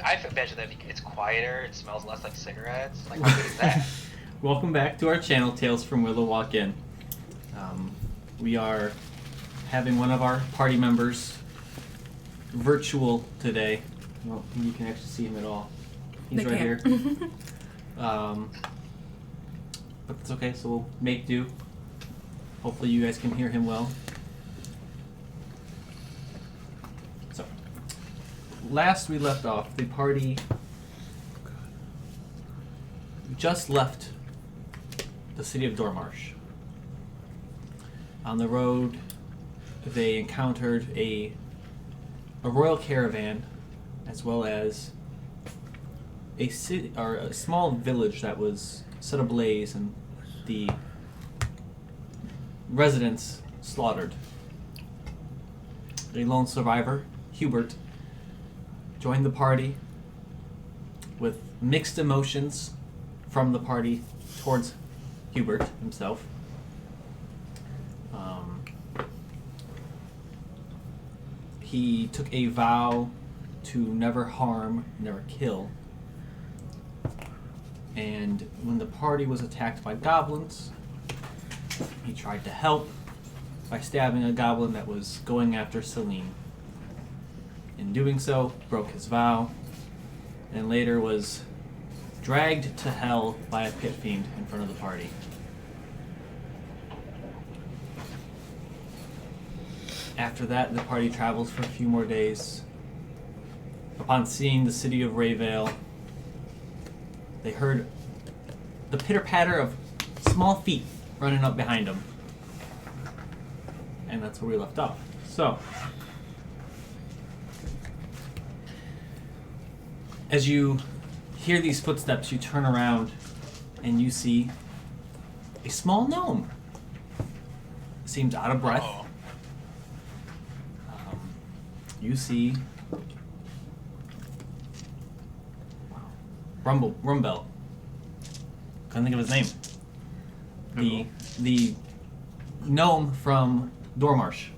I imagine that it's quieter, it smells less like cigarettes. Like, how good is that? Welcome back to our channel, Tales from Willow Walk In. We are having one of our party members virtual today. Well, you can actually see him at all. He's right here. But it's okay, so we'll make do. Hopefully you guys can hear him well. So, last we left off, the party just left the city of Dormarsh. On the road, they encountered a royal caravan, as well as a city or a small village that was set ablaze and the residents slaughtered. A lone survivor, Hubert, joined the party with mixed emotions from the party towards Hubert himself. He took a vow to never harm, never kill. And when the party was attacked by goblins, he tried to help by stabbing a goblin that was going after Celine. In doing so, broke his vow, and later was dragged to hell by a pit fiend in front of the party. After that, the party travels for a few more days. Upon seeing the city of Rayvale, they heard the pitter-patter of small feet running up behind them. And that's where we left off. So, as you hear these footsteps, you turn around and you see a small gnome. Seems out of breath. Oh. You see Rumbell. Couldn't think of his name. The gnome from Dormarsh.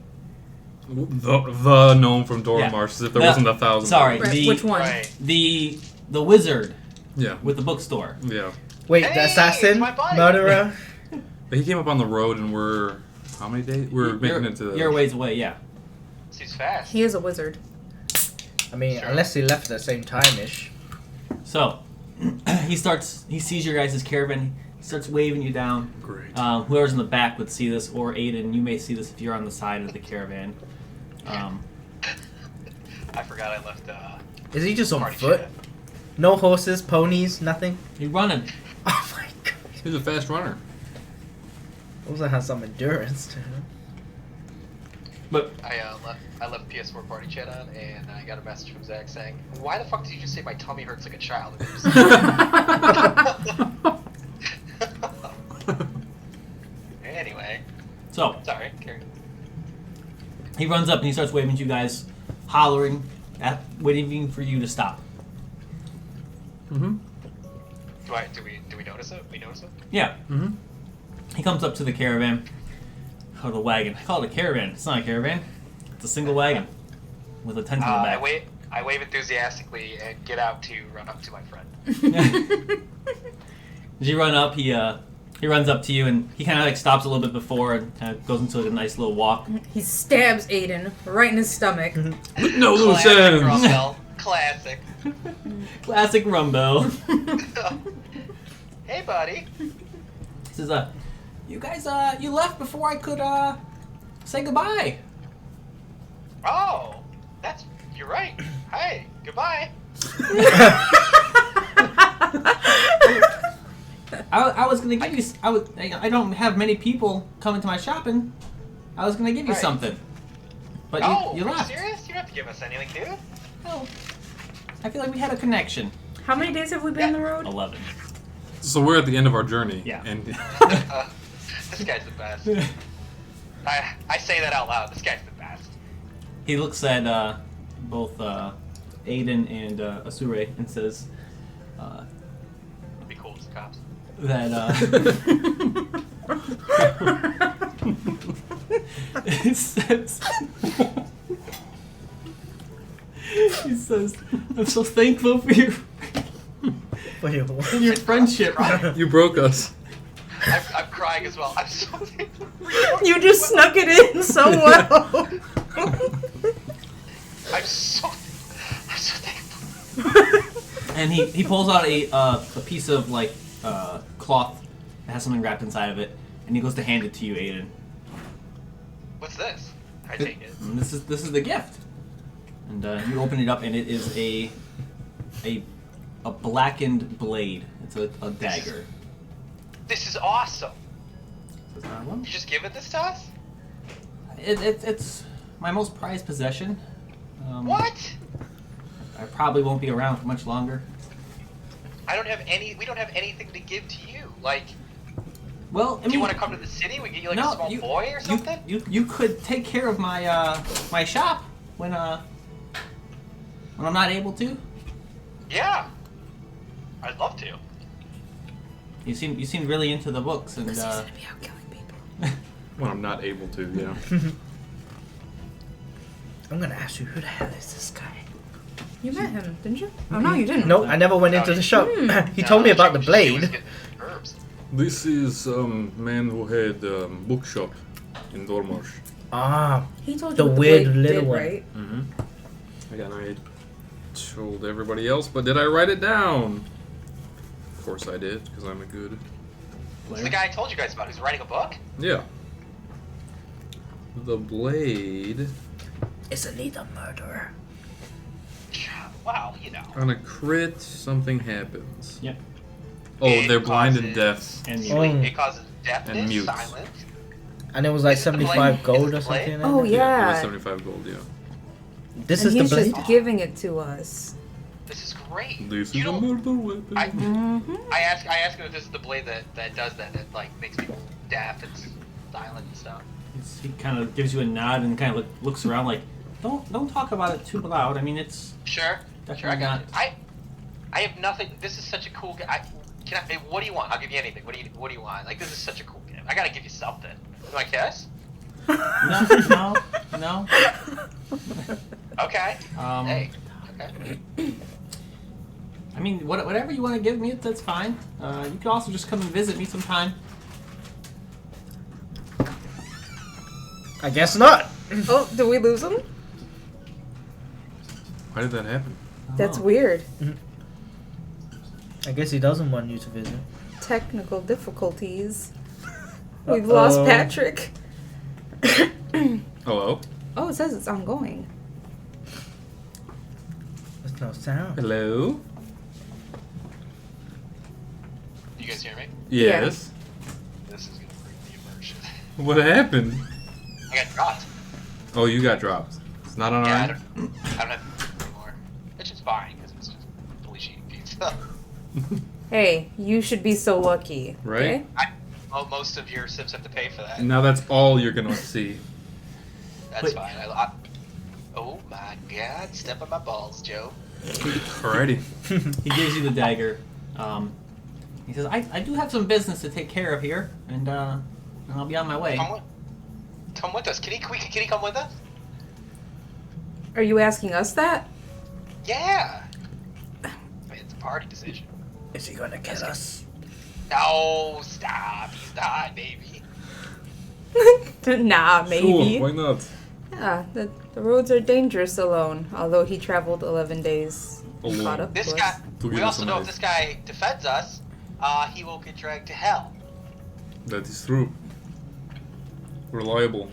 The gnome from Dormarsh, as if there wasn't 1,000. Sorry, Right, which one? Right. the wizard Yeah. with the bookstore. Yeah. Wait, Hey, the assassin? it's my buddy. Murderer? He came up on the road and we're... How many days? We're making it to... You're a ways away, yeah. Seems fast. He is a wizard. I mean, Sure. unless he left at the same time-ish. So, he sees your guys' caravan, he starts waving you down. Great. Whoever's in the back would see this, or Aiden, you may see this if you're on the side of the caravan. I forgot I left Is he just on party foot? chat. No horses, ponies, nothing? You're running. Oh my god. He's a fast runner. Also has some endurance to him. But I left PS4 party chat on, and I got a message from Zach saying, "Why the fuck did you just say my tummy hurts like a child?" Anyway, so sorry. Carry. he runs up and he starts waving to you guys, hollering, waiting for you to stop. Mm-hmm. Do we notice it? We notice it? Yeah. Mm-hmm. He comes up to the caravan. Oh, the wagon. I call it a caravan. It's not a caravan. It's a single wagon with a tent in the back. I wave enthusiastically and get out to run up to my friend. As you run up, he runs up to you and he kind of like stops a little bit before and kind of goes into like a nice little walk. He stabs Aiden right in his stomach. No loose Classic ends! Rumbell. Classic. Classic Rumbo. Hey, buddy. He says, you guys, you left before I could, say goodbye. Oh, you're right. Hey, goodbye. I was gonna give you, I don't have many people coming to my shopping. I was gonna give you Right. something. But Oh, you are you left. serious? You don't have to give us anything, dude. Oh, I feel like we had a connection. How many days have we been on the road? 11. So we're at the end of our journey. Yeah. And This guy's the best. I say that out loud. This guy's the best. He looks at both Aiden and Asure and says It'd be cool as cops. that it says He says, "I'm so thankful for your Wait, what? and your friendship." You broke us. I'm crying as well. I'm so thankful for you. You just snuck it in so well. I'm so thankful. And he pulls out a piece of like cloth that has something wrapped inside of it, and he goes to hand it to you, Aiden. What's this? I take it. And this is the gift. And you open it up, and it is a blackened blade. It's a dagger. This is awesome. Is that one? You just giving this to us? It's my most prized possession. What? I probably won't be around for much longer. We don't have anything to give to you. Like, Well, I mean, do you want to come to the city? We get you like a small boy or something? You could take care of my my shop when I'm not able to. Yeah. I'd love to. You seem really into the books and. This is gonna be out killing people. When I'm not able to, yeah. I'm gonna ask you, who the hell is this guy? You met him, didn't you? Oh no, you didn't. No, I never went into the shop. He told me about the He was blade. getting herbs. This is man who had bookshop in Dormarsh. Ah, He told The you what weird the blade little did, one. right? Mm-hmm. Again, I told everybody else, but did I write it down? Of course I did, because I'm a good... It's the guy I told you guys about. He's writing a book? Yeah. The blade... isn't he the murderer? Wow, you know. On a crit, something happens. Yep. Oh, It they're blind and causes- deaf. And Oh. It causes deafness, And mute. silence. And it was like Is it the 75 blade? gold Is it or the something. blade? like Oh that? It was yeah. 75 gold, yeah. This And is the he's blade. just giving it to us. This is great. This You is a don't- murder weapon. Mm-hmm. I ask him if this is the blade that does that like makes people deaf and silent and stuff. he kind of gives you a nod and kind of looks around like, don't talk about it too loud. I mean, it's Sure, Definitely sure, I got not. it. I have nothing. This is such a cool game. What do you want? I'll give you anything. What do you want? Like, this is such a cool game. I gotta give you something. Do I kiss? no. Okay. Hey. Okay. I mean, whatever you want to give me, that's fine. You can also just come and visit me sometime. I guess not. Oh, did we lose him? Why did that happen? That's Oh. weird. I guess he doesn't want you to visit. Technical difficulties. We've lost Uh-oh. Patrick. Hello? Oh, it says it's ongoing. There's no sound. Hello? You guys hear me? Yes. This is gonna bring the immersion. What happened? I got dropped. Oh, you got dropped. It's not on Yeah, I our don't have it anymore. Which is fine because it's just police eating pizza. Hey, you should be so lucky. Right? Okay? Well, most of your sips have to pay for that. And now that's all you're gonna see. That's Wait. fine. Oh my God! Step on my balls, Joe. Alrighty. He gives you the dagger. He says, I do have some business to take care of here, and I'll be on my way. Come with us. Can he come with us? Are you asking us that? Yeah. I mean, it's a party decision. Is he gonna kill us? No, stop. He's not, baby. Nah, maybe. Sure, why not? Yeah, the roads are dangerous alone. Although he traveled 11 days. and Alone. Caught up This to guy. us. To We give us also some know if ice. this guy defends us, he will get dragged to hell. That is true. Reliable.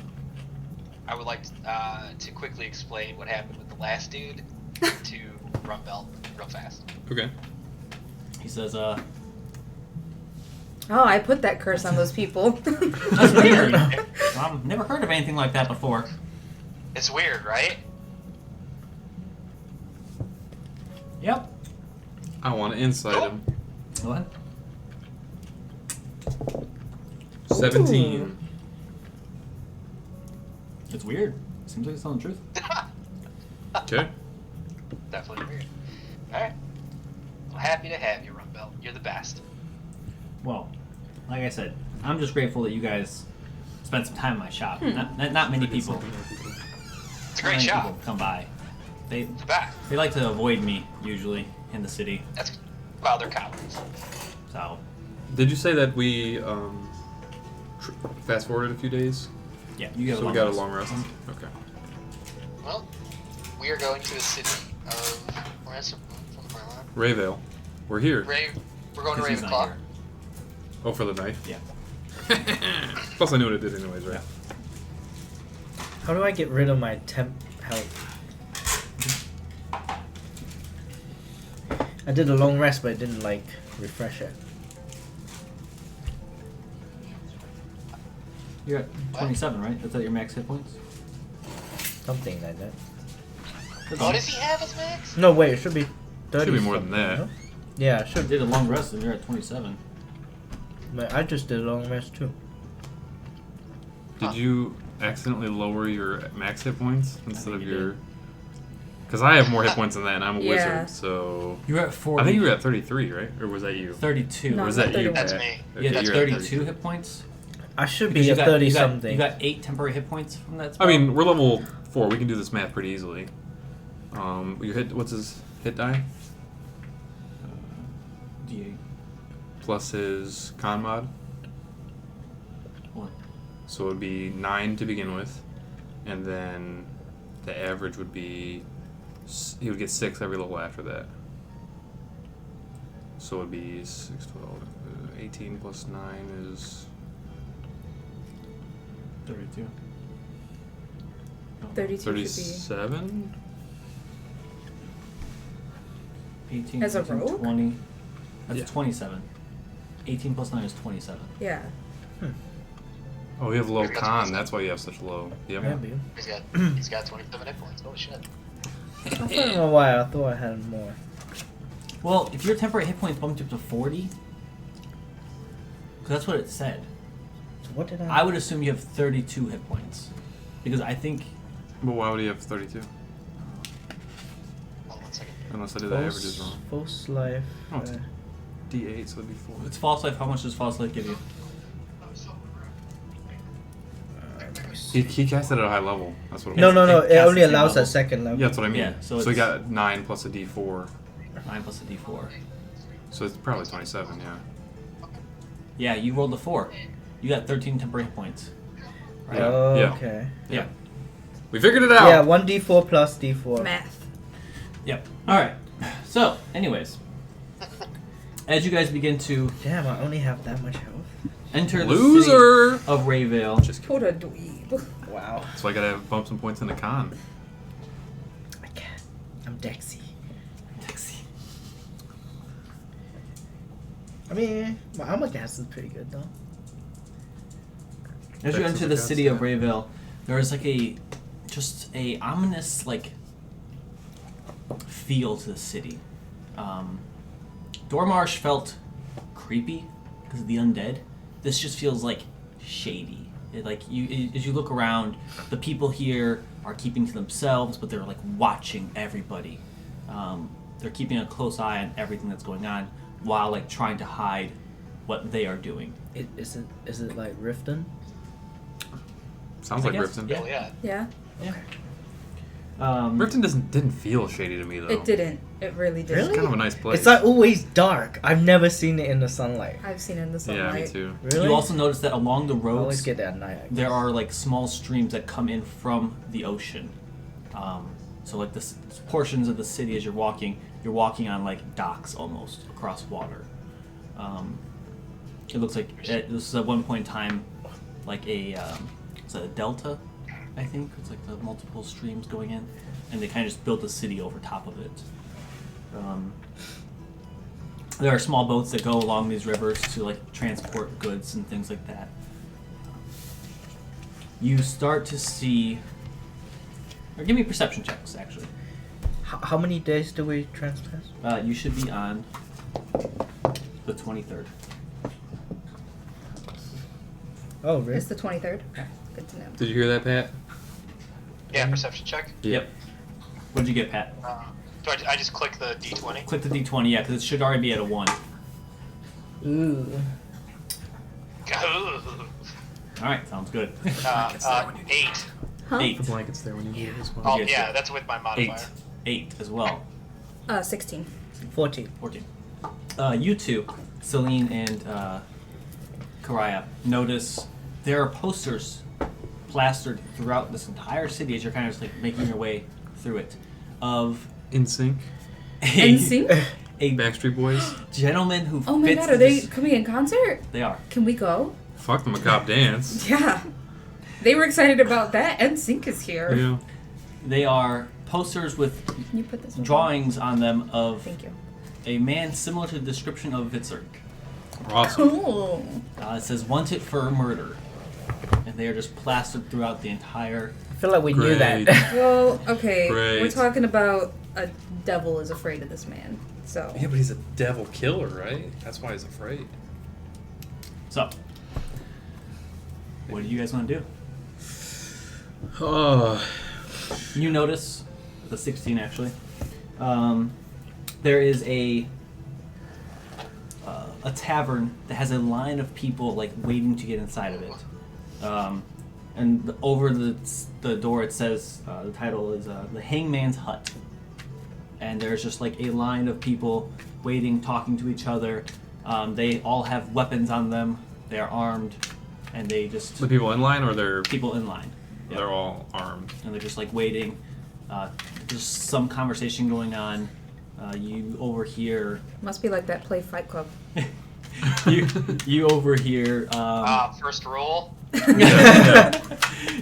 I would like to quickly explain what happened with the last dude to Rumbelt real fast. Okay. He says, Oh, I put that curse on those people. that's weird. I've never heard of anything like that before. It's weird, right? Yep. I want to insight him. What? 17. It's weird. Seems like it's telling the truth. Okay. Definitely weird. Alright. Well, happy to have you, Rumbelt. You're the best. Well, like I said, I'm just grateful that you guys spent some time in my shop. Not many people. It's a not great many shop. people come by. They It's bad. they like to avoid me usually in the city. That's well, they're cowards. So Did you say that we fast forwarded a few days? yeah, you got So we got a long rest. Okay. Well, we are going to the city of Rayvale. We're here. We're going to He's not Ravenclaw. here. Oh, for the night? Yeah. Plus, I knew what it did anyways, right? How do I get rid of my temp health? I did a long rest, but it didn't like refresh it. You're at 27, right? That's at your max hit points. Something like that. What does he have as max? No, wait, it should be 30. Should be more than something, that. no? Yeah, it You should. did a long rest and you're at 27. But I just did a long rest too. Did you accidentally lower your max hit points instead of you your? Because I have more hit points than that, and I'm a Yeah. wizard, so You're at 40. I think you were at 33, right? Or was that you? 32. No, Or was not that you? 31. That's Pat? me. You had you're at 32 hit points. I should Because be at 30 something. You got 8 temporary hit points from that I spell. mean, we're level 4. We can do this math pretty easily. Your hit. What's his hit die? D8. Plus his con mod. One. So it would be 9 to begin with, and then the average would be he would get 6 every level after that. So it would be 6, 12, 18 plus 9 is 32. No. 32 should be. 37. 18 As a 19, rogue? 20. That's Yeah. 27. 18 plus 9 is 27. Yeah. Oh, you have low Maybe that's con. what That's why you have such low. Yep. Maybe. He's got 27 hit points. Holy shit. I don't know why. I thought I had more. Well, if your temporary hit points bumped up to 40, because that's what it said, So what did I would assume you have 32 hit points. Because I think But why would he have 32? Hold on 1 second. Unless I did the averages wrong. False life. Oh, it's D8, so it'd be 4. it's false life. How much does false life give you? He cast it at a high level. That's what it No, was. no, no. It It casts only the same allows level. at second level. Yeah, that's what I mean. Yeah, so so he it's- got 9 plus a D4. 9 plus a d4. So it's probably 27, yeah. Yeah, you rolled a 4. You got 13 temporary hit points. Right? Yeah. Oh, Yeah. okay. Yeah. We figured it out! Yeah, 1d4 plus d4. Math. Yep. Alright. So, anyways. As you guys begin to Damn, I only have that much health. enter the Loser! city of Rayvale, Just kidding. What a dweeb. Wow. So I gotta have bump some points in the con. I can't. I'm Dexy. I mean, my armor gas is pretty good though. as you That's enter what the it city does, of yeah. Rayvale, there is like just a ominous feel to the city. Dormarsh felt creepy because of the undead. This just feels shady. As you look around, the people here are keeping to themselves, but they're watching everybody. They're keeping a close eye on everything that's going on, while trying to hide what they are doing. Is it like Riften? Sounds I like guess, Riften. yeah. Oh, yeah. Yeah. Riften didn't feel shady to me though. It didn't. It really didn't. It's kind of a nice place. It's like always dark. I've never seen it in the sunlight. I've seen it in the Yeah, sunlight. me too. Really? You also notice that along the I always roads, get that at night. I guess. there are small streams that come in from the ocean. So the portions of the city as you're walking on docks almost across water. It looks like this is at one point in time it's a delta, I think. It's the multiple streams going in, and they kind of just built a city over top of it. There are small boats that go along these rivers to transport goods and things like that. You start to see, or give me perception checks actually. How many days do we trespass? You should be on the 23rd. Oh, really? It's the 23rd. Okay. Good to know. Did you hear that, Pat? Yeah, perception check. Yep. What'd you get, Pat? Do I just click the D20? Click the D20, yeah, because it should already be at a 1. Ooh. Alright, sounds good. 8. Huh? 8. The blanket's there when you need it as well. Oh, Yes, yeah, sir. that's with my 8. modifier. 8 as well. 16. 14. 14. You two, Celine and Karaya, notice there are posters plastered throughout this entire city as you're kind of just like making your way through it of NSYNC, NSYNC? a Backstreet Boys. gentleman who Oh my fits god, are they this- coming in concert? They are. Can we go? Fuck the macabre dance. Yeah. They were excited about that. NSYNC is here. Yeah. They are posters with Can you put this one? drawings on them of Thank you. a man similar to the description of Vitzerk. Awesome. Cool. It says wanted for murder. And they are just plastered throughout the entire... I feel like we knew Great. that. Well, okay. We're Great. talking about a devil is afraid of this man. So. Yeah, but he's a devil killer, right? That's why he's afraid. So, what do you guys want to do? Oh. You notice, the 16 actually, there is a tavern that has a line of people like waiting to get inside of it. And over the door it says, the title is The Hangman's Hut. And there's just like a line of people waiting, talking to each other. They all have weapons on them. They are armed. And they just... The people in line, or they're people in line. Yep. they're all armed? And they're just like waiting. There's some conversation going on. You overhear. Must be like that play Fight Club. you overhear. First rule.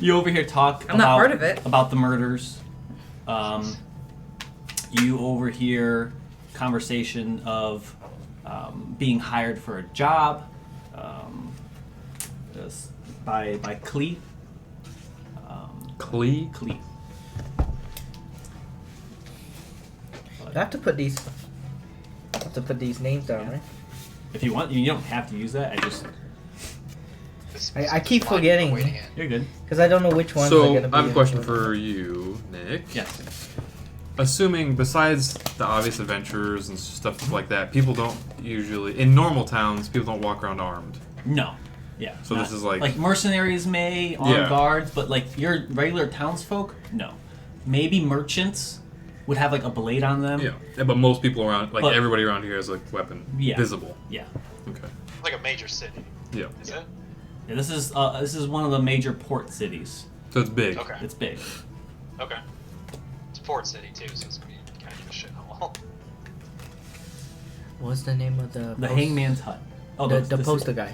You overhear talk I'm not part of it. about the murders. You overhear conversation of being hired for a job by Klee. Klee? Klee. I have to put these. Names down, Yeah. right? If you want, you don't have to use that. I keep forgetting. You're good. Because I don't know which ones are So, gonna be. I have a question in- for you, Nick. Yes. Assuming, besides the obvious adventures and stuff like that, people don't usually, in normal towns, people don't walk around armed. No. Yeah. So this is like mercenaries may, armed Yeah. guards, but like your regular townsfolk, no. Maybe merchants would have like a blade on them. Yeah, but most people around, like But- everybody around here has a weapon. Yeah. Visible. Yeah. Okay. Like a major city, Yeah. is it? Yeah, this is one of the major port cities. So it's big. Okay. It's big. Okay. It's port city too, so it's gonna be kind of a shithole. What's the name of the? The post- Hangman's Hut. Oh, the poster guy.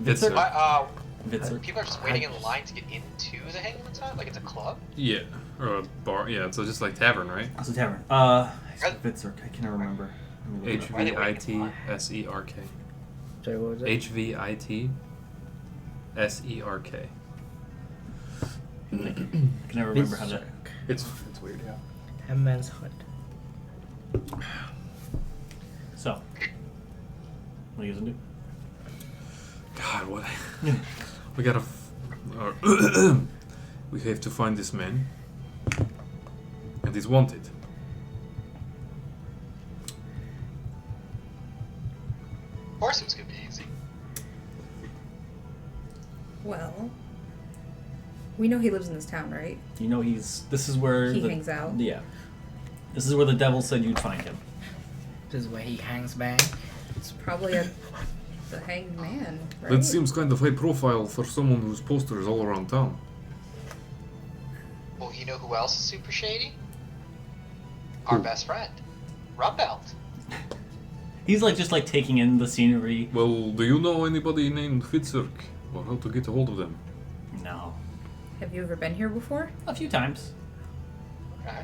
Vitzer. But, people are just waiting in I- line to get into the Hangman's Hut? Like it's a club? Yeah. Or a bar. Yeah, so just like tavern, right? It's a tavern. Vitzer. I cannot remember. Let me look it up. HVITSERK. Sorry, what was it? HVITSERK. I can never remember how to. It's weird, yeah. Hangman's Hut. So, what are you gonna do? God, what? We gotta. We have to find this man. And he's wanted. Of course it was gonna be easy. Well, we know he lives in this town, right? You know this is where He hangs out. Yeah. This is where the devil said you'd find him. This is where he hangs bang. It's probably the hanged man, right? That seems kind of high profile for someone whose posters all around town. Well, you know who else is super shady? Our Who? best friend, Rumbelt. He's like just like taking in the scenery. Well, do you know anybody named Fitzurk? Or how to get a hold of them? No. Have you ever been here before? A few times. Okay.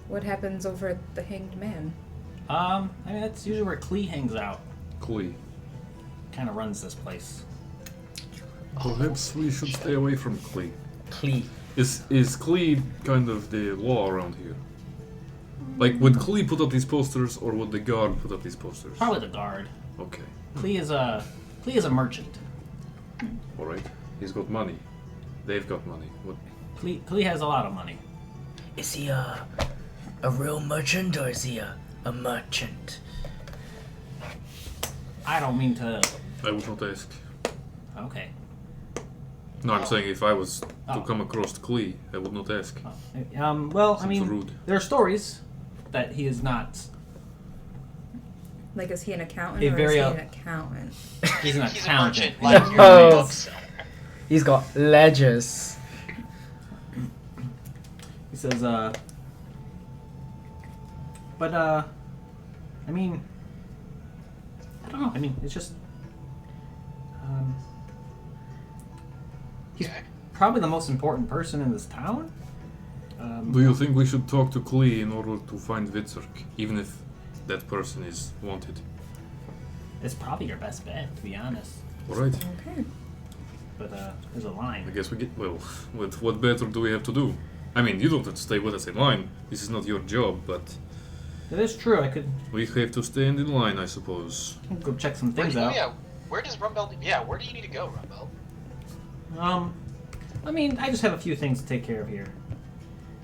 What happens over at the hanged man? I mean that's usually where Klee hangs out. Klee. Kind of runs this place. Perhaps we should stay away from Klee. Klee. Is Klee kind of the law around here? Like, would Klee put up these posters, or would the guard put up these posters? Probably the guard. Okay. Klee is a merchant. Alright. He's got money. They've got money. What? Klee has a lot of money. Is he a real merchant or is he a merchant? I don't mean to. I would not ask. Okay. No, I'm Oh. saying if I was to Oh. come across Klee, I would not ask. Well, I Seems mean, rude. there are stories that he is not. Like, is he an accountant A or very, is he an accountant? He's an He's a accountant. merchant, like your Oh. bookseller. He's got ledgers. He says, but, I mean, I don't know. I mean, it's just, he's Okay. probably the most important person in this town. Do you think we should talk to Klee in order to find Witzerk, even if that person is wanted? It's probably your best bet, to be honest. Alright, Okay. But, there's a I line. guess we get. Well, what better do we have to do? I mean, you don't have to stay with us in line. This is not your job, but It is true. I could we have to stand in line, I suppose. go check some Where things do you, out. yeah, where does Rumbell? Yeah, where do you need to go, Rumbell? I mean, I just have a few things to take care of here.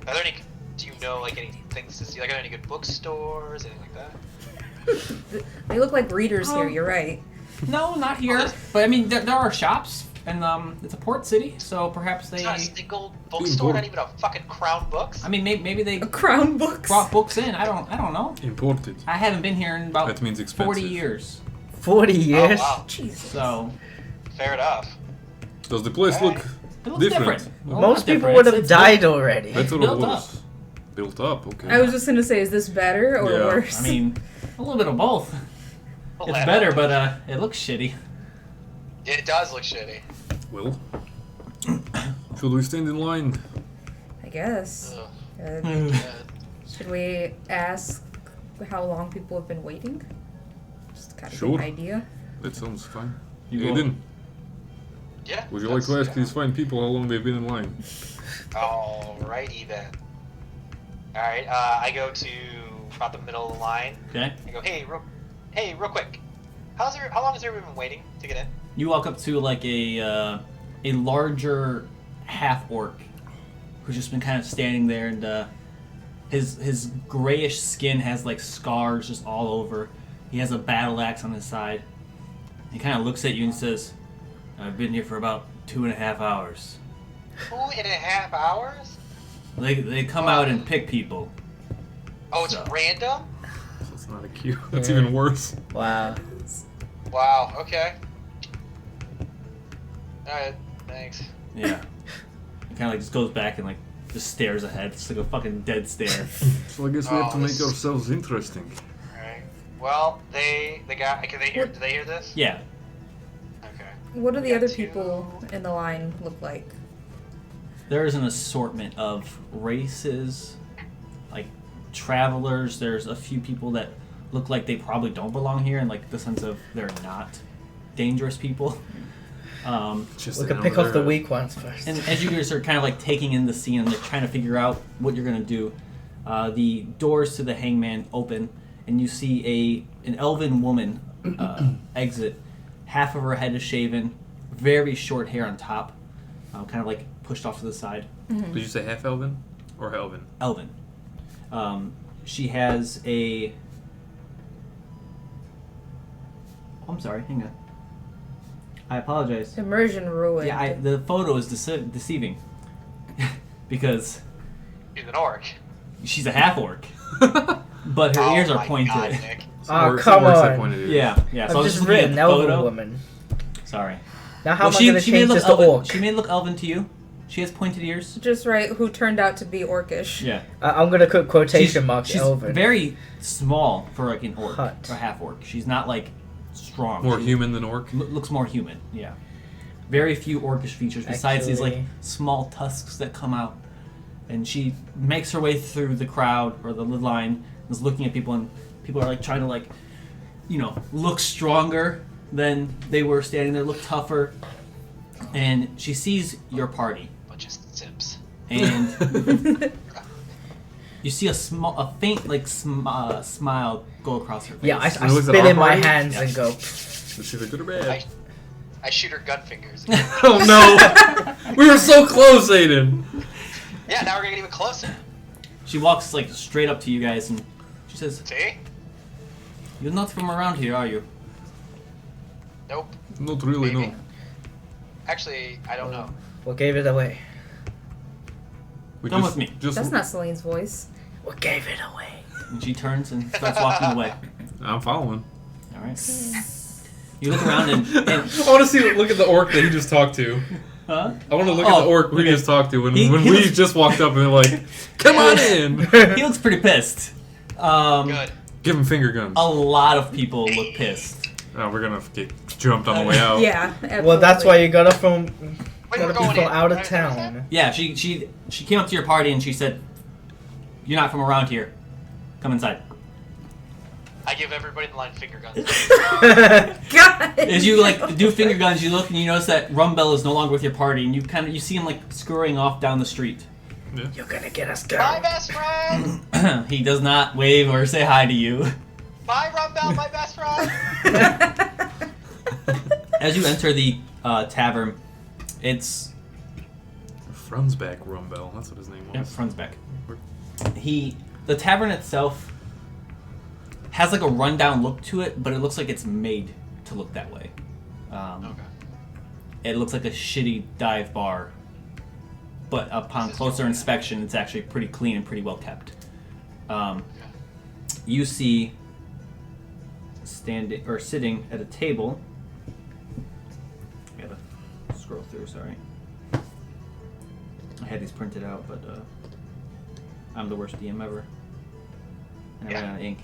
Are there any? Do you know like any things to see? Like, are there any good bookstores, anything like that? They look like readers here, you're right. No, not here. But I mean, there are shops, and it's a port city, so perhaps they. It's not a single bookstore, not even a fucking Crown Books. I mean, maybe they A Crown Books. brought books in. I don't know. Imported. I haven't been here in about That means 40 expensive. years. 40 years? Oh, wow. Jesus. So Fair enough. Does the place look it looks different. A lot Most people different. would have It's died already. It's better or built worse? Built up, okay. I was just gonna say, is this better or Yeah. worse? I mean, a little bit of both. Well, It's that- better, but it looks shitty. It does look shitty. Well, should we stand in line? I guess. Ugh. Hmm. Should we ask how long people have been waiting? Just kind of Sure. an idea. That sounds fine. You go- Aiden, Yeah. would you like to ask these fine people how long they've been in line? Alrighty then. Alright, I go to about the middle of the line. Okay. I go, hey, real quick. How long has everyone been waiting to get in? You walk up to like a larger half orc who's just been kind of standing there, and his grayish skin has like scars just all over. He has a battle axe on his side. He kind of looks at you and says, "I've been here for about 2.5 hours." 2.5 hours? They come out and pick people. Oh, it's So. random? That's not a cue. That's Yeah. even worse. Wow. Wow, okay. Alright, thanks. Yeah. He kind of like just goes back and like just stares ahead. It's like a fucking dead stare. So I guess we have to Oh, make this- ourselves interesting. Alright. Well, the guy, can they hear, do they hear this? Yeah. Okay. What do the Got other two. people in the line look like? There is an assortment of races, like travelers. There's a few people that look like they probably don't belong here, in like the sense of they're not dangerous people. Just We an can pick off the hour. weak ones first. And as you guys are kind of like taking in the scene and like trying to figure out what you're gonna do, the doors to the hangman open, and you see an elven woman exit. Half of her head is shaven, very short hair on top, kind of like pushed off to the side. Did you say half elven or elven? Elven. She has a. Oh, I'm sorry. Hang on. I apologize. Immersion ruined. Yeah, the photo is deceiving because He's an orc. she's a half orc, but her Oh ears are my pointed. God, Nick. Oh, come Worse, I on. pointed it. Yeah, yeah. So I I've was just looking at written the elven photo. woman. Sorry. Now how Well, am I going to she may change look this to elven. orc? She may look elven to you. She has pointed ears. Just right, who turned out to be orcish. Yeah. I'm going to put quotation marks She's elven. very small for like an orc Hut. or half orc. She's not like strong. More She human than orc. looks more human. Yeah. Very few orcish features besides these like Actually- small tusks that come out. And she makes her way through the crowd or the line and is looking at people, and people are like trying to like, you know, look stronger than they were standing there, look tougher. And she sees your party, Bunch of simps. and you see a faint like smile go across her face. Yeah, I When it looks at spit our in my party? hands Yeah. and go. Let's see if they're good or bad. I shoot her gun fingers. Oh no! We were so close, Aiden! Yeah, now we're gonna get even closer. She walks like straight up to you guys and she says, See? "You're not from around here, are you?" Nope. Not really, Maybe. no. Actually, I don't know. What gave it away? We Come with me. That's not Celine's voice. What gave it away? And she turns and starts walking away. I'm following. All right. You look around and I want to look at the orc that he just talked to. huh? I want to look at the orc we just talked to when He we looks- just walked up and they're like, "Come on in." He looks pretty pissed. Good. Give him finger guns. A lot of people look pissed. Oh, we're gonna get jumped on the way out. Yeah. Absolutely. Well, that's why you gotta from Wait, gotta we're be going from in. out of Right, what was town. Yeah, she came up to your party and she said, "You're not from around here. Come inside." I give everybody in the line finger guns. God. As you like do finger guns, you look and you notice that Rumbell is no longer with your party, and you see him like scurrying off down the street. You're gonna get us My going. best friend! He does not wave or say hi to you. My Rumbell, my best friend! As you enter the tavern, it's Franzback Rumbell. That's what his name was. Franzbeck. The tavern itself has like a rundown look to it, but it looks like it's made to look that way. Okay. It looks like a shitty dive bar, but upon closer inspection, it's actually pretty clean and pretty well kept. You see sitting at a table. I gotta scroll through. Sorry, I had these printed out, but I'm the worst DM ever, and I ran out of ink.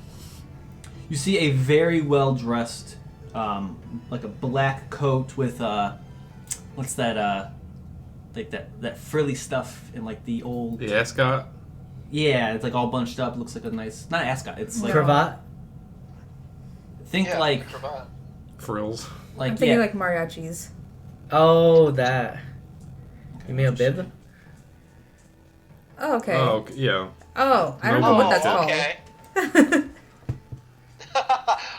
You see a very well dressed, like a black coat with what's that? Like that frilly stuff in like the old. The ascot. Yeah, it's like all bunched up. Looks like a nice, not ascot. It's like Cravat. think Yeah, like the cravat. Frills. like I'm thinking yeah. like mariachis. Oh, that. You mean a bib? Oh, okay. Oh, okay, yeah. Oh, I don't know Oh, what that's okay. called.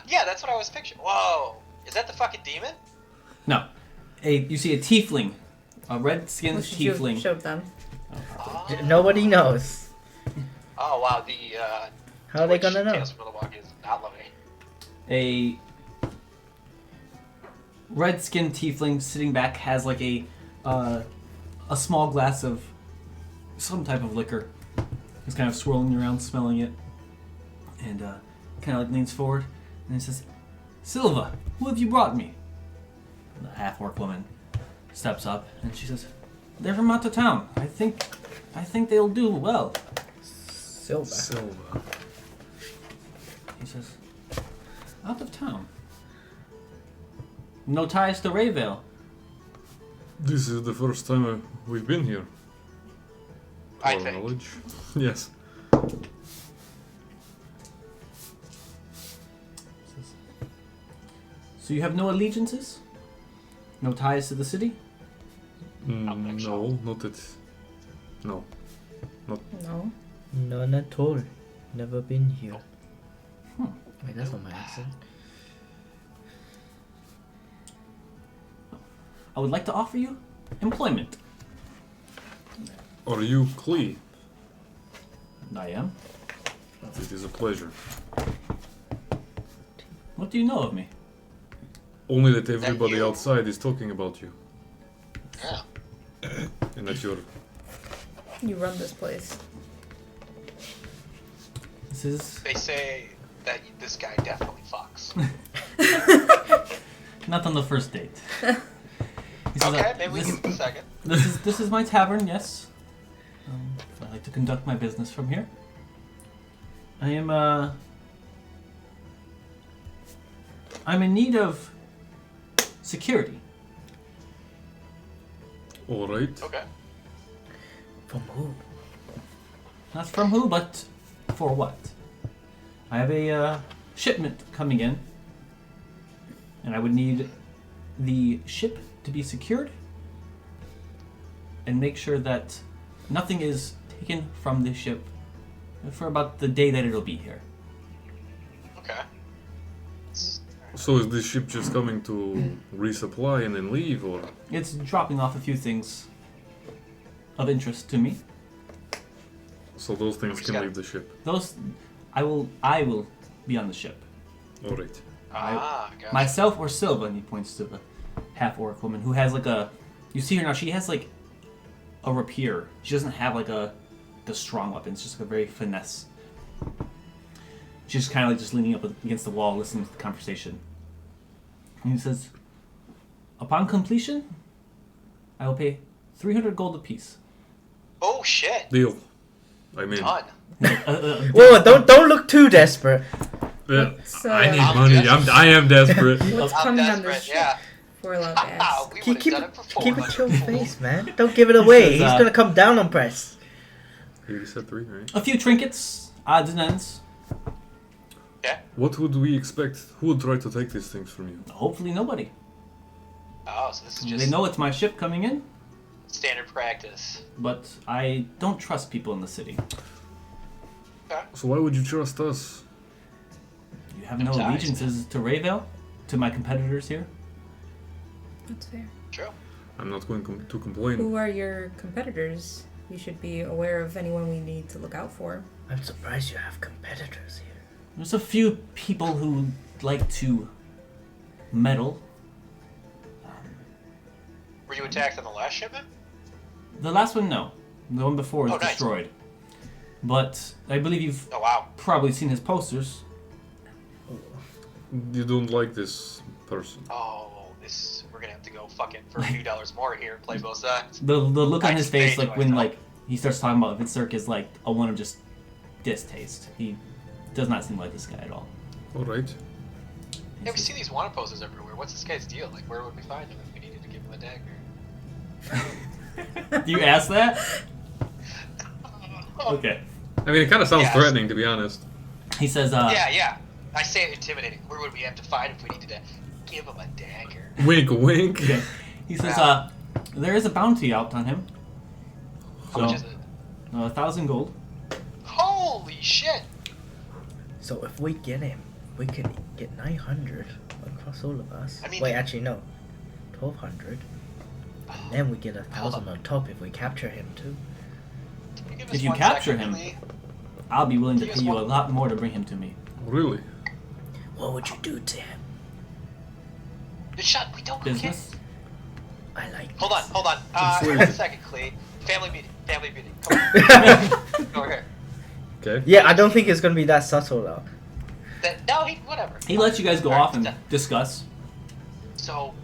Yeah, that's what I was picturing. Whoa. Is that the fucking demon? No, you see a tiefling, a red-skinned Well, she tiefling. showed them. Oh, Nobody knows. oh wow, the How are they Twitch gonna know? Tales from the Walk is not loving. A red-skinned tiefling sitting back has like a small glass of some type of liquor. He's kind of swirling around, smelling it, and kind of like leans forward and he says, "Silva, who have you brought me?" And the half-orc woman steps up and she says, "They're from out of town. I think they'll do well." Silver. Silva. He says, "Out of town. No ties to Rayvale." This is the first time we've been here. I To our think. knowledge. Yes. So you have no allegiances? No ties to the city? don't think so. No, not that. No. No. None at all. Never been here. Hmm. Wait, that's not my accent. I would like to offer you employment. Are you Klee? I am. It is a pleasure. What do you know of me? Only that everybody you? outside is talking about you. Yeah. And that you're. You run this place. This is They say that this guy definitely fucks. not on the first date. He says, Okay, maybe we this, can do a second. this is my tavern, yes. I like to conduct my business from here. I am I'm in need of security. Alright. Okay. From who? Not from who, but for what? I have a shipment coming in, and I would need the ship to be secured and make sure that nothing is taken from the ship for about the day that it'll be here. Okay. So is this ship just coming to resupply and then leave, or? It's dropping off a few things of interest to me. So those things Just can gotta- leave the ship. Those, I will be on the ship. Alright. Ah, gotcha. Myself or Silva, and he points to the half-orc woman who has like a You see her now. She has like a rapier. She doesn't have like a strong weapon. It's just like a very finesse. She's kind of like just leaning up against the wall, listening to the conversation. And he says, "Upon completion, I will pay 300 gold apiece." Oh shit! Deal. I'm in. Done. Whoa, don't look too desperate. Yeah, So, I need I'm money. desperate. I am desperate. What's I'm coming on the desperate, ship? yeah. Warlock asks. We Keep, would keep, have done it for keep a 400. chill face, man. Don't give it away. says, He's gonna come down on price. You said 3, right? A few trinkets, odds and ends. Yeah. What would we expect? Who would try to take these things from you? Hopefully nobody. Oh, so this is They just know it's my ship coming in, standard practice. but I don't trust people in the city. So why would you trust us? You have no Ties. allegiances to Rayvale, to my competitors here. That's fair. True. I'm not going to complain. Who are your competitors? You should be aware of anyone we need to look out for. I'm surprised you have competitors here. There's a few people who like to meddle. Were you attacked on the last shipment? The last one, no. The one before was Oh, nice. destroyed. But I believe you've Oh wow. probably seen his posters. You don't like this person. Oh, this we're gonna have to go fucking for a few dollars more here and play both sides. The look on I his face, stayed like to when myself. like he starts talking about Vitzerk, is like a one of just distaste. He does not seem like this guy at all. All right. Yeah, we see these wanted posters everywhere. What's this guy's deal? Like, where would we find him if we needed to give him a dagger? Do you ask that? Okay. I mean, it kind of sounds Yes. threatening, to be honest. He says, Yeah. I say it intimidating. Where would we have to find him if we needed to give him a dagger? Wink, wink. okay. He says, there is a bounty out on him. How much is it? 1,000 gold. Holy shit! So if we get him, we can get 900 across all of us. I mean- Wait, actually no, 1,200. And then we get 1,000 on top if we capture him too. Can you give us If you one capture second, him- Lee? I'll be willing to He pay is you a one- lot more to bring him to me. Really? What would you do to him? Shut. We don't Business? I like. Hold on. Absolutely. 1 second, Clee. Family meeting. Come on. Over here. Okay. Yeah, I don't think it's gonna be that subtle though. No, whatever. He lets you guys go Alright, off and discuss. So,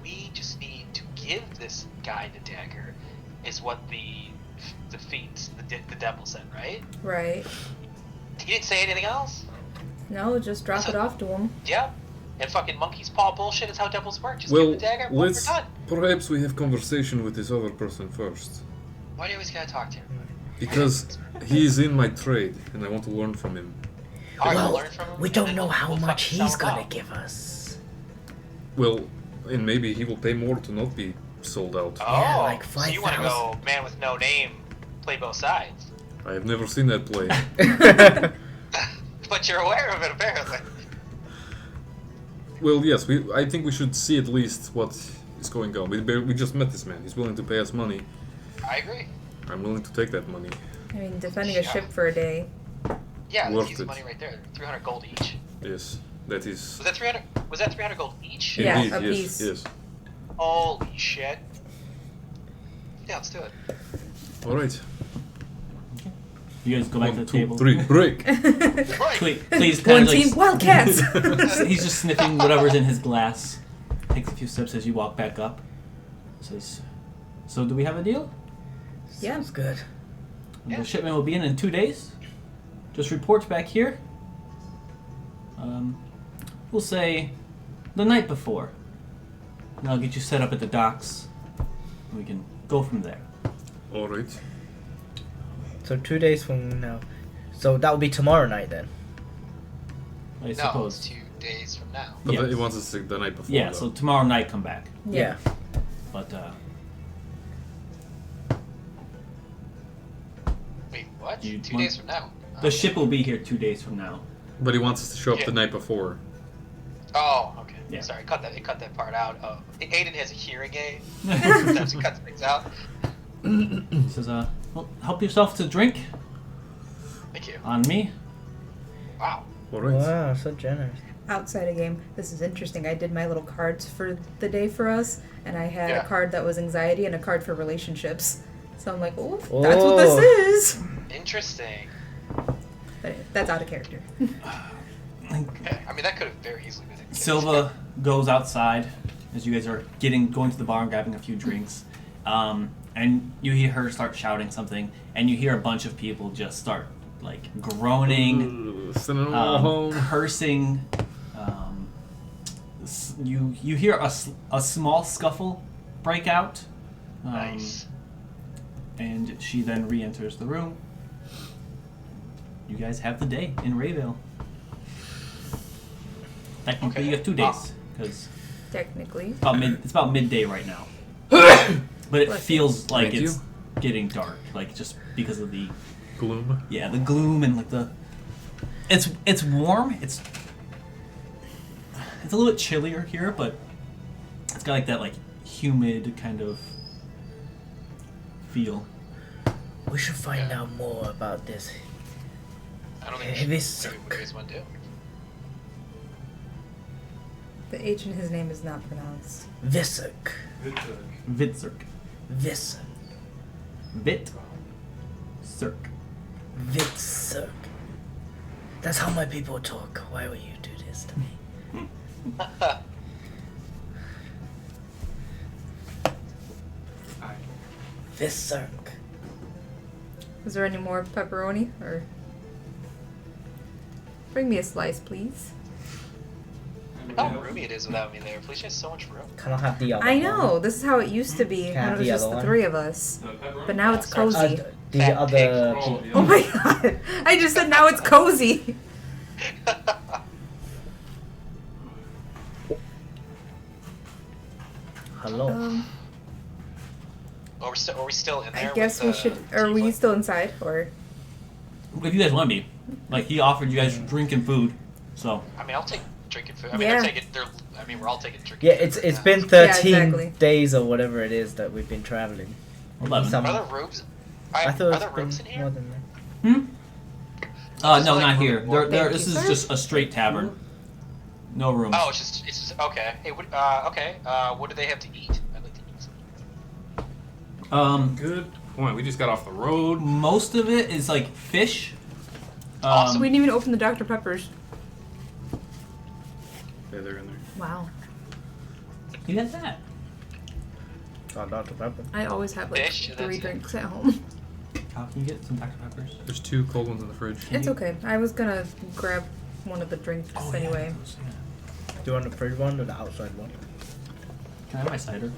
we just need to give this guy the dagger, is what the fiends, the devil said, right? Right. He didn't say anything else? No, just drop it off to him. Yeah. And fucking monkey's paw bullshit is how devils work. Just Well, give the dagger, boom, we're let's. done. Perhaps we have conversation with this other person first. Why do you always gotta talk to him? Because he is in my trade, and I want to learn from him. Alright, Well, we'll learn from him. we and don't then know how we'll much fucking he's sell him gonna out. give us. Well, and maybe he will pay more to not be sold out. Oh, Yeah, like so you want to 5,000. go man with no name, play both sides. I have never seen that play. But you're aware of it, apparently. Well, yes, I think we should see at least what is going on. We just met this man. He's willing to pay us money. I agree. I'm willing to take that money. I mean, defending a ship for a day. Yeah, Worth that's easy it. money right there. 300 gold each. Yes, that is. Was that 300? Was that 300 gold each? Yeah, Indeed, a yes, piece. yes. Holy shit. Yeah, let's do it. All right. You guys go back to 1, the 2, table. 3, break. Right. Please One kind of team like Wildcats. he's just sniffing whatever's in his glass. Takes a few sips as you walk back up. Says, "So do we have a deal? Yeah. Sounds good. Yeah. The shipment will be in 2 days. Just reports back here. We'll say the night before. And I'll get you set up at the docks. And we can go from there." All right. So 2 days from now. So that will be tomorrow night then. I No, suppose. it's 2 days from now. But Yes. he wants us to the night before. Yeah. though. So tomorrow night, come back. Yeah. But Wait, what? You 2 want- days from now? the ship will be here 2 days from now. But he wants us to show up Yeah. the night before. Oh, okay. Yeah. Sorry, cut that part out. Aiden has a hearing aid. Sometimes he cuts things out. He says, "Well, help yourself to drink Thank you. on me." Wow. All right. Wow, so generous. Outside a game, this is interesting. I did my little cards for the day for us, and I had Yeah. a card that was anxiety and a card for relationships. So I'm like, oh, that's what this is. Interesting. But that's out of character. Okay. I mean, that could have very easily been it. Silva goes outside as you guys are going to the bar and grabbing a few drinks, and you hear her start shouting something, and you hear a bunch of people just start like groaning, Sending them all home. cursing. You hear a small scuffle break out. Nice. And she then re-enters the room. You guys have the day in Rayvale. Technically, you have 2 days because Technically. it's about midday right now. But it Bless feels like Thank it's you. getting dark, like just because of the Gloom. the gloom and like the. It's warm. It's a little bit chillier here, but it's got like that like humid kind of feel. We should find out more about this. I don't think Hey, we this should. What do you guys want to do? The H in his name is not pronounced. Visuk. Vitzerk. Visuk. Vitzerk. Visuk. That's how my people talk. Why would you do this to me? Visuk. Is there any more pepperoni? Or bring me a slice, please. How roomy it is without me there. Felicia has so much room. Can I have the other I one? know. This is how it used to be Can I when have it was the just other the one? 3 of us. But now it's cozy. The Fat other pig. people. Oh my god! I just said now it's cozy. Hello. Are we still in there? I guess we with should. the Are we tiefling? still inside? Or If you guys want to be, like he offered you guys drink and food, so I mean, I'll take drinking food. I mean, Yeah. they're taking. I mean, we're all taking drinking. Yeah, food it's right now. been 13 exactly. days or whatever it is that we've been traveling. 11. Some- Are there rooms? I thought Are it's there rooms in been here? more than that. No, Just like not here. room- This you, is sir. just a straight tavern. No rooms. Oh, it's just okay. Hey, okay. What do they have to eat? I'd like to eat something. Good point. We just got off the road. Most of it is like fish. Awesome. we didn't even open the Dr Peppers. Yeah, they're in there. Wow. You got that. Oh, Dr. Pepper. I always have like Fish, 3 that's it. drinks at home. How can you get some Dr Peppers? There's 2 cold ones in the fridge. It's okay. I was gonna grab one of the drinks anyway. Do you want the fridge one or the outside one? Can I have my cider?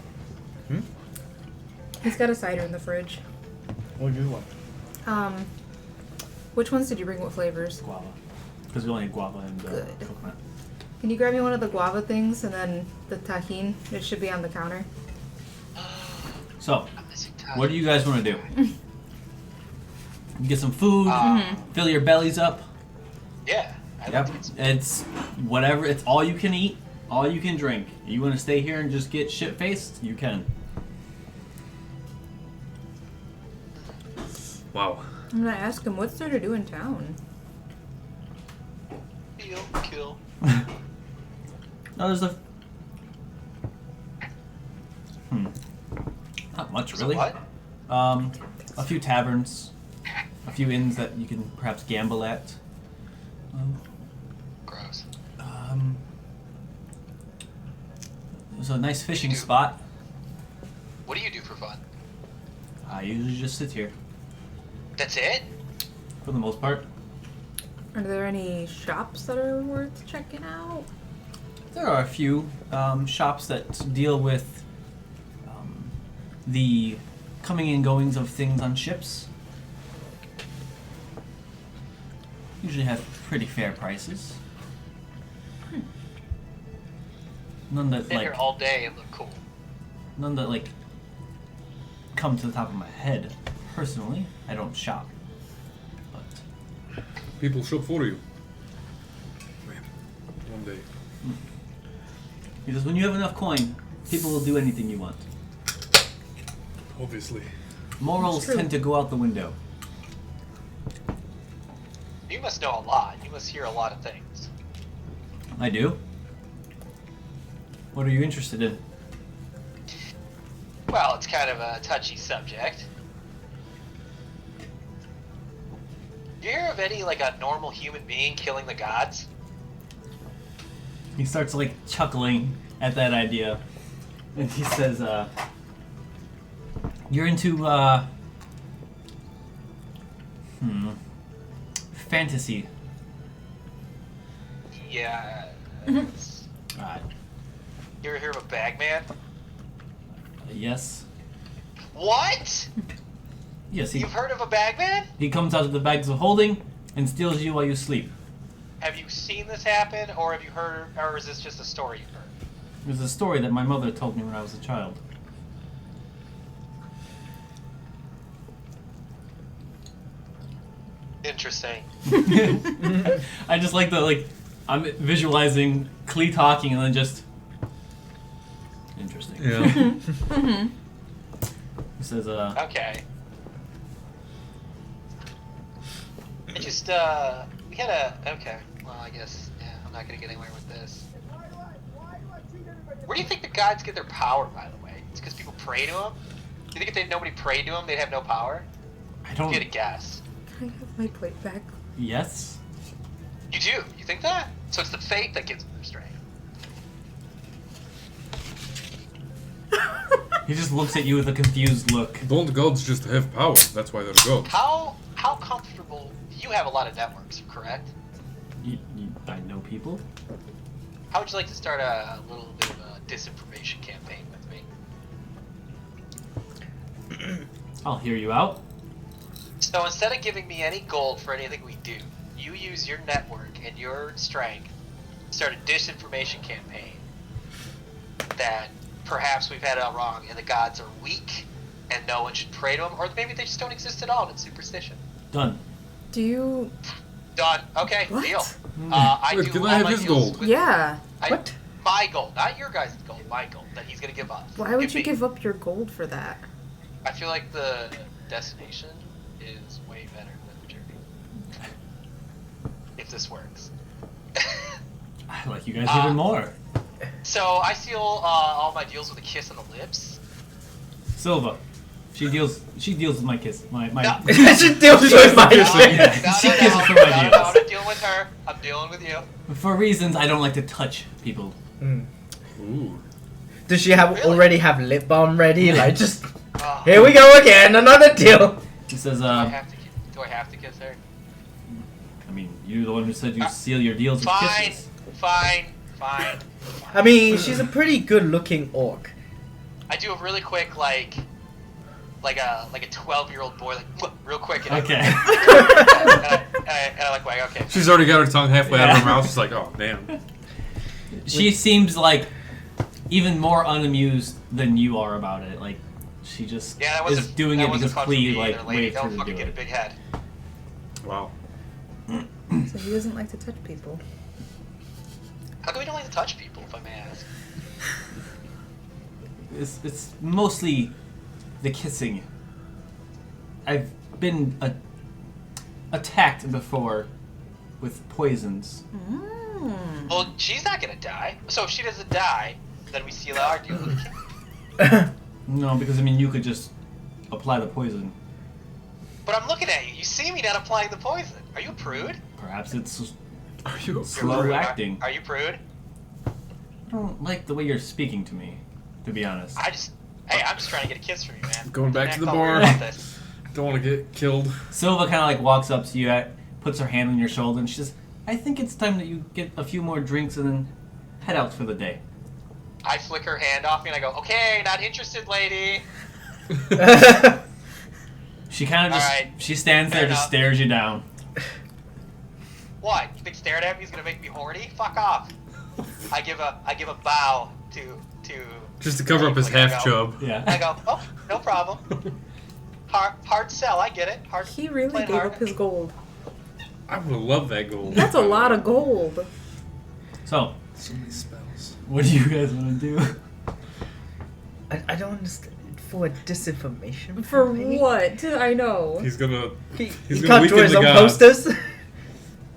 He's got a cider in the fridge. What do you want? Which ones did you bring? What flavors? Guava. Because we only had guava and Good. coconut. Can you grab me one of the guava things and then the tahine? It should be on the counter. So, I'm missing time. what do you guys want to do? Get some food, fill your bellies up. Yeah. I'd like Yep. to get some- It's whatever. It's all you can eat, all you can drink. You want to stay here and just get shit faced? You can. Wow. I'm gonna ask him what's there to do in town. Heal, kill. No, there's a. Not much, So really. what? A few taverns, a few inns that you can perhaps gamble at. Gross. There's a nice fishing do? spot. What do you do for fun? I usually just sit here That's it? for the most part. Are there any shops that are worth checking out? There are a few shops that deal with the coming and goings of things on ships. Usually have pretty fair prices. None that Been like here all day and look cool. none that like come to the top of my head. Personally, I don't shop, but People shop for you. One day. because when you have enough coin, people will do anything you want. Obviously. Morals True. tend to go out the window. You must know a lot. You must hear a lot of things. I do. What are you interested in? Well, it's kind of a touchy subject. You hear of any, like, a normal human being killing the gods? He starts like chuckling at that idea, and he says, "You're into fantasy." Yeah. Uh, You ever hear of a bagman? yes. What? Yes. You've heard of a bagman? He comes out of the bags of holding and steals you while you sleep. Have you seen this happen, or have you heard, or is this just a story you've heard? It was a story that my mother told me when I was a child. Interesting. I just like I'm visualizing Klee talking and then just interesting. Yeah. He says, Okay. I just, we had a, okay. Well, I guess, yeah, I'm not gonna get anywhere with this. Where do you think the gods get their power, by the way? It's because people pray to them? Do you think if nobody prayed to them, they'd have no power? I don't. Get a guess. Can I have my plate back? Yes. You do? You think that? So it's the faith that gives them their strength. He just looks at you with a confused look. Don't gods just have power? That's why they're gods. How comfortable? You have a lot of networks, correct? I know people. How would you like to start a little bit of a disinformation campaign with me? I'll hear you out. So instead of giving me any gold for anything we do, you use your network and your strength to start a disinformation campaign that perhaps we've had it all wrong and the gods are weak and no one should pray to them, or maybe they just don't exist at all and it's superstition. Done. Do you... Done. Okay, What? deal. I Wait, do can all I have my his deals gold? with- Yeah. What? My gold, not your guys' gold, my gold that he's gonna give us. Why would you me. give up your gold for that? I feel like the destination is way better than the journey. If this works. I like you guys even more. So I seal all my deals with a kiss on the lips. Silva. She deals with my kiss. My No. She deals with my Yeah. shit. She kisses for my I'm deals. not dealing with her. I'm dealing with you. For reasons I don't like to touch people. Mm. Ooh. Does she have Really? already have lip balm ready? Like just Oh, here we go again, another deal. He says, do I have to kiss her? I mean, you're the one who said you seal your deals with Fine, kisses. fine. I mean, she's a pretty good-looking orc. I do a really quick like a 12-year-old boy, like real quick. And Okay. I like wag. Okay. She's already got her tongue halfway out of her mouth. She's like, oh, damn. She seems like even more unamused than you are about it. Like, she just Yeah, that wasn't is doing that it wasn't because fun for Klee me like either, lady. waved her Don't to fucking do get a it. big head. Wow. So he doesn't like to touch people. How come we don't like to touch people, if I may ask? It's mostly the kissing. I've been attacked before with poisons. Mm. Well, she's not gonna die. So if she doesn't die, then we seal our deal with the king. No, because I mean you could just apply the poison. But I'm looking at you. You see me not applying the poison. Are you a prude? Perhaps it's Are you You're a slow prude. acting. Are you prude? I don't like the way you're speaking to me, to be honest. I'm just trying to get a kiss from you, man. Going back Can't to the call bar. weird about this. Don't want to get killed. Silva kind of like walks up to you, puts her hand on your shoulder, and she says, "I think it's time that you get a few more drinks and then head out for the day." I flick her hand off me and I go, okay, not interested, lady. She kind of just Alright. she stands there, Fair just enough. stares you down. What? You think staring at me is gonna make me horny? Fuck off. I give a bow to Just to cover up his like, I half go- chub. I Yeah. go, oh, no problem. Hard sell, I get it. Hard. He really playing gave hard. up his gold. I would love that gold. That's a lot of gold. So, So many spells. what do you guys want to do? I don't understand. For disinformation? For campaign? what? I know. He's gonna. He He's gonna can't weaken draw his the own gods. posters?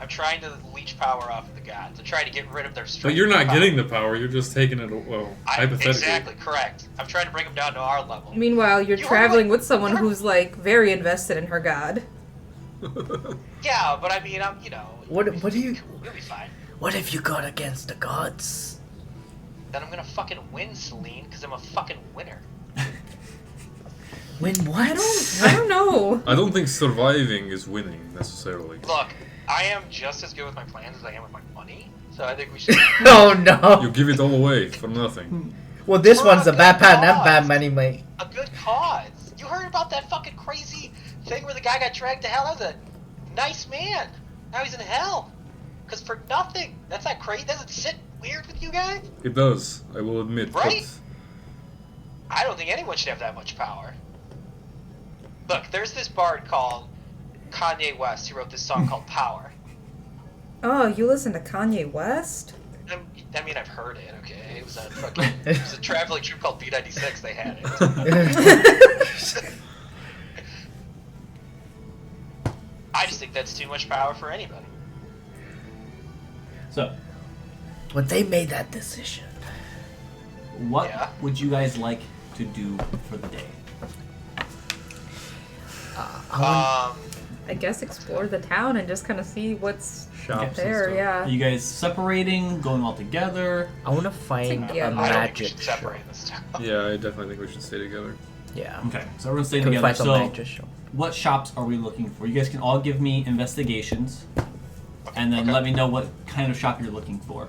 I'm trying to leech power off of the gods. I'm trying to get rid of their strength. But you're not power. getting the power. You're just taking it. Well, hypothetically. Exactly, correct. I'm trying to bring them down to our level. Meanwhile, you're You traveling heard, with someone who's like very invested in her god. Yeah, but I mean, I'm, you know. What do you? We'll be fine. What if you got against the gods? Then I'm gonna fucking win, Celine, because I'm a fucking winner. Win what? I don't know. I don't think surviving is winning necessarily. Look, I am just as good with my plans as I am with my money, so I think we should. Oh no. You give it all away for nothing. Well, this For one's a a bad good pattern and cause. bad money, mate. A good cause. You heard about that fucking crazy thing where the guy got dragged to hell? That was a nice man. Now he's in hell. Because for nothing. That's not crazy. Doesn't sit weird with you guys? It does, I will admit. Right? I don't think anyone should have that much power. Look, there's this bard called Kanye West who wrote this song called Power. Oh, you listen to Kanye West? I mean, I've heard it, okay? It was a traveling troupe called B96, they had it. I just think that's too much power for anybody. So, When they made that decision. what Yeah. would you guys like to do for the day? I guess explore the town and just kind of see what's Shops there, and stuff. yeah. Are you guys separating, going all together? I want to find Yeah. a I don't think we magic should shop. separate this stuff. Yeah, I definitely think we should stay together. Yeah. Okay, so everyone's staying Can we together. find some So, magic shop? what shops are we looking for? You guys can all give me investigations, and then Okay. let me know what kind of shop you're looking for.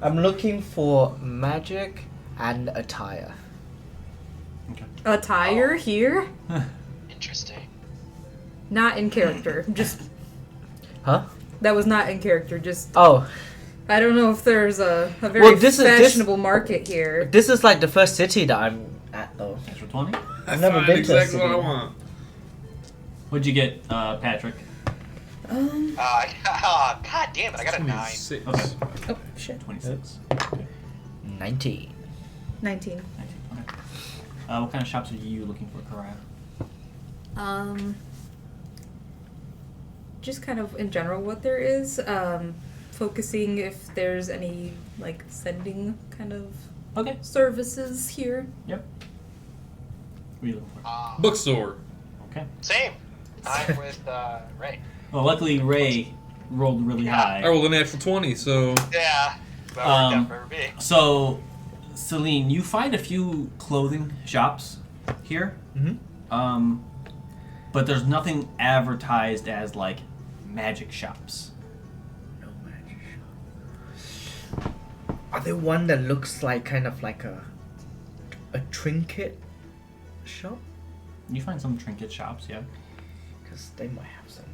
I'm looking for magic and attire. Okay. attire Oh. here. Interesting. Not in character. Just Huh? that was not in character. Just Oh, I don't know if there's a very Well, this is- fashionable market here. this is like the first city that I'm at, though. Extra 20. I've never Find been to a exactly what I city. want. What'd you get, Patrick? God damn it, I got a 9. 26. Okay. Oh shit. 26. 19. 19. 19. Okay. What kind of shops are you looking for, Karaya? Just kind of in general what there is. Focusing if there's any like sending kind of Okay. services here. Yep. What are you looking for? Bookstore. Okay. Same. I'm with Ray. Well, luckily Ray rolled really high. I rolled a natural 20, so Yeah. That worked out for me. So, Celine, you find a few clothing shops here. Mm-hmm. But there's nothing advertised as like magic shops. No magic shop. Are there one that looks like kind of like a trinket shop? You find some trinket shops, yeah. Because they might have some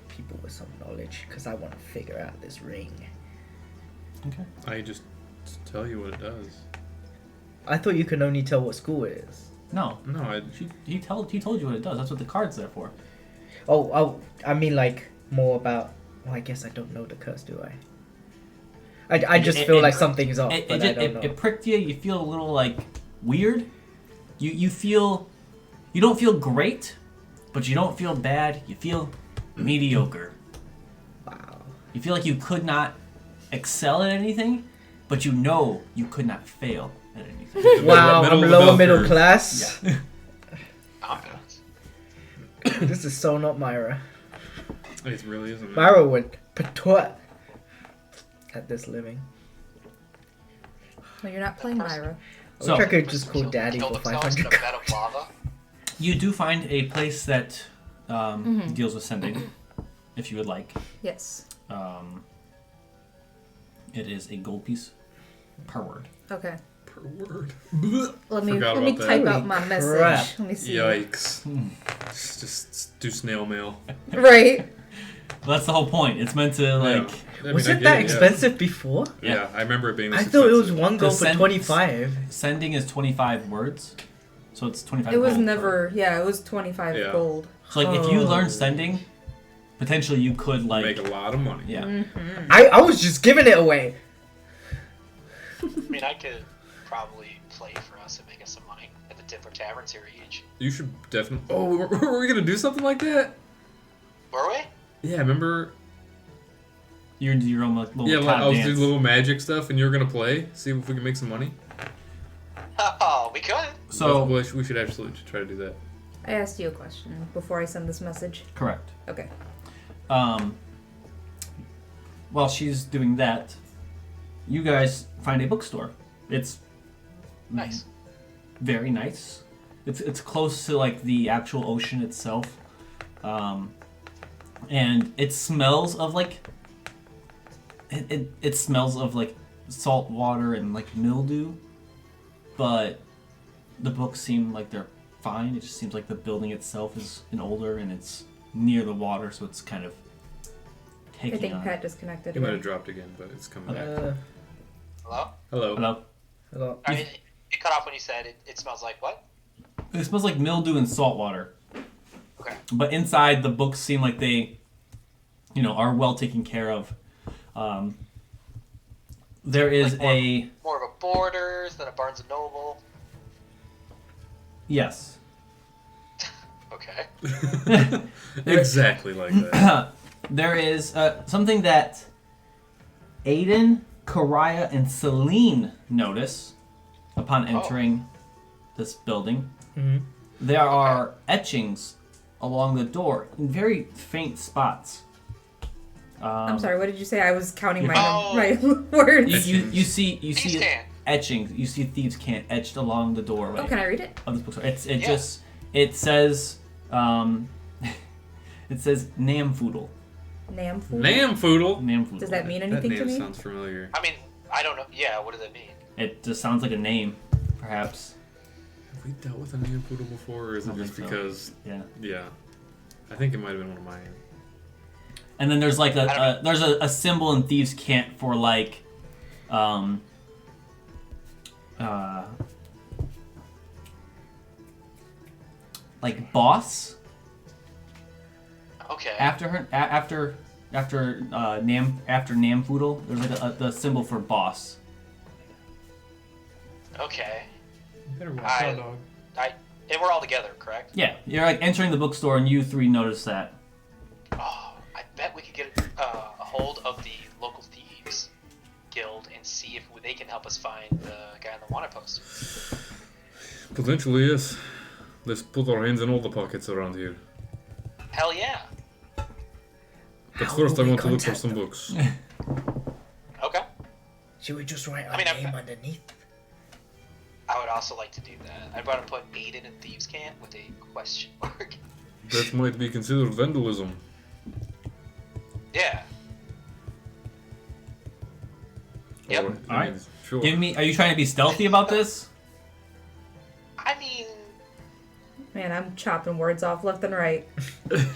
people with some knowledge. Because I want to figure out this ring. Okay. I just tell you what it does. I thought you can only tell what school it is. No, No, he told you what it does. That's what the card's there for. Oh, I mean like more about. Well, I guess I don't know the curse, do I? I just feel like something is off, but I don't know. It pricked you. You feel a little like weird. You feel you don't feel great, but you don't feel bad. You feel mediocre. Wow. You feel like you could not excel at anything, but you know you could not fail at anything. Wow, Middle I'm of the lower bell middle curve. class. Yeah. Ambiance. This is so not Myra. it really isn't. Myra would patwat at this living. No, you're not playing Myra. I So- wish I could just call Killed Daddy for themselves in 500 a bed of lava. You do find a place that deals with sending, if you would like. Yes. It is a gold piece per word. Okay. Per word. Let me Forgot type about that. out my Holy message. crap. Let me see. Yikes. Just do snail mail. Right. Well, that's the whole point. It's meant to like. Yeah. I Was mean, I it get that yeah. expensive before? Yeah, I remember it being this I thought it was expensive. one gold for send- 25. Sending is 25 words, so it's 25. It was gold per- never. Yeah, it was 25 Yeah. gold. So like, if you Oh. learn sending, potentially you could like. Make a lot of money. Yeah. I was just giving it away. I mean, I could probably play for us and make us some money at the different taverns here each. You should definitely. Oh, were we gonna do something like that? Were we? Yeah, remember? You're into your own little Yeah, like cop I was dance. doing little magic stuff, and you were gonna play. See if we can make some money. Oh, we could. So Well, we should absolutely try to do that. I asked you a question before I send this message. correct. Okay. While she's doing that, you guys find a bookstore. It's Nice. very nice. It's close to like the actual ocean itself, and it smells of like it smells of like salt water and like mildew, but the books seem like they're fine. It just seems like the building itself is an older and it's near the water, so it's kind of I taking think on. Pat disconnected. He might again. have dropped again, but it's coming back. Hello? Hello. Hello. Hello. I mean, it cut off when you said it smells like what? It smells like mildew and salt water. Okay. But inside, the books seem like they, are well taken care of. There is Like more of a Borders than a Barnes and Noble. yes. Okay. Exactly like that. There is something that Aiden, Karaya, and Celine notice upon entering this building. Mm-hmm. There are etchings along the door in very faint spots. I'm sorry. What did you say? I was counting my Oh. my words. You see Thieves' Cant. etchings. You see thieves' cant etched along the doorway Oh, can I read it? of this bookstore. It Yeah. just it says it says Namfoodle. Namfoodle? Namfoodle. Namfoodle. Does that mean That anything name to me? sounds familiar. I mean, I don't know. Yeah, what does that mean? It just sounds like a name, perhaps. Have we dealt with a Namfoodle before, or is I it don't just think so. because? Yeah. Yeah. I think it might have been one of mine. And then there's like a symbol in thieves' cant for like like boss Okay. after Namfoodle. There's like the symbol for boss. Okay. Better watch I- out, dog. And we're all together, correct? Yeah, you're like entering the bookstore and you three notice that. Oh, I bet we could get a hold of the local thieves guild and see if they can help us find the guy on the wanted post. Potentially, yes. Let's put our hands in all the pockets around here. Hell yeah. But How first, will I we want to look for contact some them? books. Okay. Should we just write our I mean, name underneath? I would also like to do that. I'd want to put Aiden in thieves' cant with a question mark. That might be considered vandalism. Yeah. Yep. Alright, I Alright. mean, sure. Are you trying to be stealthy about this? I mean, Man, I'm chopping words off left and right.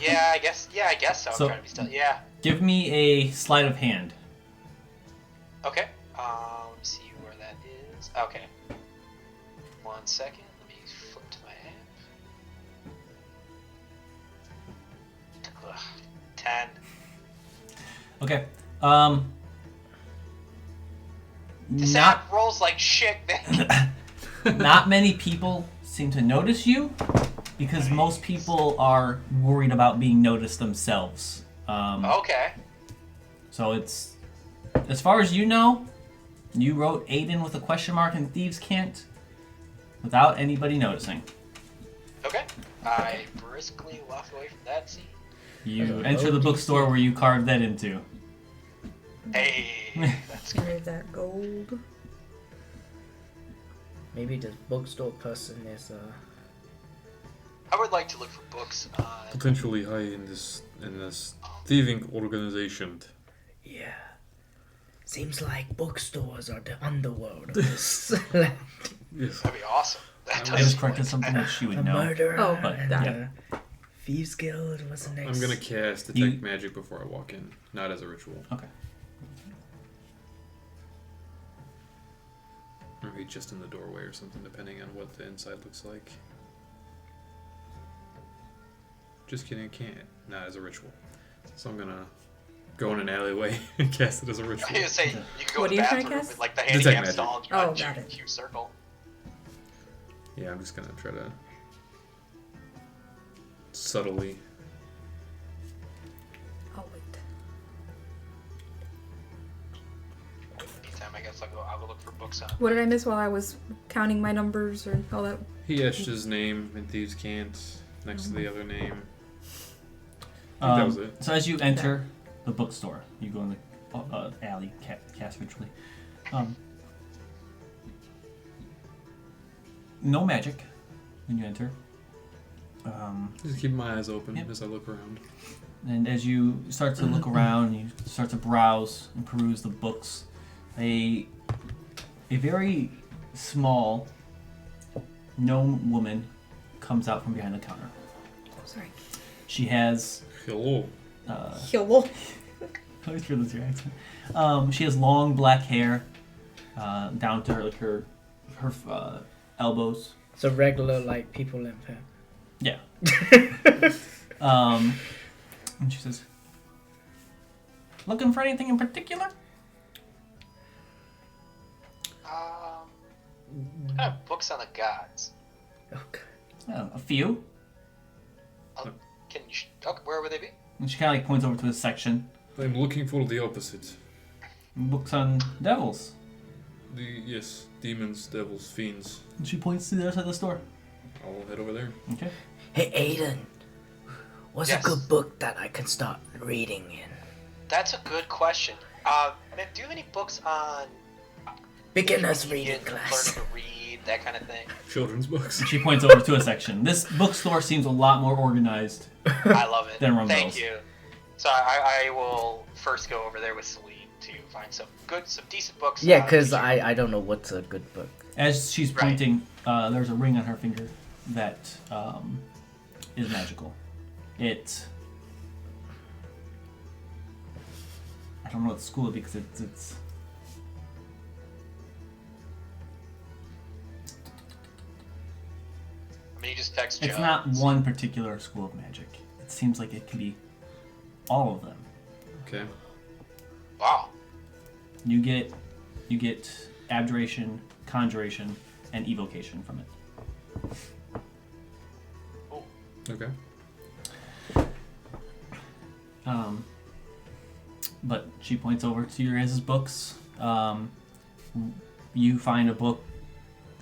yeah, I guess so. I'm So- trying to be still. Yeah. Give me a sleight of hand. Okay. Let's see where that is. Okay. 1 second. Let me flip to my app. Ugh, 10. Okay. This Not app rolls like shit, man. not many people seem to notice you because most people are worried about being noticed themselves. Okay. So it's, as far as you know, you wrote Aiden with a question mark in thieves' cant without anybody noticing. Okay. I briskly walk away from that scene. You enter the bookstore where you carved that into. Hey, that's great. Where's that gold? Maybe this bookstore person is I would like to look for books on. Potentially high in this thieving organization. yeah. Seems like bookstores are the underworld of this land. Yes. That'd be awesome. That I does just corrected something that she A would know. murder Oh, and that. Thieves Guild was the next. I'm gonna cast detect You- magic before I walk in, not as a ritual. Okay. Or maybe just in the doorway or something, depending on what the inside looks like. Just kidding, I can't. Not as a ritual. So I'm gonna go in an alleyway and cast it as a I was ritual. gonna say you could go What to are the you trying to bathroom cast? with like the Detect handicap magic. stall. Oh, punch got a it. huge circle. Yeah, I'm just gonna try to subtly So I'll go look for books on. What did I miss while I was counting my numbers or all that? He etched his name in Thieves' Cant next to the other name. That was it. So as you enter the bookstore, you go in the alley, cast ritually. No magic when you enter. Just keep my eyes open Yep. as I look around. And as you start to look around, you start to browse and peruse the books. A very small gnome woman comes out from behind the counter. Sorry. She has Hello. Hello. I always feel this your accent. She has long black hair down to her elbows. So regular like people in there. Yeah. And she says, "Looking for anything in particular?" What kind of books on the gods? Okay. A few. Can you? Okay, where would they be? And she kind of like points over to this section. I'm looking for the opposite. Books on devils. Yes, demons, devils, fiends. And she points to the other side of the store. I'll head over there. Okay. Hey Aiden, what's Yes. a good book that I can start reading in? That's a good question. Man, do you have any books on Beginner's reading learning class. to read, that kind of thing? Children's books. She points over to a section. This bookstore seems a lot more organized. I love it. Then Thank Rumbles. you. So I will first go over there with Celine to find some decent books. Yeah, because I don't know what's a good book. As she's Right. pointing, there's a ring on her finger that is magical. I don't know what school because it's I mean, you just text it's Joe. not one particular school of magic. It seems like it can be all of them. Okay. Wow. You get abjuration, conjuration, and evocation from it. Okay. But she points over to your guys' books. You find a book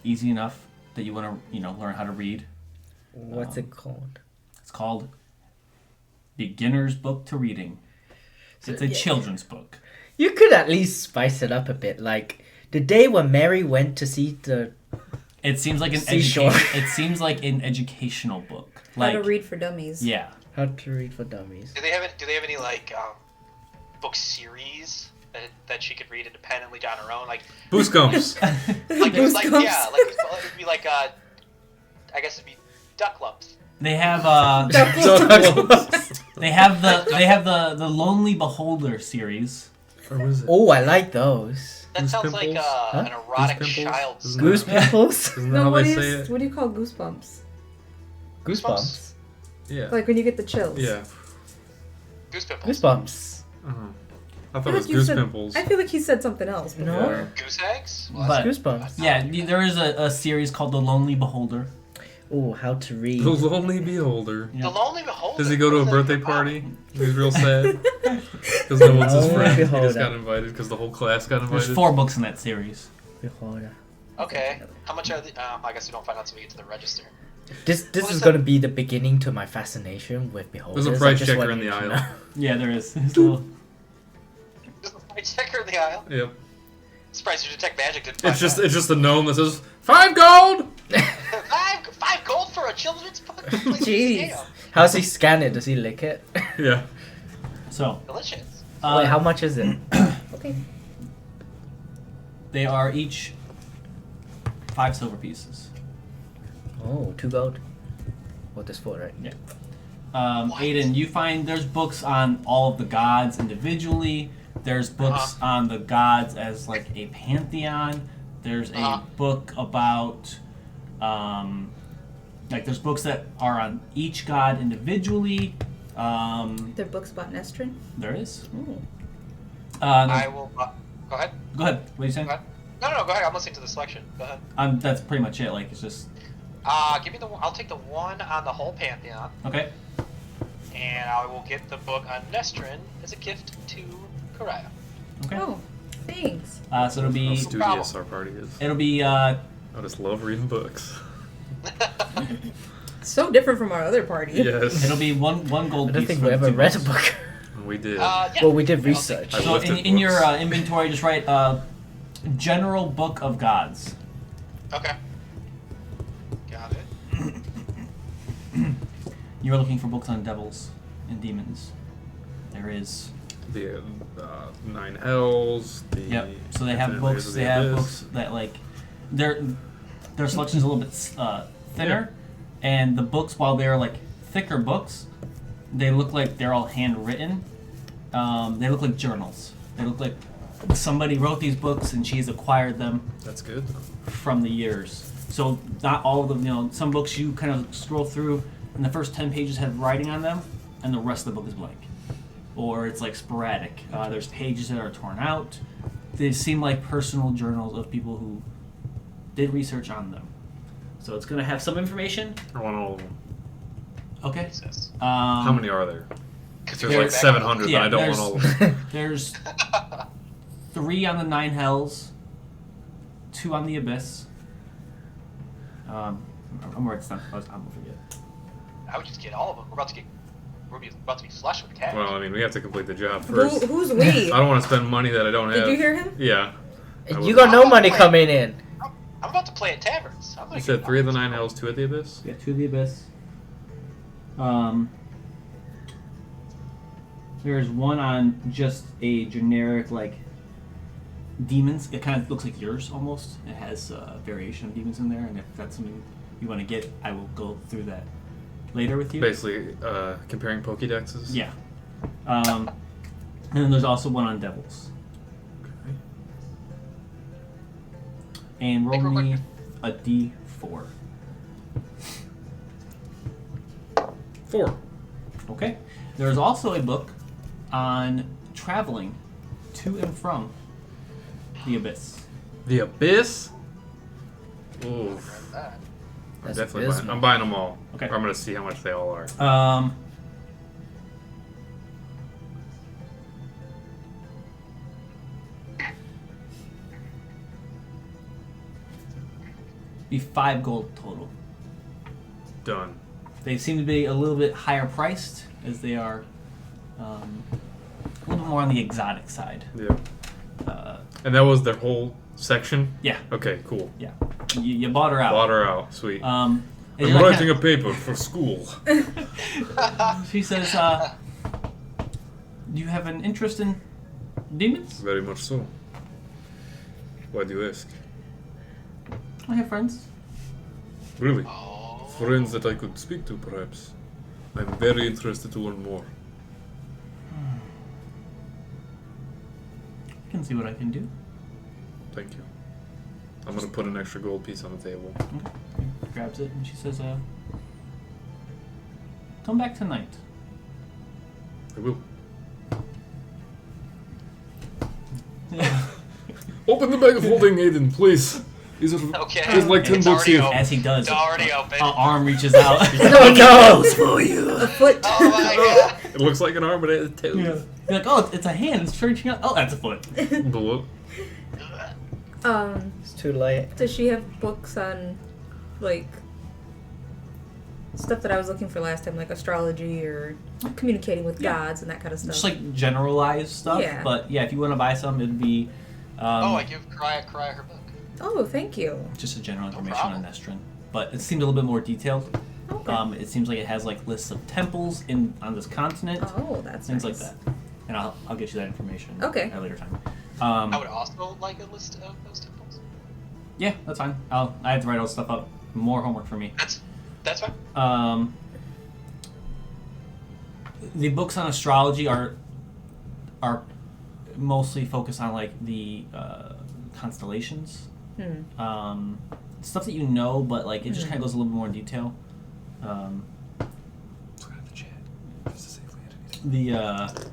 easy enough that you want to, learn how to read. What's it called? It's called Beginner's Book to Reading. It's a children's book. You could at least spice it up a bit. Like the day when Mary went to see the. It seems like an Seashore. It seems like an educational book. How to read for dummies. Yeah. How to read for dummies. Do they have any like book series that she could read independently on her own? Like Goosebumps. like Goosebumps. it'd be like I guess it'd be Duck Lumps. They have they have the Lonely Beholder series. Or was it? Oh, I like those. That Goose sounds like pimples? an erotic Goose pimples? child's Isn't Goose that- pimples? Isn't that No, how what they say is? it? What do you call goosebumps? Goosebumps. Yeah. Like when you get the chills. Yeah. Goose pimples. Goosebumps. Uh-huh. I thought I it was feel like you said- goose pimples. I feel like he said something else before. No. Goose eggs? Well, But- Goosebumps. Yeah, there is a series called The Lonely Beholder. Oh, how to read. The Lonely Beholder. The Lonely Beholder. Does he go to a What is that birthday about? party? He's real sad. Because no one's his Lonely friend. He just Beholder. got invited because the whole class got invited. There's 4 books in that series. Beholder. Okay. How much are the? I guess we don't find out until we get to the register. This What is is that? gonna be the beginning to my fascination with beholders. There's a I price just checker want in the you to aisle. know. Yeah, there is. There's a little- Just a price checker in the aisle. Yep. Surprised your detect magic didn't. It's find just a gnome that says 5 gold. that. five gold for a children's book. Like, Jeez. scam. How's he scan it? Does he lick it? Yeah. So, Delicious. Wait, how much is it? Okay. they are each 5 silver pieces. Oh, 2 gold. Well, there's 4, right? Yeah. What? Aiden, you find there's books on all of the gods individually. There's books on the gods as like a pantheon. There's a book about, there's books that are on each god individually. Their books about Nestrin. There is. Oh. I will. Go ahead. Go ahead. What are you saying? Go ahead. No, go ahead. I'm listening to the selection. Go ahead. That's pretty much it. Like it's just Give me the. I'll take the one on the whole pantheon, okay. and I will get the book on Nestrin as a gift to Karaya. Okay. Oh. Thanks. So it'll How be studious our party is. it'll be I just love reading books. So different from our other party. Yes. it'll be one gold I don't piece think for we the ever 2 read a books. book. We did. Yeah. Well, we did I'll take research. I So lifted in your books. inventory, just write General Book of Gods. Okay. Got it. You are looking for books on devils and demons. There is. The 9 Hells. The Yep. So they have Infinite books. Layers of They the have Abyss. books that like their selection's a little bit thinner, and the books, while they're like thicker books, they look like they're all handwritten. They look like journals. They look like somebody wrote these books and she's acquired them That's good. from the years. So not all of them. You know, some books you kind of scroll through, and the first 10 pages have writing on them, and the rest of the book is blank. Or it's like sporadic. There's pages that are torn out. They seem like personal journals of people who did research on them. So it's going to have some information. I want all of them. Okay. Jesus. How many are there? 'Cause There's you're like back 700, Yeah, but I don't there's- want all of them. There's 3 on the 9 Hells, 2 on the Abyss. I'm worried it's not. I'm gonna forget. I would just get all of them. We're about to be flush with cash. Well, I mean, we have to complete the job first. Who's we? I don't want to spend money that I don't have. Did you hear him? Yeah. I You will. got no money coming in. I'm about to play at taverns. I'm You gonna said get 3 of the 9 Hells, 2 at the Abyss? Yeah, 2 of the Abyss. There's 1 on just a generic, like, demons. It kind of looks like yours, almost. It has a variation of demons in there, and if that's something you want to get, I will go through that later with you. Basically, comparing Pokédexes? Yeah. And then there's also 1 on devils. Okay. And roll Make real me quick. a d4. 4. Okay. There's also a book on traveling to and from the Abyss. The Abyss? Grab Oof. that. I'm That's definitely abysmal. buying. I'm buying them all. Okay. Or I'm going to see how much they all are. Be 5 gold total. Done. They seem to be a little bit higher priced, as they are a little bit more on the exotic side. Yeah. Uh, And that was their whole section? yeah, Okay, cool. yeah. You bought her out. Bought her out. Sweet. And I'm you're like, writing a paper for school. She says, "Do you have an interest in demons?" Very much so. Why do you ask? I have friends. Really? Oh. Friends that I could speak to, perhaps. I'm very interested to learn more. I can see what I can do. Thank you. I'm gonna put an extra gold piece on the table. Okay. She grabs it and she says, "Come back tonight." I will. Open the bag of holding, Aiden, please. These are Okay. There's like 10 It's books already here. open. As he does, It's already open. arm reaches out. Oh no! for you. A foot. Oh my god. It looks like an arm, but it has tails. Yeah. You're like, oh, it's a hand. It's reaching out. Oh, that's a foot. Blue. It's too late. Does she have books on, like, stuff that I was looking for last time, like astrology or communicating with Yeah. gods and that kind of stuff? Just like generalized stuff. Yeah. But yeah, if you want to buy some, it'd be I give Krya her book. Oh, thank you. just a general No information on problem. Nestrin. But it seemed a little bit more detailed. Okay. It seems like it has like lists of temples on this continent, Oh, that's things nice. like that. And I'll get you that information Okay. at a later time. I would also like a list of those temples. Yeah, that's fine. I have to write all this stuff up. More homework for me. That's fine. The books on astrology are mostly focused on like the constellations. Stuff that you know, but like it just kind of goes a little bit more in detail. Let's go to the chat. Just to see if we had anything.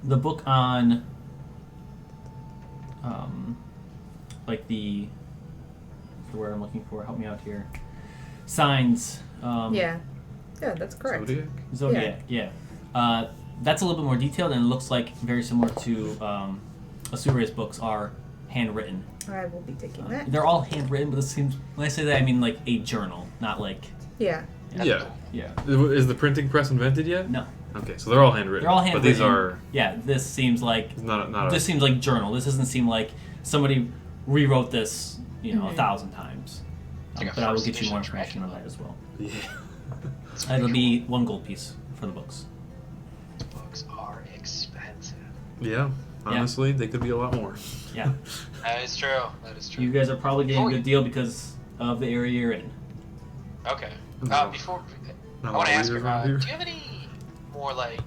The book on like the word I'm looking for. Help me out here. Signs. Yeah. Yeah, that's correct. Zodiac? Zodiac. Yeah. That's a little bit more detailed, and it looks like very similar to Asure's books are handwritten. I will be taking that. They're all handwritten, but it seems when I say that I mean like a journal, not like Yeah. Yeah. yeah. Is the printing press invented yet? No, Okay, so they're all handwritten. they're all But handwritten. these are Yeah, this seems like not this seems like journal. This doesn't seem like somebody rewrote this, 1,000 times. Like a But I will first get you more edition information on Dracula. that as well. Yeah. It'll be 1 gold piece for the books. Books are expensive. Yeah. Honestly, they could be a lot more. Yeah, That is true. That is true. you guys are probably getting Oh, a good deal because of the area you're in. Okay. No. Before Not I want a to lot ask you, around here. do you have any more like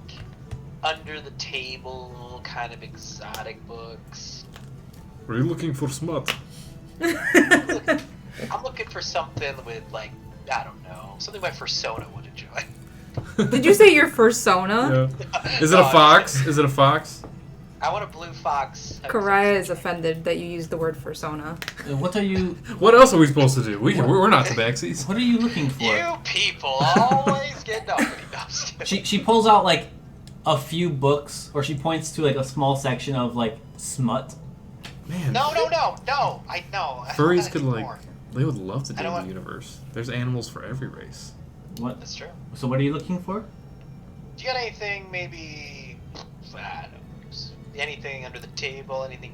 under the table kind of exotic books? Are you looking for smut? I'm looking for something with like I don't know, something my persona would enjoy. Did you say your fursona? Yeah. Is it a fox? Is it a fox? I want a blue fox. Karaya is offended that you used the word fursona. What are you? What else are we supposed to do? We're not tabaxis. What are you looking for? You people always get nobody. She pulls out like a few books, or she points to like a small section of like smut. Man. No. I know. Furries could like. They would love to I do don't the want- universe. There's animals for every race. What? That's true. So what are you looking for? Do you got anything maybe? I don't know. Anything under the table? Anything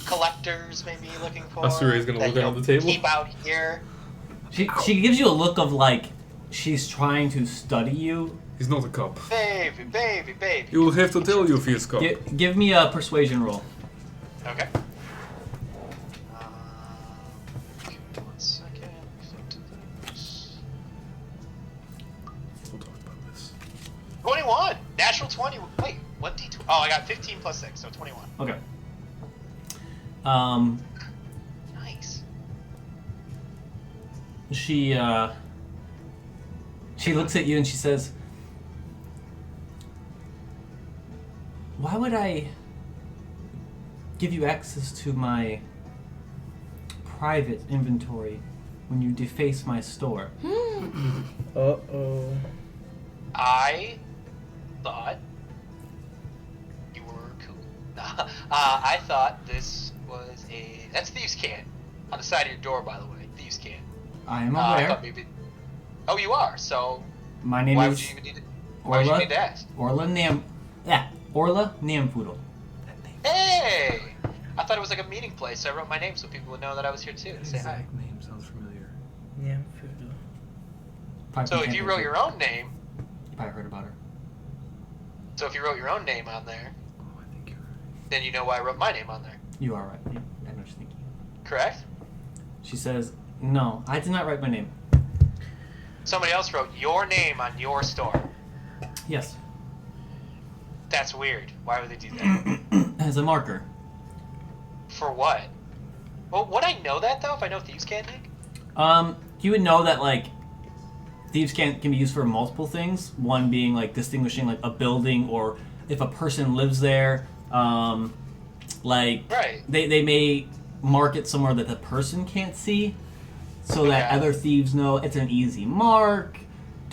collectors maybe looking for? Asuri's gonna that look under you'll the table? Keep out here. She gives you a look of like she's trying to study you. He's not a cop. Baby. You will have to tell you if he is cop. Give me a persuasion roll. Okay. Give me 1 second. Flip to this. We'll talk about this. 21! Natural 20. Wait, what D2? Oh, I got 15 plus 6, so 21. Okay. Nice. She looks at you and she says, "Why would I give you access to my private inventory when you deface my store?" Uh-oh. I thought you were cool. I thought this was that's Thieves' Can. On the side of your door, by the way. Thieves' Can. I am I aware. thought maybe... Oh, you are, so... My name Why is would you even need to... Why would you need to ask? Orla Nampoodle. Hey! I thought it was like a meeting place, so I wrote my name so people would know that I was here too. To say hi. name sounds familiar. Yeah. Probably So from if you wrote Championship. your own name... You probably heard about her. So if you wrote your own name on there, Oh, I think you're right. then you know why I wrote my name on there. You are right. I know what you're thinking. Correct? She says, "No, I did not write my name." Somebody else wrote your name on your store. Yes. That's weird. Why would they do that? As a marker. For what? Well, would I know that, though, if I know Thieves' Can, Nick? You would know that, like, thieves can be used for multiple things. One being, like, distinguishing, like, a building or if a person lives there. Like, Right. they may mark it somewhere that the person can't see so that Okay. other thieves know it's an easy mark.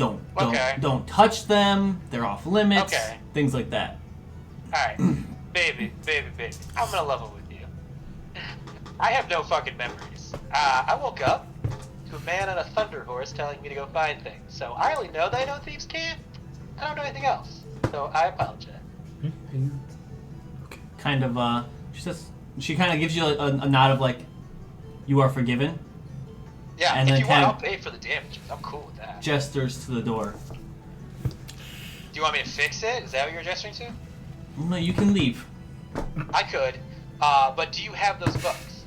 Okay. Don't touch them. They're off limits. Okay. Things like that. Alright. baby. I'm gonna level with you. I have no fucking memories. I woke up to a man on a thunder horse telling me to go find things. So I only know that I know Thieves' Can. I don't know anything else. So I apologize. Okay. Kind of, she kind of gives you a nod of, like, you are forgiven. Yeah, And if then you want, kind I'll of- pay for the damages. I'm cool with that. Gestures to the door. Do you want me to fix it? Is that what you're gesturing to? No, you can leave. I could. But do you have those books?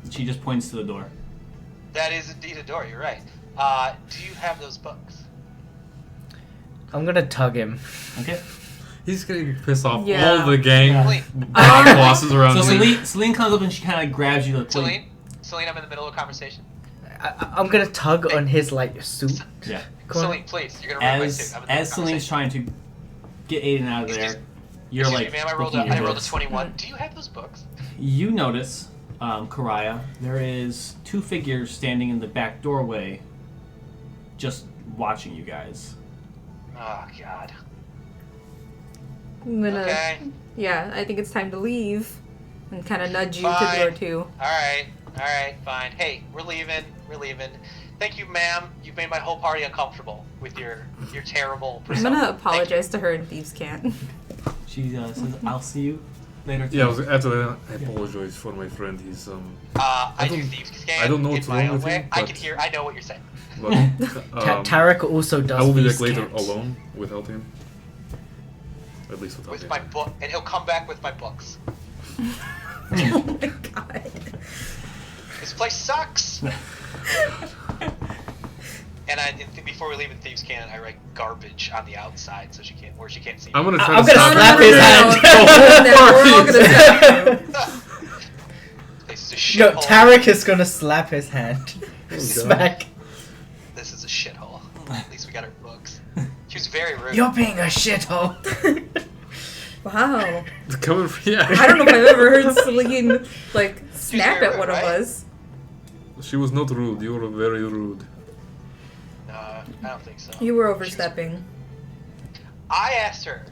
She just points to the door. That is indeed a door, you're right. Do you have those books? I'm gonna tug him. Okay. He's gonna piss off Yeah. all the gang Yeah. Celine, bosses around So here. Celine comes up and she kind of grabs you. Like, Celine, I'm in the middle of a conversation. I'm gonna tug on his like suit. Yeah. corner. Celine, please, you're gonna ruin my suit. I'm in the middle As of a Celine's conversation. trying to get Aiden out of Excuse- there, you're Excuse like me, ma'am, I rolled looking at a this. 21. Do you have those books? You notice, Karaya, there is 2 figures standing in the back doorway, just watching you guys. Oh God. I'm gonna. Okay. Yeah, I think it's time to leave, and kind of nudge you to Fine. the door too. All right, fine. Hey, we're leaving. Thank you, ma'am. You've made my whole party uncomfortable with your terrible I'm persona. gonna Thank apologize to her in Thieves' Cant. She says, "I'll see you later." Yeah, after that, I apologize for my friend. He's I do don't- thieves scan I don't know in what's my wrong own with way. him, I but- can hear. I know what you're saying. But, Tarek also does. I will be back these later scans. alone without him. At least without With him. my book, and he'll come back with my books. Oh my god. This place sucks. And before we leave in Thieves' Cannon, I write garbage on the outside so she can't see me. I'm gonna try I'm to gonna stop slap him. his hand. We're all gonna slap you. This is a No, shithole. Tarek is gonna slap his hand. God. Smack. This is a shithole. At least we got her books. She was very rude. You're being a shithole. Wow. Coming from, yeah. I don't know if I've ever heard Celine like snap very at one rude, of right? us. She was not rude. You were very rude. No, I don't think so. You were She was- overstepping. I asked her.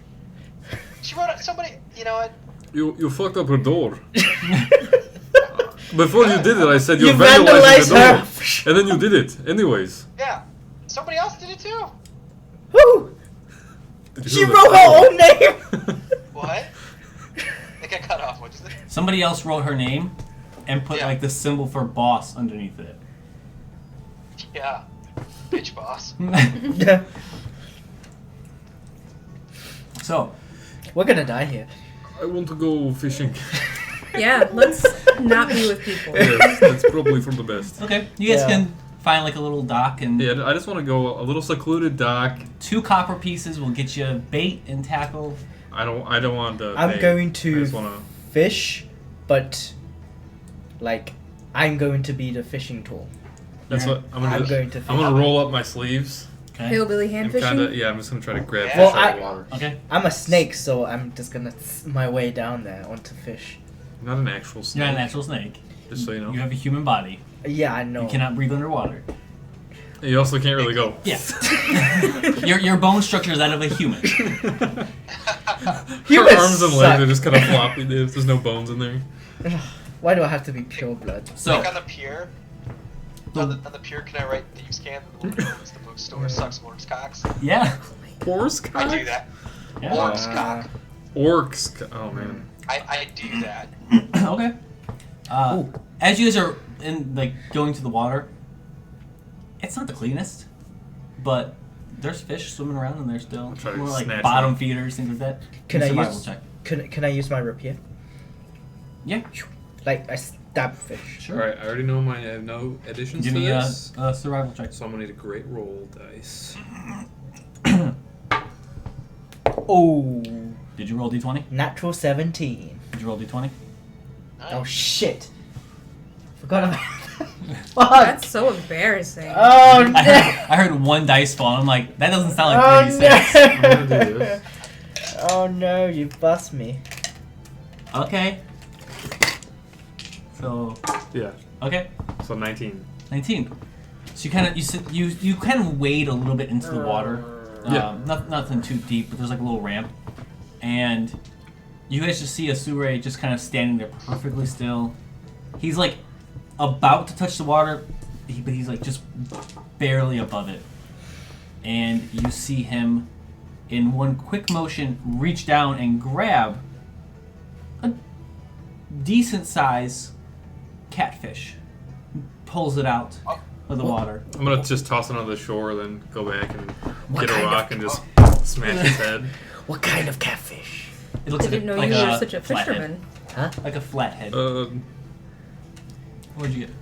She wrote somebody. You know what? You fucked up her door. Before you did it, I said you're You vandalizing vandalized the door. her. And then you did it. Anyways. Yeah. Somebody else did it too. Who? Did you She hear wrote that? her own name. What? I got cut off. What is it? Somebody else wrote her name and put Yeah. like the symbol for boss underneath it. Yeah. Bitch boss. So, We're gonna die here. I want to go fishing. Yeah, let's not be with people. Yes, that's probably for the best. okay, you guys Yeah. can find like a little dock and Yeah, I just want to go a little secluded dock. 2 copper pieces will get you bait and tackle. I don't want the. I'm bait. going I to just wanna. fish, but like I'm going to be the fishing tool. That's what I'm I'm gonna. going to I'm gonna fish. roll up my sleeves. Okay. Hillbilly hand And fishing. kinda, yeah, I'm just gonna try to grab Yeah. fish Well, out of I- the water. Okay. I'm a snake, so I'm just gonna my way down there onto fish. Not an actual snake. You're not an actual snake. Just so you know. You have a human body. Yeah, I know. You cannot breathe underwater. You also can't really go. Yeah. your bone structure is that of a human. Her Humans arms and suck. legs are just kind of floppy. There's no bones in there. Why do I have to be pure blood? So, Like on the pier. On the pier, can I write Thieves' Can? The bookstore sucks orcs cocks. yeah. Horse I do cock? that. Yeah. Orcs cock. Orcs. Oh man. I do that. Okay. Ooh. As you guys are in like going to the water, it's not the cleanest, but there's fish swimming around and they're still try to more like snatch bottom one. feeders, things like that. Can I Survival use? check? Can I use my rapier? Yeah, Like I stab fish. sure. Alright, I already know I have no additions Give to me a this. survival check. So I'm gonna need a great roll dice. Oh, Did you roll d20? natural 17. Did you roll d20? Oh shit! Forgot about that. Fuck. That's so embarrassing. Oh no! I heard one dice fall. And I'm like, that doesn't sound like Oh 36. I'm gonna do this. Oh no! You bust me. Okay. So, Yeah. okay, So 19. 19. So you kind of you kind of wade a little bit into the water. Yeah. Nothing too deep, but there's like a little ramp, and you guys just see Asure just kind of standing there perfectly still. He's like about to touch the water, but he's like just barely above it, and you see him in one quick motion reach down and grab a decent size catfish, pulls it out of the water. I'm gonna just toss it on the shore, then go back and What get a kind of- rock and just smash his head. What kind of catfish? It looks Didn't know like you a were such a flathead. fisherman. Huh? Like a flathead. What'd you get?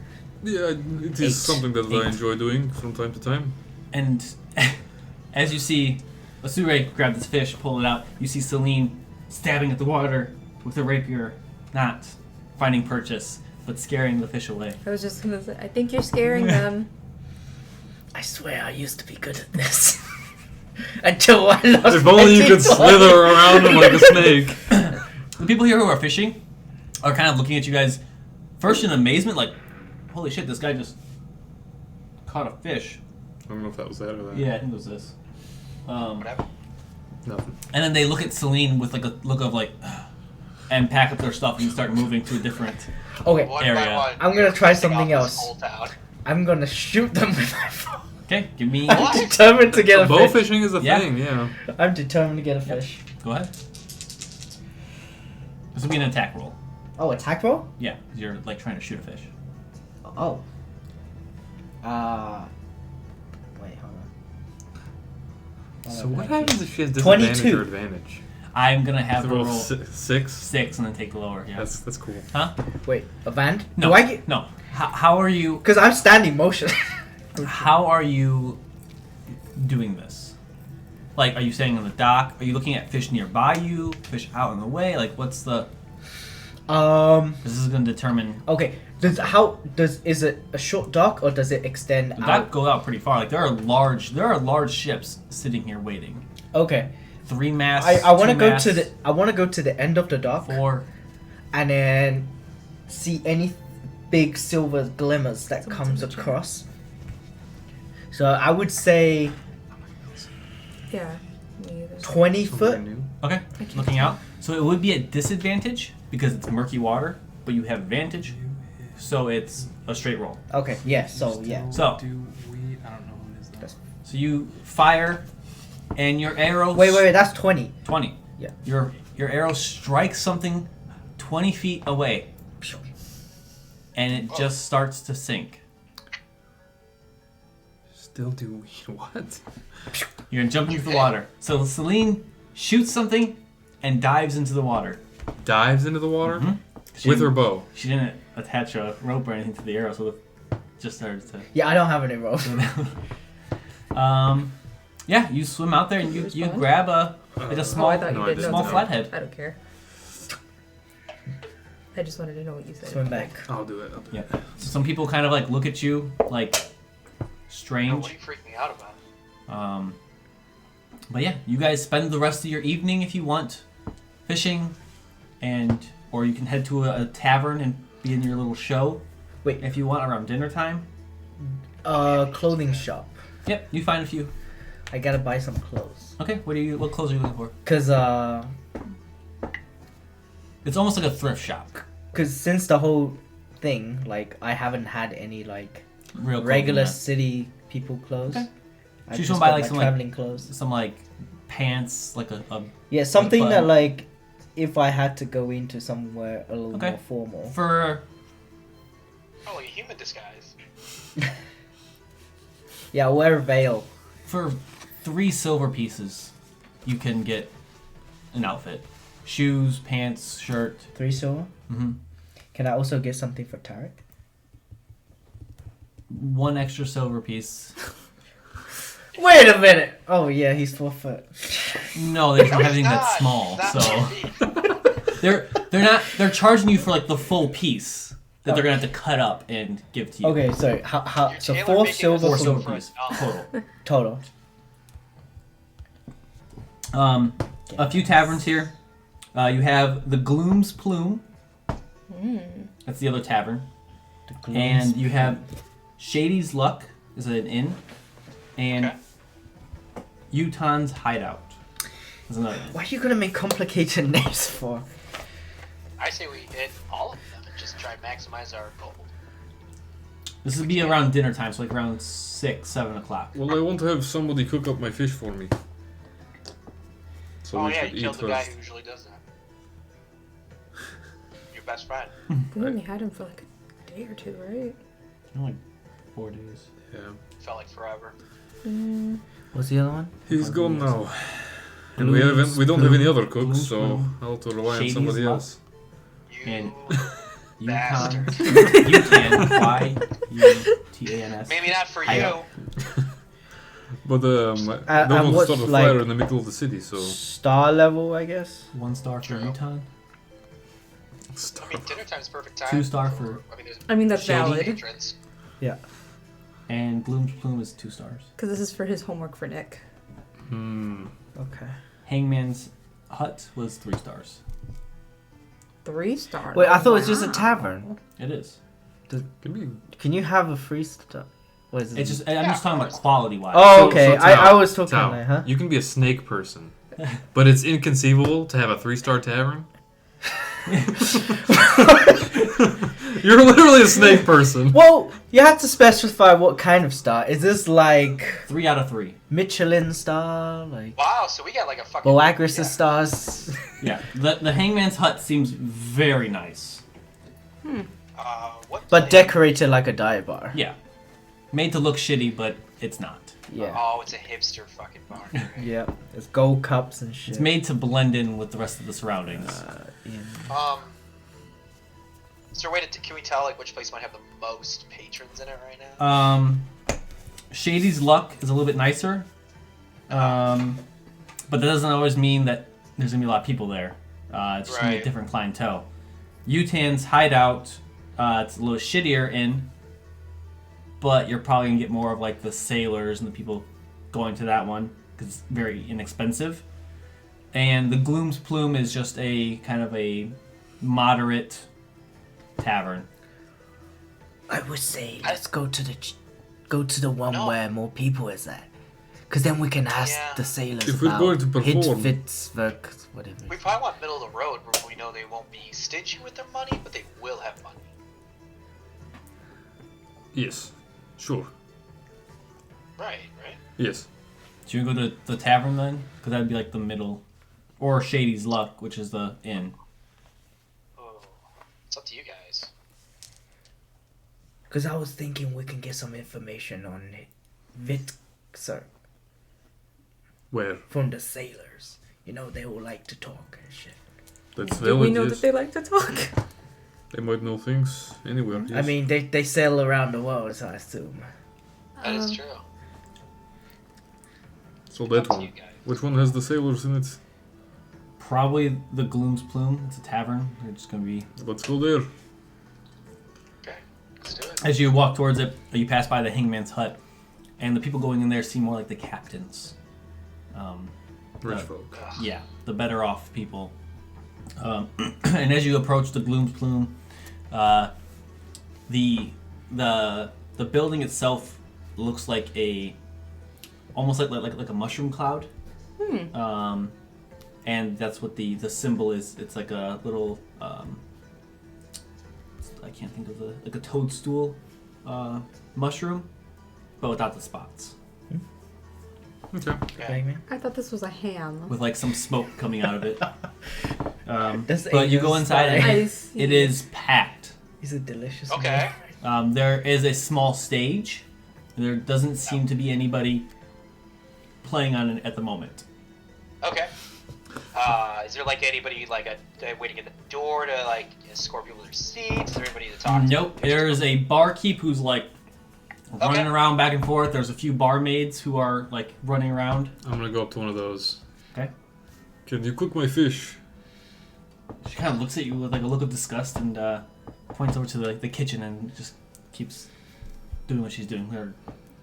Yeah, it is 8. something that 8. I enjoy doing from time to time. And as you see Asure grab this fish, pull it out, you see Celine stabbing at the water with a rapier, not finding purchase, but scaring the fish away. I was just gonna say, I think you're scaring them. I swear I used to be good at this. Until I lost If my only you could D20. slither around him like a snake. The people here who are fishing are kind of looking at you guys first in amazement, like, holy shit, this guy just caught a fish. I don't know if that was that or that. Yeah, I think it was this. Whatever. Nothing. And then they look at Celine with like a look of like, and pack up their stuff and start moving to a different. Okay, One Area. by one. I'm gonna you're try finishing something off this else. whole town. I'm gonna shoot them with my phone. Okay, give me. What? I'm determined to get a Bow fish. fishing is a Yeah. thing, yeah. I'm determined to get a fish. Go ahead. This will be an attack roll. Oh, attack roll? Yeah, 'cause you're like trying to shoot a fish. Oh. Wait, hold on. So what happens if she has disadvantage 22. or advantage? I'm gonna have To her roll roll 6? 6 and then take the lower. Yeah. That's cool. Huh? Wait, a band? No. Do I get? No. How are you? Because I'm standing motion. How are you doing this? Like, are you staying on the dock? Are you looking at fish nearby you? Fish out in the way? Like, what's the? This is gonna determine. Okay. Is it a short dock or does it extend The out? dock goes out pretty far. Like, there are large ships sitting here waiting. Okay. 3 masts. I want to 2 go masts, to the end of the dock 4. and then see any big silver glimmers that Someone's comes in the chat. across. So I would say Yeah. Me either. 20 Something foot. new. Okay, can't looking tell. out. So it would be a disadvantage because it's murky water, but you have advantage, so it's a straight roll. Okay. Yeah. So yeah. So- I don't know what is that. So you fire, and your arrow. Wait. That's 20. 20. Yeah. Your arrow strikes something 20 feet away, and it just starts to sink. Still do what? You're gonna jump into the water. So Celine shoots something and dives into the water. Dives into the water Mhm. She with her didn't- bow. She didn't attach a rope or anything to the arrow, so it just started to. Yeah. I don't have any rope. Yeah, you swim out there and Did you you respond? grab a Oh, small I thought no, you I did. didn't. small No, flathead. I don't care. I just wanted to know what you said. Swim back. I'll do it. Yeah. So some people kind of like look at you like Oh, strange. what are you freaking out about? But yeah, you guys spend the rest of your evening if you want fishing, or you can head to a tavern and be in your little show. Wait. If you want around dinner time. Clothing shop. Yep, you find a few. I gotta buy some clothes. Okay, what clothes are you looking for? Cause It's almost like a thrift shop. since the whole thing, like I haven't had any like Real clothing, regular yeah. city people clothes. Okay. I So you just wanna buy, got like, my some, like- traveling clothes. Some like pants, like a Yeah, something button. that like if I had to go into somewhere a little Okay. more formal. for Oh, like a human disguise. Yeah, I'll wear a veil. for 3 silver pieces. You can get an outfit: shoes, pants, shirt. 3 silver. Mm-hmm. Can I also get something for Tarek? 1 extra silver piece. Wait a minute. Oh yeah, he's 4 foot. No, they don't have No, anything he's that's not. small, He's so not they're charging you for like the full piece that they're gonna have to cut up and give to you. Okay, sorry. How? You're So tailor 4 making silver. this 4 for- silver for a pieces dollar. total. Total. A few taverns here. You have the Gloom's Plume. That's the other tavern. And you have Shady's Luck is an inn, and Okay. Uton's Hideout is another inn. Why are you gonna make complicated names for? I say we hit all of them and just try and maximize our gold. This would be around dinner time, so like around 6, 7 o'clock. Well, I want to have somebody cook up my fish for me. So Oh we yeah, should you eat killed the guy first. who usually does that. Your best friend. We only had him for like a day or two, right? Like 4 days. Yeah. Felt like forever. What's the other one? He's gone now. And Gloom's we don't have any other Gloom's cooks, so Plume. I'll have to rely on Shady's somebody Luck. else. You And Yukon. bastard. Yukon. Y-U-T-A-N-S. Maybe not for Hideout. you. But I and don't want to what's, start a like- fire in the middle of the city, so... Star level, I guess. 1 star for True. Yukon. I mean, dinner time's perfect time. 2 star for, I mean, there's I mean, that's Shady. valid. entrance. and Gloom's Plume is 2 stars. Because this is for his homework for Nick. Okay. Hangman's Hut was 3 stars. 3 stars. Wait, I thought it was just a tavern. It is. Can be... Can you have a 3 star? What is it? It's just I'm just talking about quality wise. Oh, okay. So, I Tao, was talking Tao, like, huh? You can be a snake person, but it's inconceivable to have a 3-star tavern. You're literally a snake person. Well, you have to specify what kind of star. Is this like 3 out of 3. Michelin star, like Wow, so we got like a fucking. Boagris yeah. stars? Yeah, the Hangman's Hut seems very nice. What? But place? decorated like a dive bar. Yeah, made to look shitty, but it's not. Yeah. Oh, it's a hipster fucking bar. Right? Yeah. It's gold cups and shit. It's made to blend in with the rest of the surroundings. Yeah. Is there a way to can we tell like which place might have the most patrons in it right now? Shady's Luck is a little bit nicer, but that doesn't always mean that there's gonna be a lot of people there. It's just gonna be a Right. different clientele. Utan's Hideout, it's a little shittier in, but you're probably gonna get more of like the sailors and the people going to that one because it's very inexpensive. And the Gloom's Plume is just a kind of a moderate tavern. I would say let's go to the one No. where more people is at, because then we can ask Yeah. the sailors If we're about going to perform- Hitfitswerk, whatever. We probably want middle of the road where we know they won't be stingy with their money, but they will have money. Yes, sure. Right. Yes. Do you want to go to the tavern then? Because that'd be like the middle. Or Shady's Luck, which is the inn. Oh, it's up to you guys. Because I was thinking we can get some information on Vitzer Where? from the sailors. You know, they all like to talk and shit. That's Do valid, we know yes. that they like to talk? They might know things anywhere. Yes. I mean, they sail around the world, so I assume. That is true. So Up that to you one. guys. Which one has the sailors in it? Probably the Gloom's Plume. It's a tavern. They're just going to be... Let's go there. Okay, let's do it. As you walk towards it, you pass by the Hangman's Hut. And the people going in there seem more like the captains. Rich Uh, folk. Yeah, the better off people. And as you approach the Gloom's Plume, the building itself looks like almost like a mushroom cloud. And that's what the symbol is. It's like a little I can't think of like a toadstool mushroom, but without the spots, Okay. Okay. I thought this was a ham. with like some smoke coming out of it. That's But you go Asian inside and style. I see. it is packed. He's a delicious Okay. man. There is a small stage. There doesn't seem to be anybody playing on it at the moment. Okay. Is there like anybody like waiting at the door to like escort people to their seats? Is there anybody to talk to? Nope. There's a barkeep who's like running around back and forth. There's a few barmaids who are like running around. I'm gonna go up to one of those. Okay. Can you cook my fish? She kind of looks at you with like a look of disgust and points over to the kitchen and just keeps doing what she's doing. Her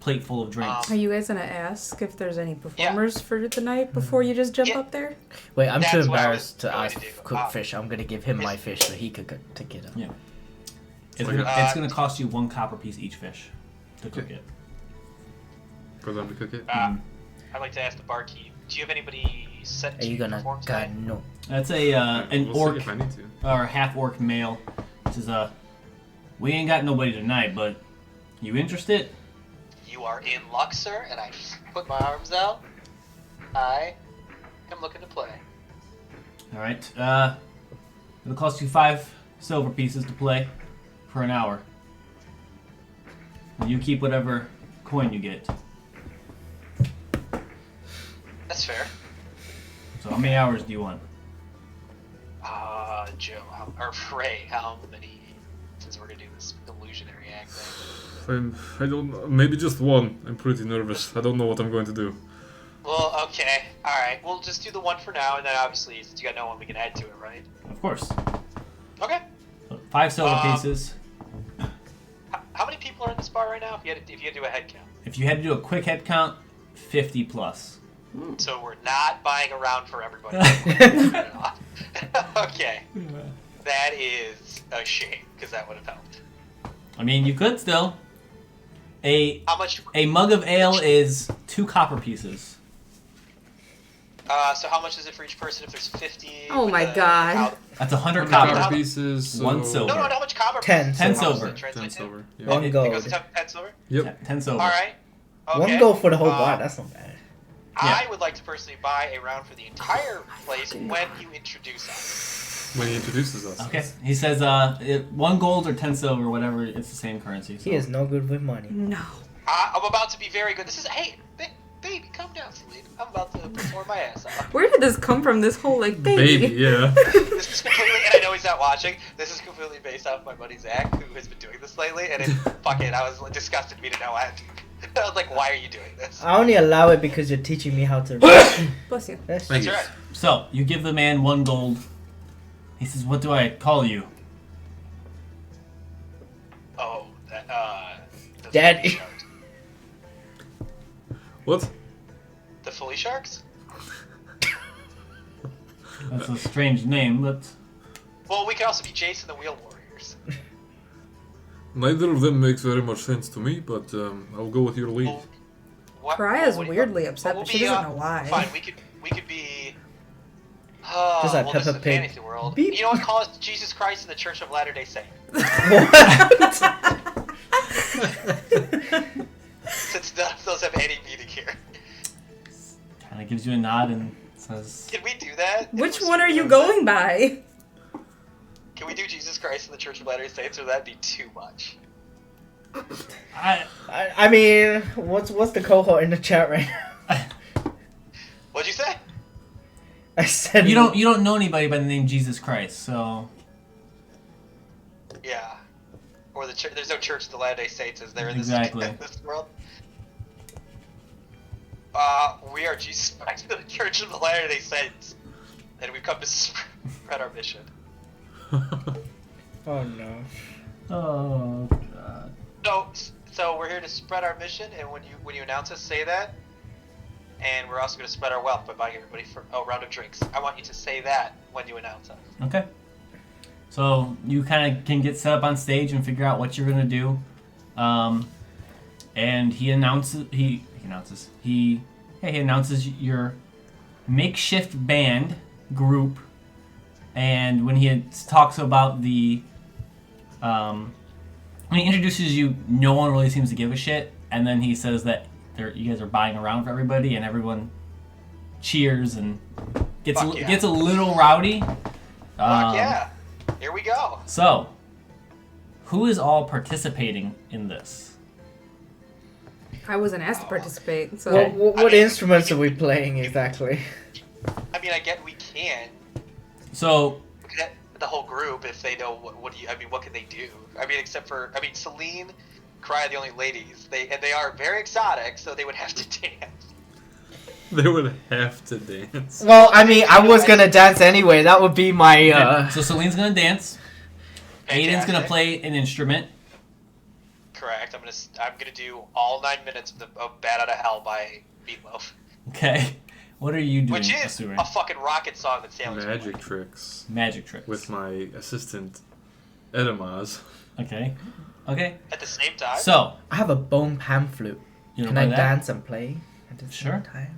plate full of drinks. Are you guys gonna ask if there's any performers for the night before you just jump Yeah. up there? Wait, I'm too That's what I embarrassed was to going ask to do. cook fish. I'm gonna give him my fish so he could take it up. Yeah. Like It's gonna cost you 1 copper piece each fish to cook it. For them to cook it? I'd like to ask the barkeep. Do you have anybody set Are to you gonna perform tonight? no? That's an We'll orc see if I need to. or half orc male. Says, we ain't got nobody tonight, but you interested? You are in luck, sir, and I put my arms out. I am looking to play. All right. It'll cost you 5 silver pieces to play for an hour. And you keep whatever coin you get. That's fair. So how many hours do you want? Joe, or Ray, how many? Since we're gonna do this illusionary act thing. I don't know. Maybe just one. I'm pretty nervous. I don't know what I'm going to do. Well, okay, all right. We'll just do the one for now, and then obviously, since you got no one, we can add to it, right? Of course. Okay. So 5 silver pieces. How many people are in this bar right now? If you had to do a head count. If you had to do a quick head count, 50 plus. So we're not buying a round for everybody. Okay. That is a shame, because that would have helped. I mean, you could still. How much? A mug of ale is 2 copper pieces. So how much is it for each person if there's 50? Oh with my the- God. how- That's 100 Copper copper. pieces. So 1 silver. No, how much copper? 10 10 How much silver. does it translate 10 to? silver. Yeah. One It gold. goes to 10 silver? Yep. 10 silver. Alright. Okay. One gold for the whole bar. That's not bad. I would like to personally buy a round for the entire place when you introduce us. When he introduces us. Okay. He says 1 gold or 10 silver, whatever. It's the same currency. So. He is no good with money. No. I'm about to be very good. This is baby, calm down, Celine. I'm about to perform my ass off. Where did this come from? This whole like baby. Yeah. This is completely, and I know he's not watching. This is completely based off my buddy Zach, who has been doing this lately, and it fucking, I was disgusted me to no end. I was like, why are you doing this? I only allow it because you're teaching me how to. Bless you. That's Thank That's you. right. So, you give the man 1 gold. He says, what do I call you? Oh, that, the Daddy. Fully Sharks. What? The Fully Sharks? That's a strange name, but... Well, we could also be Jason the Wheel Warriors. Neither of them makes very much sense to me, but I'll go with your lead. Well, what, Kaya's what do you- weirdly upset, what but will she be, doesn't know why. Fine, we could be. Just like well, this Peppa is Pig. fantasy world. Beep. You know what? Call us Jesus Christ in the Church of Latter-day Saints. Since none of those have any meaning here. Kind of gives you a nod and says... Can we do that? Which If we're one are you doing going by? that? Can we do Jesus Christ in the Church of Latter-day Saints, or that'd be too much? I mean, what's the cohort in the chat right now? What'd you say? I said You don't know anybody by the name Jesus Christ, so... Yeah. Or there's no Church of the Latter-day Saints, is there in this, Exactly. in this world? We are Jesus Christ in the Church of the Latter-day Saints, and we've come to spread our mission. Oh no. Oh, God. So we're here to spread our mission, and when you announce us, say that. And we're also going to spread our wealth by buying everybody for a round of drinks. I want you to say that when you announce us. Okay. So you kind of can get set up on stage and figure out what you're gonna do, and he announces your makeshift band group, and when he talks about the when he introduces you, no one really seems to give a shit, and then he says that you guys are buying around for everybody, and everyone cheers and gets Fuck yeah. gets a little rowdy. Fuck yeah. Here we go. So, who is all participating in this? I wasn't asked to participate, so What instruments are we playing exactly? I mean, I get we can. So, We could have the whole group if they know what can they do? I mean, except for Celine, Cry are the only ladies. They are very exotic, so they would have to dance. They would have to dance. Well, I mean, I was gonna dance anyway. That would be my. so Celine's gonna dance. Aiden's gonna Fantastic. play an instrument. Correct. I'm gonna do all 9 minutes of "Bad Out of Hell" by Meatloaf, Okay. What are you doing, which is Asuri? a fucking rocket song that Sailors would Magic like. tricks Magic tricks. with my assistant, Edamaz. Okay. Okay. At the same time. So, I have a bone pan flute. you Can know I that? dance and play at the Sure. same time?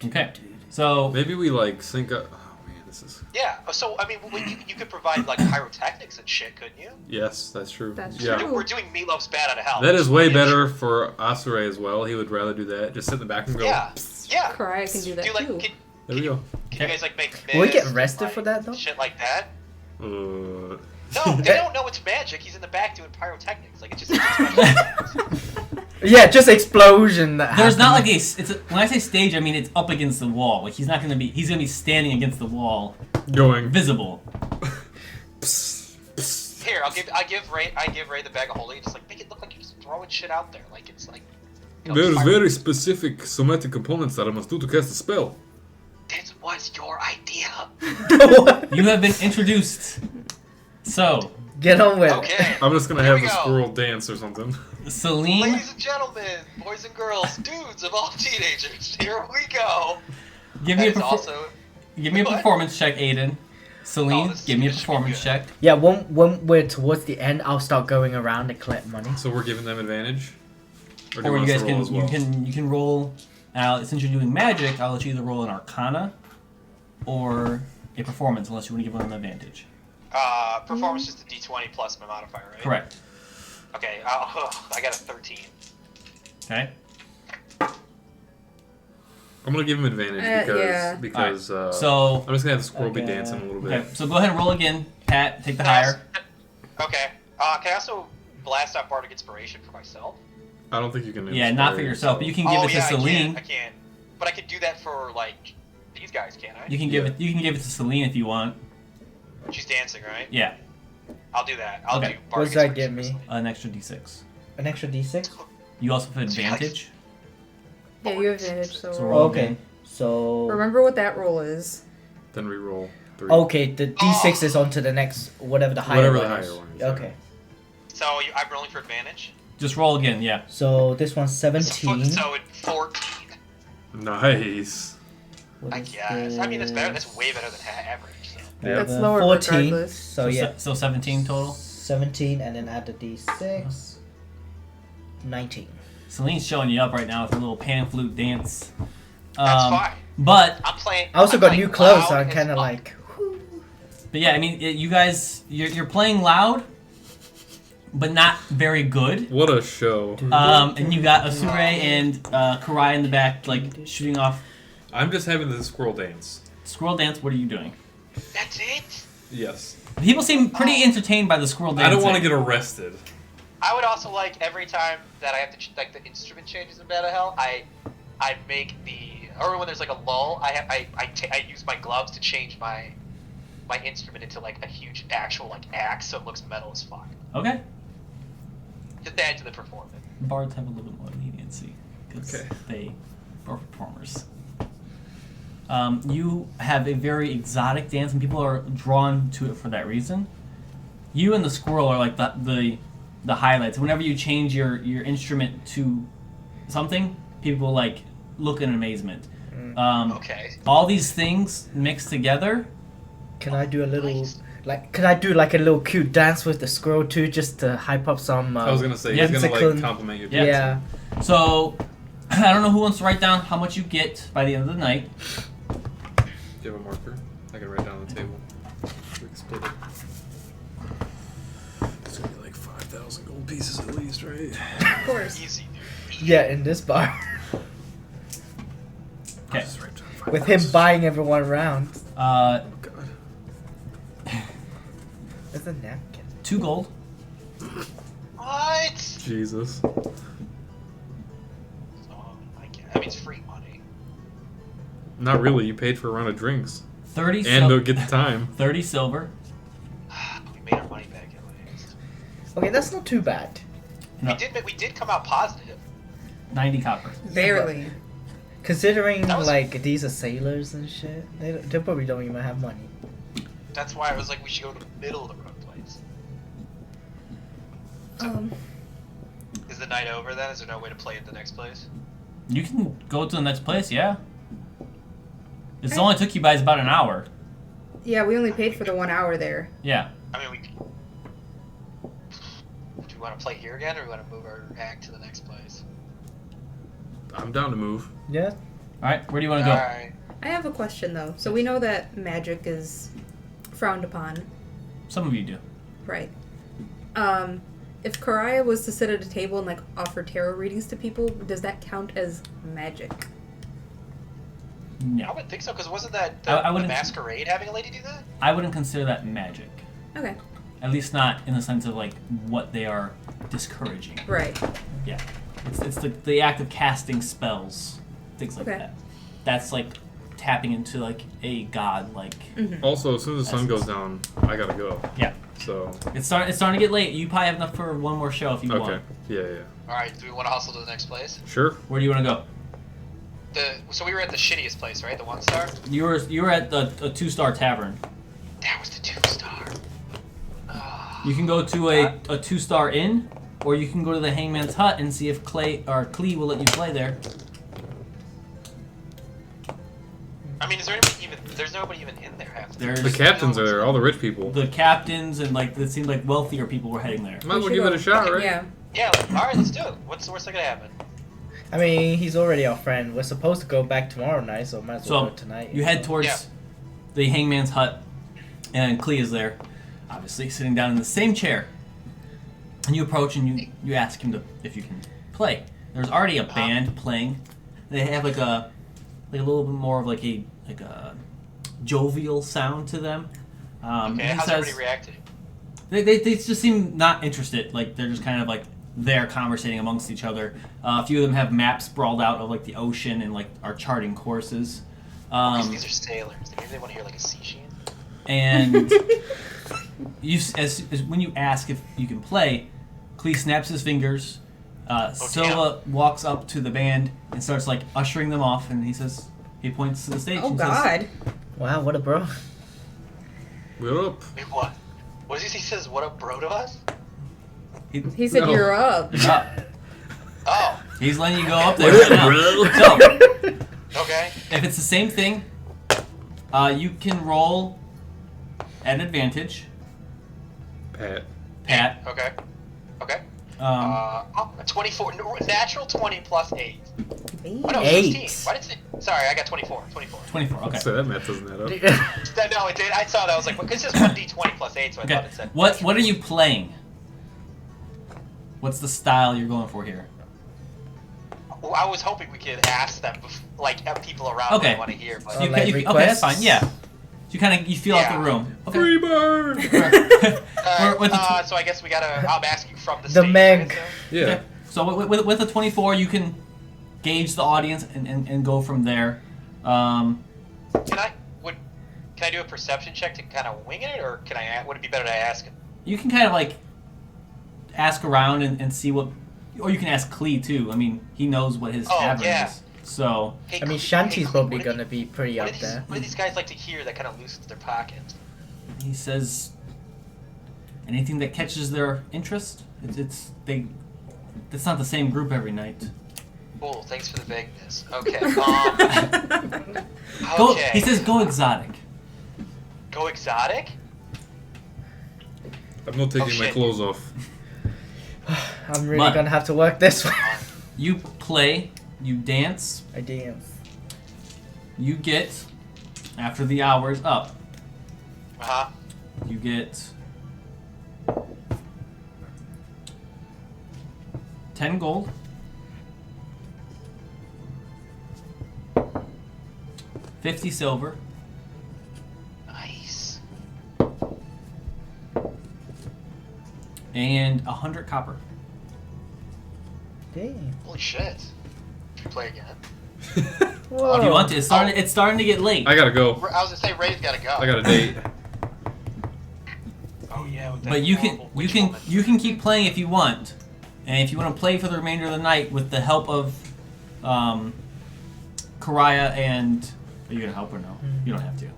Okay. So, Maybe we like sync up. Oh man, this is. Yeah. So I mean, you could provide like pyrotechnics and shit, couldn't you? Yes, that's true. That's yeah. true. We're doing Meatloaf's "Bad Out of Hell." That is way Yeah, better for Asure as well. He would rather do that. Just sit in the back and go. Yeah. Yeah. Cry can do that Do like too. can There we go. you guys like make Will we get mist and, arrested like, for that, though? Shit like that. Uh, No, they don't know it's magic. He's in the back doing pyrotechnics. Like it just. Yeah, just explosion. That there's not like happens. when I say stage, I mean it's up against the wall. Like he's gonna be standing against the wall, going. visible. Here, I give Ray the bag of holy. Just like make it look like you're just throwing shit out there. Like it's like. There's very specific somatic components that I must do to cast a spell. This was your idea. You have been introduced. So, Get on with it. Okay. I'm just gonna Here have we the go. squirrel dance or something. Celine, Ladies and gentlemen, boys and girls, dudes of all teenagers, here we go. give me That is also. give me a What? performance check, Aiden. Celine, Oh, this give me a should be performance good. check. Yeah, when we're towards the end, I'll start going around and collect money. So we're giving them advantage. Or do Or you want us guys to can roll as well? you can roll. Since you're doing magic, I'll let you either roll an Arcana or a Performance, unless you want to give one an advantage. Performance is the D20 plus my modifier, right? Correct. Okay, I got a 13. Okay. I'm gonna give him advantage yeah. because So I'm just gonna have the squirrel be Okay. dancing a little bit. okay, so go ahead and roll again. Pat, take the higher. Okay. Can I also blast off Bardic Inspiration for myself? I don't think you can. Yeah, not for inspire yourself, but you can give it to I Celine. can. But I can do that for, like, these guys, can't I? You can give it to Celine if you want. She's dancing, right? Yeah, I'll do that. I'll Okay. do Bardic What does that Inspiration give me? for Celine. an extra D6. An extra d6? You also have advantage. Yeah, you have advantage, so So roll. roll Okay. again. So. Remember what that roll is. Then re-roll 3. Okay, the d6 is onto the next, whatever the higher Whatever one the is. higher one is, Okay. So I'm rolling for advantage? Just roll again. Yeah. So this one's 17. So it's 14. Nice. What I is guess. I mean, that's better. this? That's way better than average. So. Yeah. That's lower 14. regardless. So yeah, So 17 total. 17 and then add the d6. 19. Celine's showing you up right now with a little pan flute dance. That's fine. But I'm playing. I also I'm got playing new clothes, so loud I'm as kind of fuck. like. yeah, I mean, you guys, you're playing loud, but not very good. What a show. And you got Asure and Karai in the back, like shooting off I'm just having the squirrel dance. squirrel dance. What are you doing? That's it? Yes. People seem pretty entertained by the squirrel dance. I don't want to get arrested. I would also like every time that I have to like the instrument changes in Battle Hell, I make or when there's like a lull, I use my gloves to change my instrument into like a huge actual like axe, so it looks metal as fuck. Okay. Just add to the performance. Bards have a little bit more leniency because Okay. they are performers. You have a very exotic dance, and people are drawn to it for that reason. You and the squirrel are like the highlights. Whenever you change your instrument to something, people like look in amazement. Okay. All these things mixed together. Can I do a little Nice. can I do like a little cute dance with the squirrel too, just to hype up some? I was gonna say Yeah. he's gonna like Whimsical- compliment you. Yeah. Yeah. So I don't know who wants to write down how much you get by the end of the night. Do you have a marker? I can write down on the table. We can split it. It's gonna be like 5,000 gold pieces at least, right? Of course. Easy, dude. Yeah, in this bar. Okay. Just write down With him 5,000. buying everyone around. Oh god. There's a napkin. 2 gold. What? Jesus. I mean, it's free money. Not really. You paid for a round of drinks 30 and sil- to get the time. 30 silver. We made our money back at least. Okay, that's not too bad. No, We did come out positive. 90 copper. Barely. Considering That was- like these are sailors and shit, they probably don't even have money. That's why I was like, we should go to the middle of the road place. Is the night over then? Is there no way to play at the next place? You can go to the next place, yeah. It's only took you guys about an hour. Yeah, we only paid for the 1 hour there. Yeah. I mean, do we want to play here again, or do we want to move our act to the next place? I'm down to move. Yeah. Alright, where do you want to go? Alright. I have a question though. So we know that magic is frowned upon, Some of you do. right? If Karaya was to sit at a table and like offer tarot readings to people, does that count as magic? I No. would think so, because wasn't that I the wouldn't- masquerade having a lady do that? I wouldn't consider that magic. Okay. At least not in the sense of like what they are discouraging. Right. Yeah. It's the act of casting spells. Things like Okay. that. That's like tapping into like a god like Also, as soon as the sun goes down, I gotta go. yeah. So It's starting to get late. You probably have enough for one more show if you okay. want. Yeah. Alright, do we want to hustle to the next place? Sure. Where do you want to go? So we were at the shittiest place, right? The 1-star? You were at a 2-star tavern. That was the 2-star. You can go to a 2-star inn, or you can go to the Hangman's Hut and see if Clee will let you play there. I mean, is there anybody even? There's nobody even in there half the time. There's The captains are there. All the rich people. the captains and like it seemed like wealthier people were heading there. Might as well should give it go. a shot, right? Yeah. Yeah, alright, let's do it. What's the worst that could happen? I mean, he's already our friend. We're supposed to go back tomorrow night, so might as well So, go tonight. You head towards Yeah. the hangman's hut, and Clea is there, obviously sitting down in the same chair. And you approach and you ask him if you can play. There's already a band playing. They have like a little bit more of like a jovial sound to them. Okay, he how's says, everybody reacting? They just seem not interested. Like they're just kind of like there conversating amongst each other. A few of them have maps sprawled out of like the ocean and like are charting courses. Because these are sailors. Maybe they want to hear like a sea shan. And as when you ask if you can play, Clee snaps his fingers. Silva walks up to the band and starts like ushering them off, and he points to the stage. Oh and God. Says, Wow, what a bro. We're up. Wait, what? What does he says? What up, bro, to us? He said No. you're up. "You're up." Oh, He's letting you go up there What right up, now. bro? So, okay. if it's the same thing, you can roll at advantage. Pat. Pat. Okay. Okay. Um, A 24. Natural 20 plus 8. Oh, no, 8. 16. Why did it? Sorry, I got 24. 24. Okay. So that math doesn't add up. No, it did. I saw that. I was like, because it's just 1d20 plus 8, so I thought Okay. it said. What are you playing? What's the style you're going for here? Well, I was hoping we could ask them, like, have people around Okay. that want to hear, but. Or like okay, that's fine. requests? Yeah. You feel out the Yeah. room. Okay. Free bird. With the So I guess we gotta. I'm asking from the The stage. Meg. right, so? Yeah. Okay. So with a 24, you can gauge the audience and go from there. Can I do a perception check to kind of wing it, or would it be better to ask him? You can kind of like ask around and see what, or you can ask Clee too. I mean, he knows what his Oh, tavern yeah. is. So Hey, I mean, Clea, Shanty's Clea, probably what do gonna be pretty up there. What do these guys like to hear that kind of loosens their pockets? he says anything that catches their interest. It's not the same group every night. Cool, thanks for the vagueness. Okay. Go. Okay. He says go exotic. Go exotic? I'm not taking my shit. clothes off. I'm really But- gonna have to work this one. You play. You dance. I dance. You get after the hour's up. Uh-huh. You get 10 gold. 50 silver. Nice. And 100 copper. Dang. Holy shit. Should we play again? Whoa. If you want to, it's starting to get late. I gotta go. I was gonna say Ray's gotta go. I got a date. Oh yeah. With that But you can horrible witch woman. you can keep playing if you want, and if you want to play for the remainder of the night with the help of, Karaya and. Are you gonna help or no? You don't have to.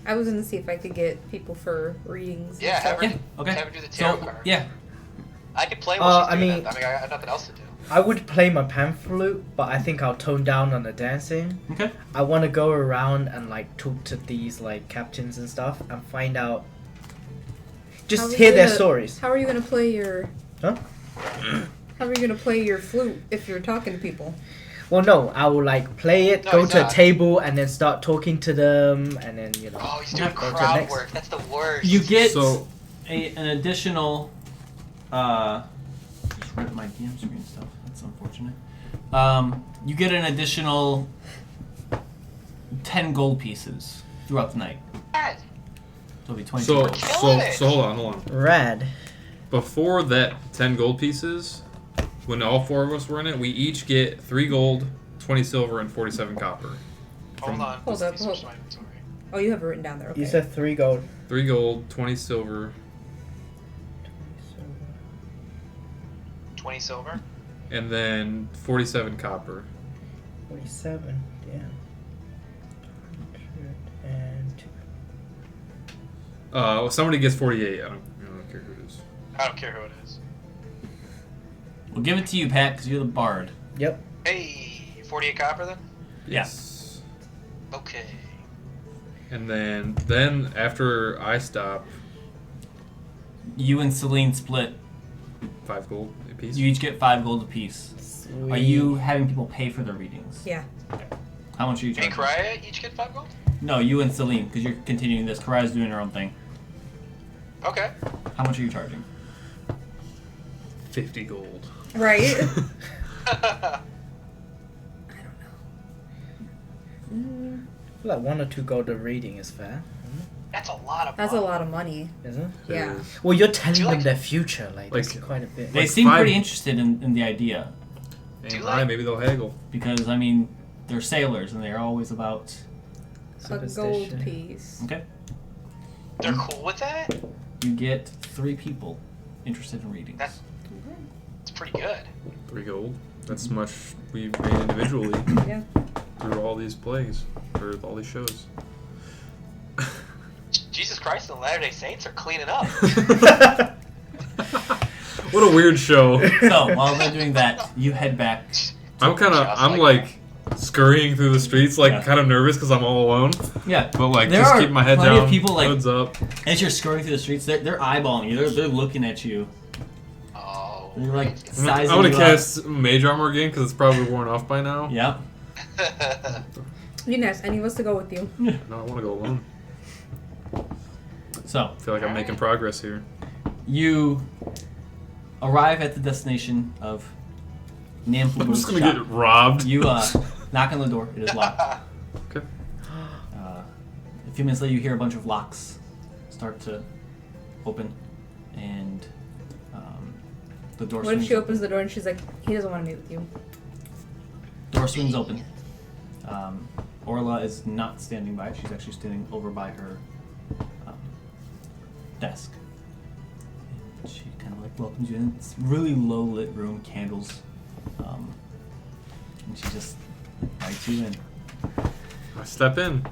I was gonna see if I could get people for readings. and Yeah, stuff. have her, Yeah. Okay. have her do the tarot So card. yeah, I could play while she's I doing mean- that. I got nothing else to do. I would play my pan flute, but I think I'll tone down on the dancing. okay. I want to go around and like talk to these like captains and stuff and find out. How Just are hear you their gonna- stories. How are you gonna play your? Huh? How are you gonna play your flute if you're talking to people? Well, no, I will like play it, No, go he's to a not. table, and then start talking to them, and then you know. Oh, he's doing go to the crowd next. work. That's the worst. You get So an additional. Just read my DM screen stuff. That's unfortunate. You get an additional 10 gold pieces throughout the night. God. So it'll be 22. so gold. killing it. so hold on. Rad. Before that 10 gold pieces, when all four of us were in it, we each get 3 gold, 20 silver, and 47 copper. Hold on. Hold up, Let's hold- switch my inventory. Oh, you have it written down there. Okay. You said 3 gold. 3 gold, 20 silver, 20 silver. and then 47 copper. 47. Damn. 102. Somebody gets 48. I don't care who it is. I don't care who it is. We'll give it to you, Pat, because you're the bard. Yep. Hey, 48 copper then? Yes. Okay. And then after I stop, You and Celine split. 5 gold a piece. You each get 5 gold apiece. Are you having people pay for their readings? Yeah. How much are you Me and charging? Karaya each get 5 gold? No, you and Celine, because you're continuing this. Karaya's doing her own thing. Okay. How much are you charging? 50 gold. Right? That's Like 1 or 2 gold a reading is fair, a lot of That's a money. lot of money. isn't it? Yeah. Well, you're telling you them like- their future, like that's Like- quite a bit. They Like seem 5 pretty interested in the idea, Do Ain't you right, like- maybe they'll haggle. because, I mean, they're sailors and they're always about... A gold Superstition. piece. Okay? They're cool with that? You get 3 people interested in readings. That's pretty good. 3 gold. That's much we've made individually Yeah. through all these plays, or all these shows. Jesus Christ, the Latter-day Saints are cleaning up. What a weird show. So, while they're doing that, you head back. I'm like scurrying through the streets, like Yeah. kind of nervous because I'm all alone. Yeah. But like, There just are keep my head plenty down. of people, like- hoods up. As you're scurrying through the streets, they're eyeballing you. They're looking at you. Oh. They're like great. sizing I'm gonna you cast Mage Armor again because it's probably worn off by now. up. Yep. You can ask any of us to go with you. No, I want to go alone. So, I feel like I'm making progress here. you arrive at the destination of I'm Namflu's just gonna shop. get robbed. You knock on the door. It is locked. Okay. A few minutes later, you hear a bunch of locks start to open, and the door What swings. if she opens the door and she's like, he doesn't want to meet with you? Door swings open. Orla is not standing by. She's actually standing over by her desk. And she kind of like welcomes you in. It's a really low lit room, candles, and she just invites you in. I step in.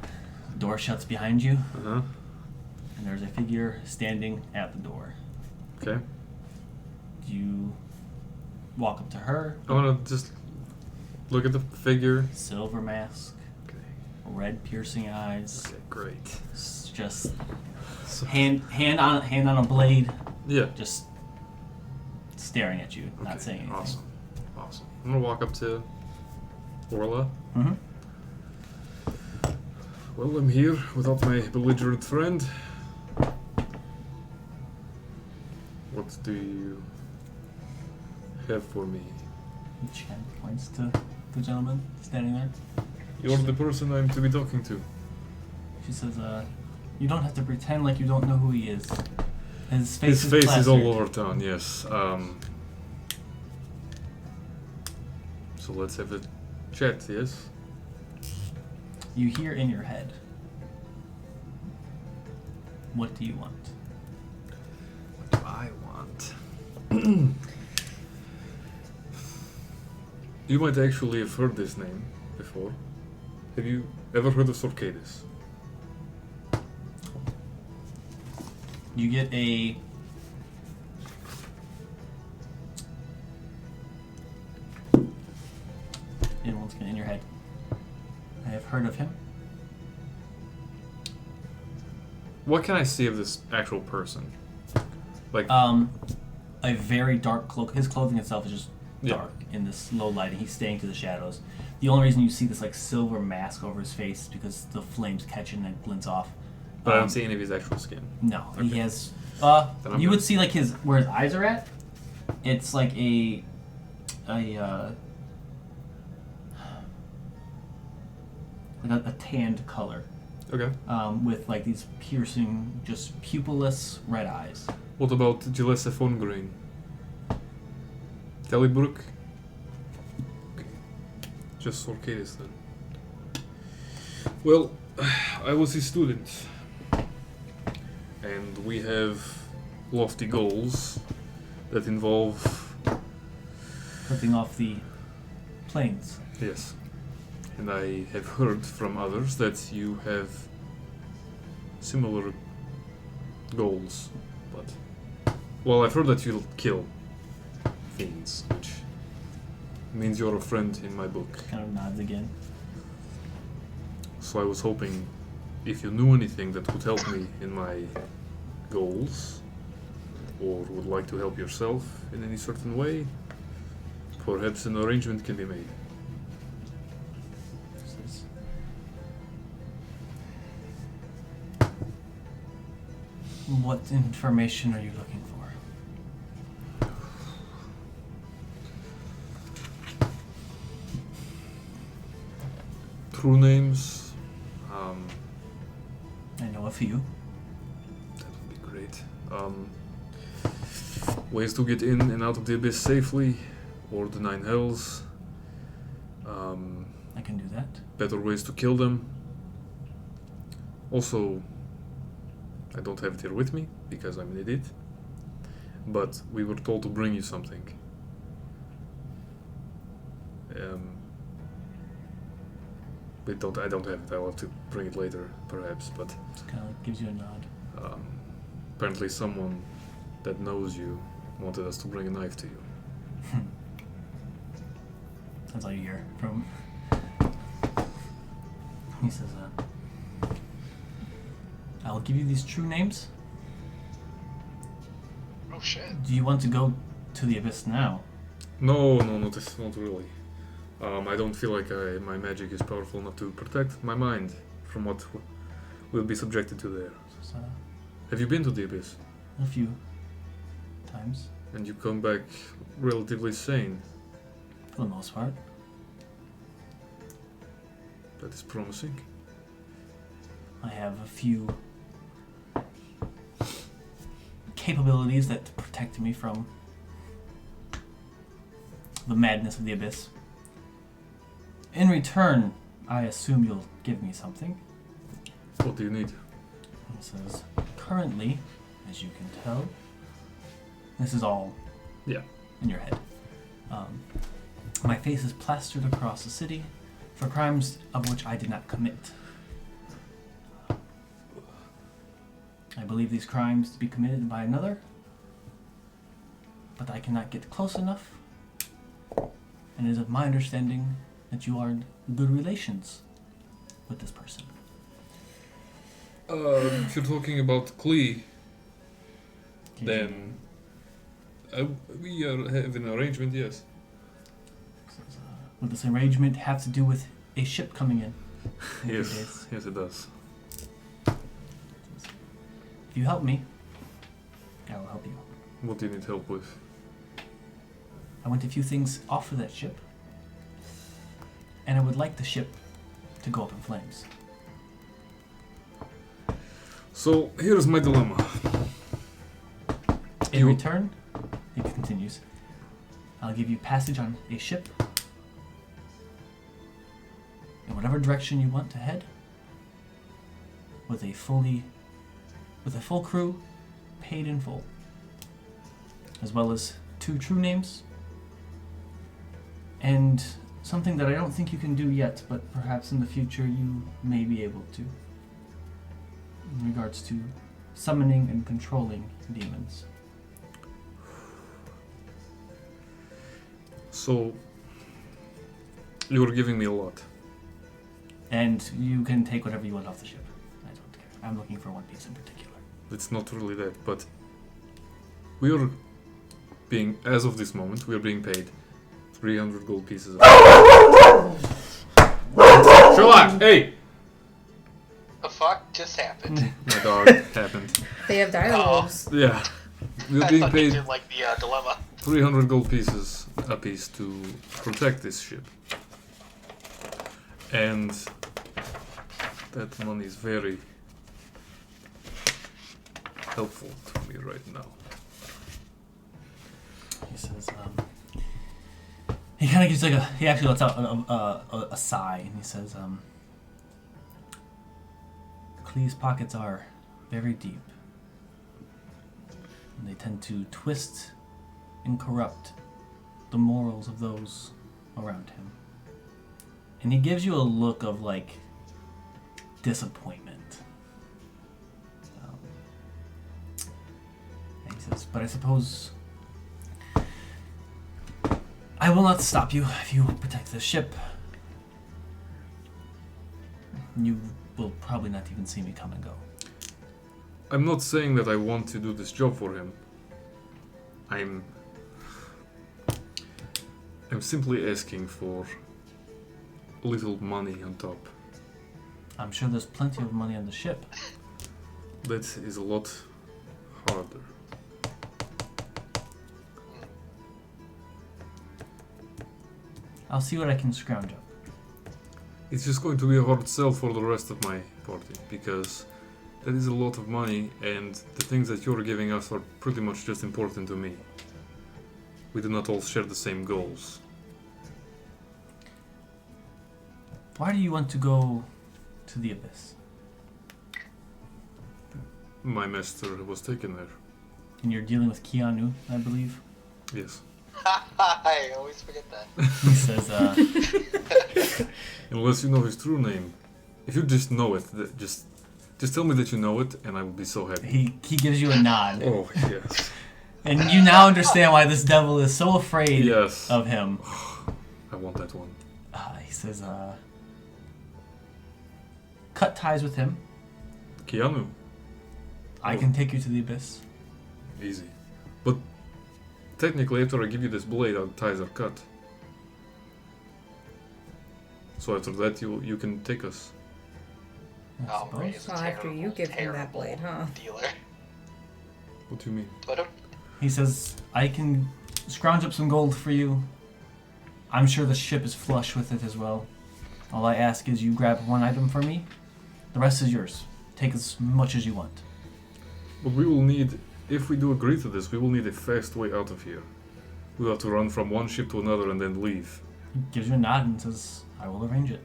The door shuts behind you, Uh-huh. and there's a figure standing at the door. Okay. You walk up to her. I want to just look at the figure. Silver mask, Okay. red piercing eyes. Okay, great. It's just So, hand on a blade, yeah. just staring at you, not Okay, saying anything. Awesome. Awesome. I'm gonna walk up to Orla. Mm-hmm. Well, I'm here without my belligerent friend. What do you have for me? She kind of points to the gentleman standing there. You're the person I'm to be talking to. She says, you don't have to pretend like you don't know who he is. His His is face is all plastered." over town, yes. So let's have a chat, yes? You hear in your head, what do you want? What do I want? You might actually have heard this name before. Have you ever heard of Sorcadis? You get a and once again in your head. I have heard of him. What can I see of this actual person? Like, A very dark cloak. His clothing itself is just Yeah. dark in this low lighting. He's staying to the shadows. The only reason you see this like silver mask over his face is because the flames catch it and it glints off. but I don't see any of his actual skin. No, Okay. he has. Then I'm You would good. see like where his eyes are at. It's like like a tanned color, Okay. with like these piercing, just pupilless red eyes. What about Gillespie von Grain? Tellybrook? Okay. Just Sorcadis then. Well, I was his student. And we have lofty goals that involve... Flipping off the planes. Yes. And I have heard from others that you have similar goals. But... Well, I've heard that you'll kill fiends, which means you're a friend in my book. Kind of nods again. So I was hoping if you knew anything that would help me in my goals, or would like to help yourself in any certain way, Perhaps an arrangement can be made. Says, what information are you looking for? True names. I know a few. That would be great. Ways to get in and out of the abyss safely, or the Nine Hells. I can do that. Better ways to kill them. Also, I don't have it here with me because I'm an idiot. But we were told to bring you something. I don't have it. I'll have to bring it later, perhaps. But It kind of like gives you a nod. apparently, someone that knows you wanted us to bring a knife to you. That's all you hear from. He says, I'll give you these true names. Oh shit. Do you want to go to the abyss now? No, not really. I don't feel like my magic is powerful enough to protect my mind from what we'll be subjected to there. Says, Have you been to the abyss? a few times, And you come back relatively sane? for the most part. That is promising. I have a few capabilities that protect me from the madness of the abyss. In return, I assume you'll give me something. What do you need? He says, currently, as you can tell, this is all Yeah. in your head. My face is plastered across the city for crimes of which I did not commit. I believe these crimes to be committed by another, but I cannot get close enough, and it is my understanding that you are in good relations with this person. If you're talking about Klee, then we have an arrangement, yes. Would this arrangement have to do with a ship coming in? Yes, it does. If you help me, I will help you. What do you need help with? I want a few things off of that ship, and I would like the ship to go up in flames. So, here's my dilemma. In return, he continues, I'll give you passage on a ship in whatever direction you want to head, with a full crew, paid in full, as well as 2 true names, and something that I don't think you can do yet, but perhaps in the future you may be able to, in regards to summoning and controlling demons. So, you're giving me a lot. And you can take whatever you want off the ship. I don't care. I'm looking for one piece in particular. It's not really that, but we are being, as of this moment, we are being paid 300 gold pieces. Shut up! Hey! The fuck just happened? My dog happened. They have dialogues. Yeah. We're I being thought you paid did like the dilemma. 300 gold pieces apiece to protect this ship. And that money is very helpful to me right now. He says, he kind of gives like he actually lets out a sigh, and he says, Klee's pockets are very deep, and they tend to twist and corrupt the morals of those around him. And he gives you a look of like disappointment. And he says, but I suppose I will not stop you if you protect this ship. You will probably not even see me come and go. I'm not saying that I want to do this job for him. I'm simply asking for a little money on top. I'm sure there's plenty of money on the ship. That is a lot harder. I'll see what I can scrounge up. It's just going to be a hard sell for the rest of my party, because that is a lot of money, and the things that you're giving us are pretty much just important to me. We do not all share the same goals. Why do you want to go to the Abyss? My master was taken there. And you're dealing with Keanu, I believe? Yes. I always forget that. He says, Unless you know his true name. If you just know it, just tell me that you know it, and I will be so happy. he gives you a nod. Oh, yes. And you now understand why this devil is so afraid Yes. of him. I want that one. He says, cut ties with him. Keanu. I can take you to the Abyss. Easy. But technically, after I give you this blade, our ties are cut. So after that, you can take us. I Oh, Ray suppose. is a Well, after you terrible, give him that terrible blade, huh? Dealer. What do you mean? But He says, I can scrounge up some gold for you. I'm sure the ship is flush with it as well. All I ask is you grab one item for me. The rest is yours. Take as much as you want. But we will need, if we do agree to this, we will need a fast way out of here. We'll have to run from one ship to another and then leave. He gives you a nod and says, I will arrange it.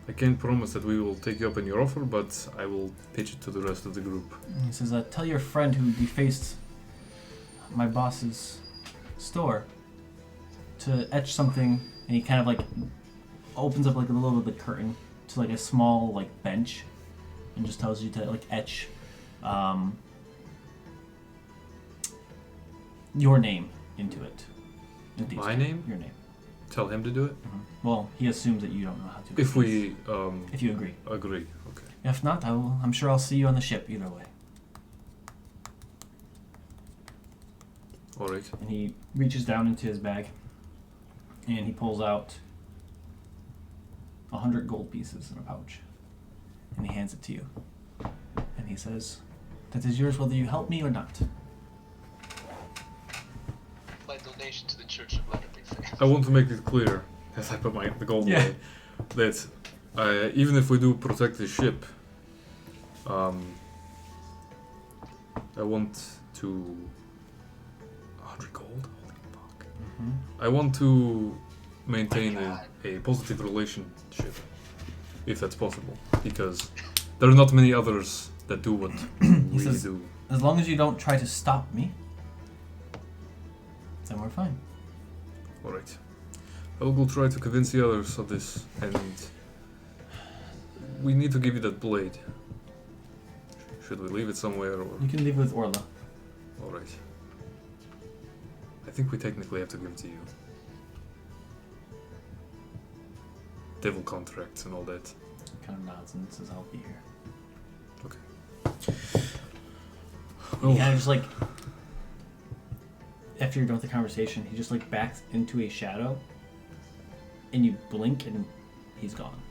I can't promise that we will take you up on your offer, but I will pitch it to the rest of the group. And he says, tell your friend who defaced my boss's store to etch something. And he kind of like opens up like a little bit of the curtain to like a small like bench and just tells you to like etch your name into it. Into My name? Your name. Tell him to do it? Well, he assumes that you don't know how to. If we if you agree. agree. Okay. If not, I'm sure I'll see you on the ship either way. Alright. And he reaches down into his bag and he pulls out 100 gold pieces in a pouch. And he hands it to you. And he says, that is yours whether you help me or not. my donation to the Church of Latter-day Saints. I want to make it clear, as I put the gold Yeah. away, that even if we do protect the ship, I want to... 100 gold? Holy fuck. I want to maintain God. a positive relationship, if that's possible, because there are not many others that do what we says- do. As long as you don't try to stop me, then we're fine. Alright. I will go try to convince the others of this, and we need to give you that blade. Should we leave it somewhere, or... You can leave it with Orla. Alright. I think we technically have to give it to you. Devil contracts and all that. Kind of nods and says, I'll be here. Okay. He kind of just like, after you're done with the conversation, he just like backs into a shadow, and you blink and he's gone.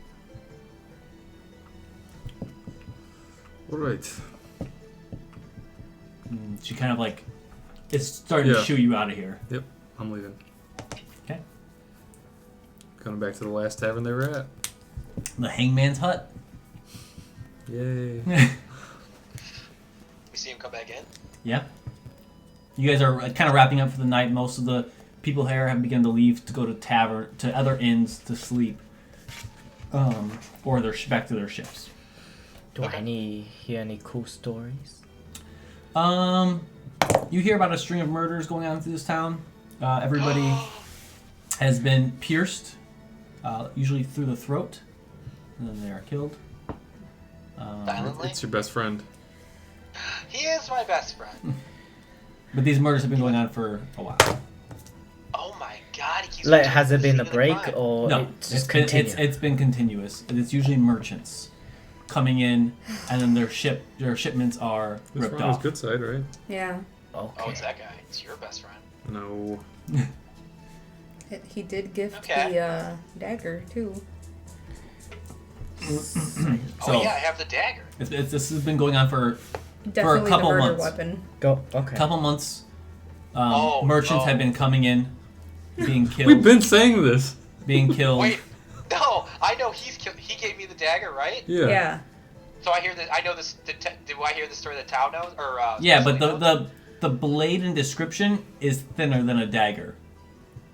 Alright. And she kind of like is starting to Yeah. shoo you out of here. Yep, I'm leaving. Okay. Going back to the last tavern they were at. The Hangman's Hut. Yay. We see him come back in. Yeah. You guys are kind of wrapping up for the night. Most of the people here have begun to leave to go to other inns to sleep, or they're back to their ships. Do I hear any cool stories? You hear about a string of murders going on through this town. Everybody has been pierced, usually through the throat, and then they are killed. Violently? It's your best friend. He is my best friend. But these murders have been going on for a while. Oh my god, he keeps Like, has there been a returning break the crime. or No, it's it's just been, continue? it's been continuous. It's usually merchants coming in, and then their shipments are This ripped one is off. good side, right? Yeah. Oh, Okay. it's that guy. It's your best friend. No. He did gift Okay. the dagger too. Oh yeah, I have the dagger. This has been going on for Definitely a couple the murder months. weapon. Go. Okay. Couple months. Oh, Merchants no. have been coming in, being killed, We've been saying this. being killed. Wait, no, I know he gave me the dagger, right? Yeah. Yeah. So I hear that. I know this. Do I hear the story that Tao knows? Or Yeah, but Cecily knows? the blade in description is thinner than a dagger.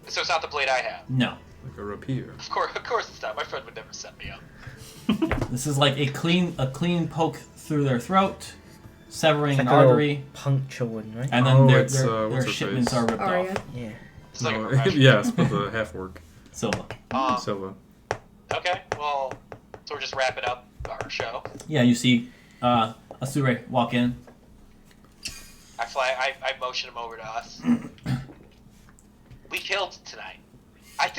So it's not the blade I have. No, Like a rapier. Of course it's not. My friend would never set me up. this is like a clean poke through their throat, severing It's an like a little artery, puncture one, right? and then Oh, their it's, their what's her shipments face? are ripped Arya. off. Yeah. It's like a No, professional. yes, but the half work. Silva. Silva. Okay, well, so we're just wrapping up our show. Yeah, you see Asure walk in. I motion him over to us. We killed tonight. I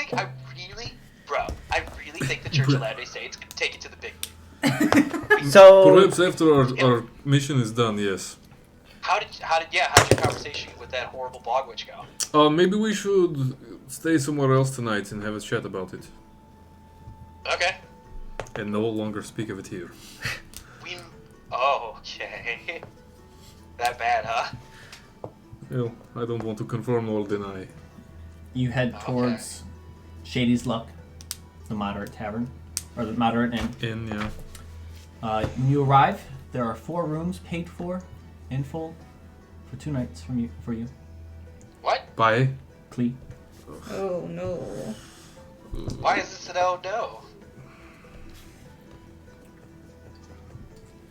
really think the Church of Latter-day Saints can take it to the big league. So Perhaps after our mission is done, yes. How did your conversation with that horrible bog witch go? Maybe we should stay somewhere else tonight and have a chat about it. Okay. And no longer speak of it here. Okay. That bad, huh? Well, I don't want to confirm or deny. You head Okay. towards Shady's Luck, the moderate tavern, or the moderate inn. In, yeah. When you arrive, there are 4 rooms paid for in full for 2 nights for you. What? Bye. Clee. Oh no. Why is this an oh no?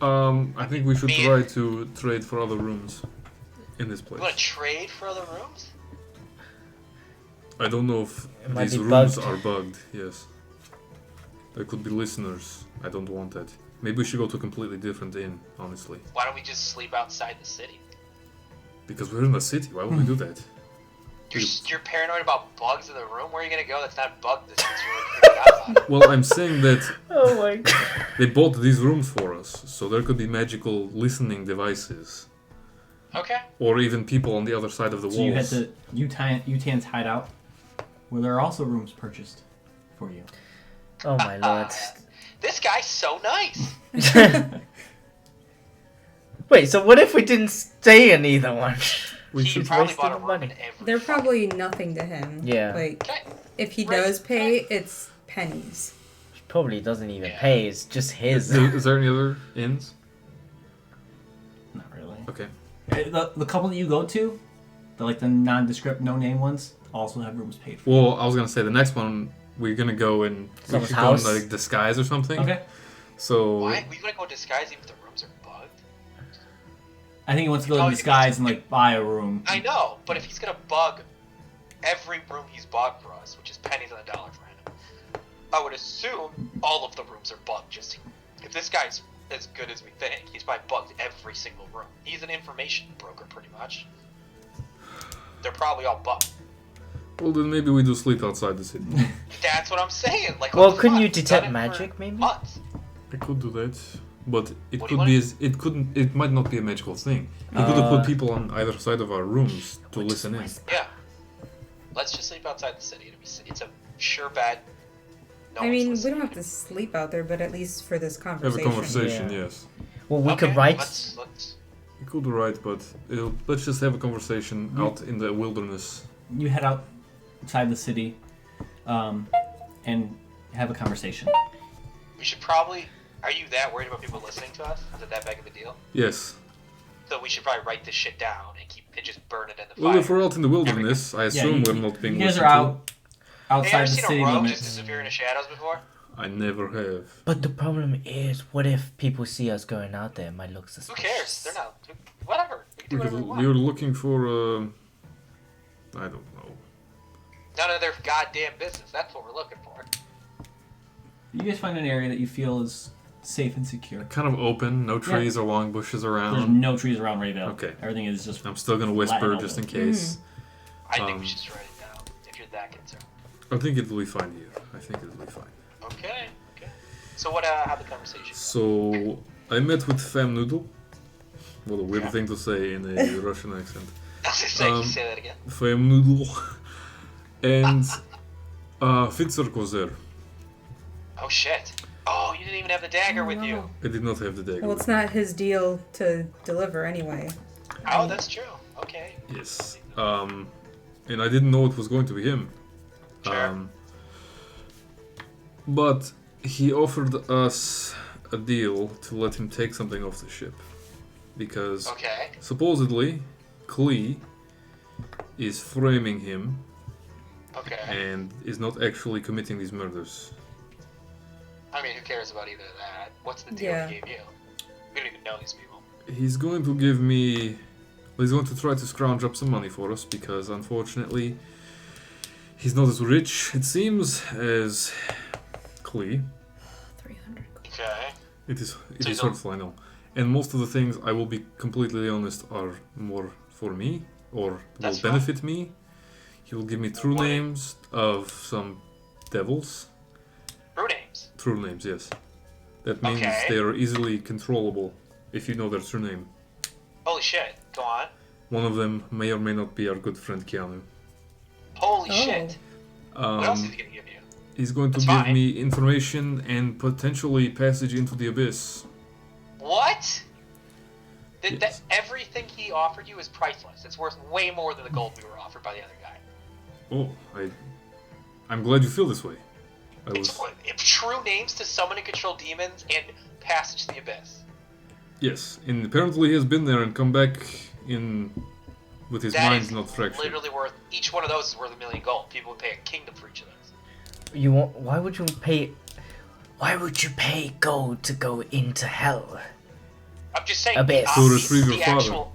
I think we should Me- try to trade for other rooms in this You place. want to trade for other rooms? I don't know if It might these be rooms bugged. are bugged, yes. There could be listeners. I don't want that. Maybe we should go to a completely different inn, honestly. Why don't we just sleep outside the city? Because we're in the city, why would we do that? You're paranoid about bugs in the room? Where are you gonna go that's not bug distance? You're really freaking out about it. Well, I'm saying that Oh my god. they bought these rooms for us, so there could be magical listening devices. Okay. Or even people on the other side of the So you head walls. to Utan's hideout, where there are also rooms purchased for you. Oh my lord. This guy's so nice. Wait, so what if we didn't stay in either one? We He should probably wasted bought a the room money. in every They're fucking- probably nothing to him. Yeah. Like, Okay. if he Right. does pay, it's pennies. Probably doesn't even Yeah. pay, it's just his. Is there any other inns? Not really. Okay. The couple that you go to, the nondescript, no-name ones, also have rooms paid for. Well, I was gonna say the next one we're gonna go in. We Someone's should go in house? like disguise or something. Okay. So Why? We want to go disguise even if the rooms are bugged? I think he wants to go Oh, in disguise and buy a room. I know, but if he's gonna bug every room he's bought for us, which is pennies on the dollar for him, I would assume all of the rooms are bugged. Just if this guy's as good as we think, he's probably bugged every single room. He's an information broker, pretty much. They're probably all bugged. well, then maybe we do sleep outside the city. That's what I'm saying. Like, Well, what the couldn't fuck? you We've done detect it for magic, maybe? months. I could do that, but it What do could you be. It couldn't. It might not be a magical thing. We could have put people on either side of our rooms to listen in. Yeah. Let's just sleep outside the city. It's a sure bet. No I one's mean, we listening. don't have to sleep out there, but at least for this Have a conversation. conversation. Yeah. Yes, Well, we Okay, could write. Let's we could write, but let's just have a conversation out in the wilderness. You head outside the city, and have a conversation. We should probably. Are you that worried about people listening to us? Is it that big of a deal? Yes. So we should probably write this shit down and just burn it in the Well, fire. if we're out in the wilderness, I assume we're not being You guys listened are out Hey, you outside ever the seen city a rogue limits. just disappear in the shadows before? to. I never have. But the problem is, what if people see us going out there? It might look Who suspicious. cares? They're not. Whatever. We can do whatever we want. We were looking for. I don't know. None of their goddamn business. That's what we're looking for. You guys find an area that you feel is safe and secure. Kind of open, no trees or long bushes There's around. no trees around Rayvale. Okay. Everything is just. I'm still gonna Flat whisper and just in open. case. I think Um, we should just write it down. If you're that concerned. I think it'll be fine here. I think it'll be fine. Okay. So what? How the conversation? So I met with Fam Noodle. What a weird Yeah. thing to say in a Russian accent. I was just saying, Um, you say that again. Fam Noodle. And Fitzurk was there. Oh shit. Oh, you didn't even have the dagger with you. wow. I did not have the dagger. Well, it's not his deal to deliver anyway. Oh, that's true. Okay. Yes. And I didn't know it was going to be him. Sure. But he offered us a deal to let him take something off the ship. Because Okay. supposedly, Klee is framing him Okay. and is not actually committing these murders. I mean, who cares about either of that? What's the deal Yeah. he gave you? We don't even know these people. He's going to give me... He's going to try to scrounge up some money for us because, unfortunately, he's not as rich, it seems, as Klee. 300. Okay. It So is you hurtful, I know. And most of the things, I will be completely honest, are more for me, or That's will fine. benefit me. He will give me true What? names of some devils. Brew names. True names, yes. That means Okay. they are easily controllable if you know their true name. Holy shit. Go on. One of them may or may not be our good friend Keanu. Holy Oh. shit. What else is Um, he gonna give you? he's going to That's give fine. me information and potentially passage into the abyss. What? Yes. That everything he offered you is priceless. It's worth way more than the gold we were offered by the other guy. Oh, I'm glad you feel this way. It's true names to summon and control demons and passage the abyss. Yes, and apparently he has been there and come back in with his That mind is not fractured. literally worth. Each one of those is worth 1,000,000 gold. People would pay a kingdom for each of those. You want? Why would you pay? Why would you pay gold to go into hell? I'm just saying. Abyss. To retrieve your the father. actual.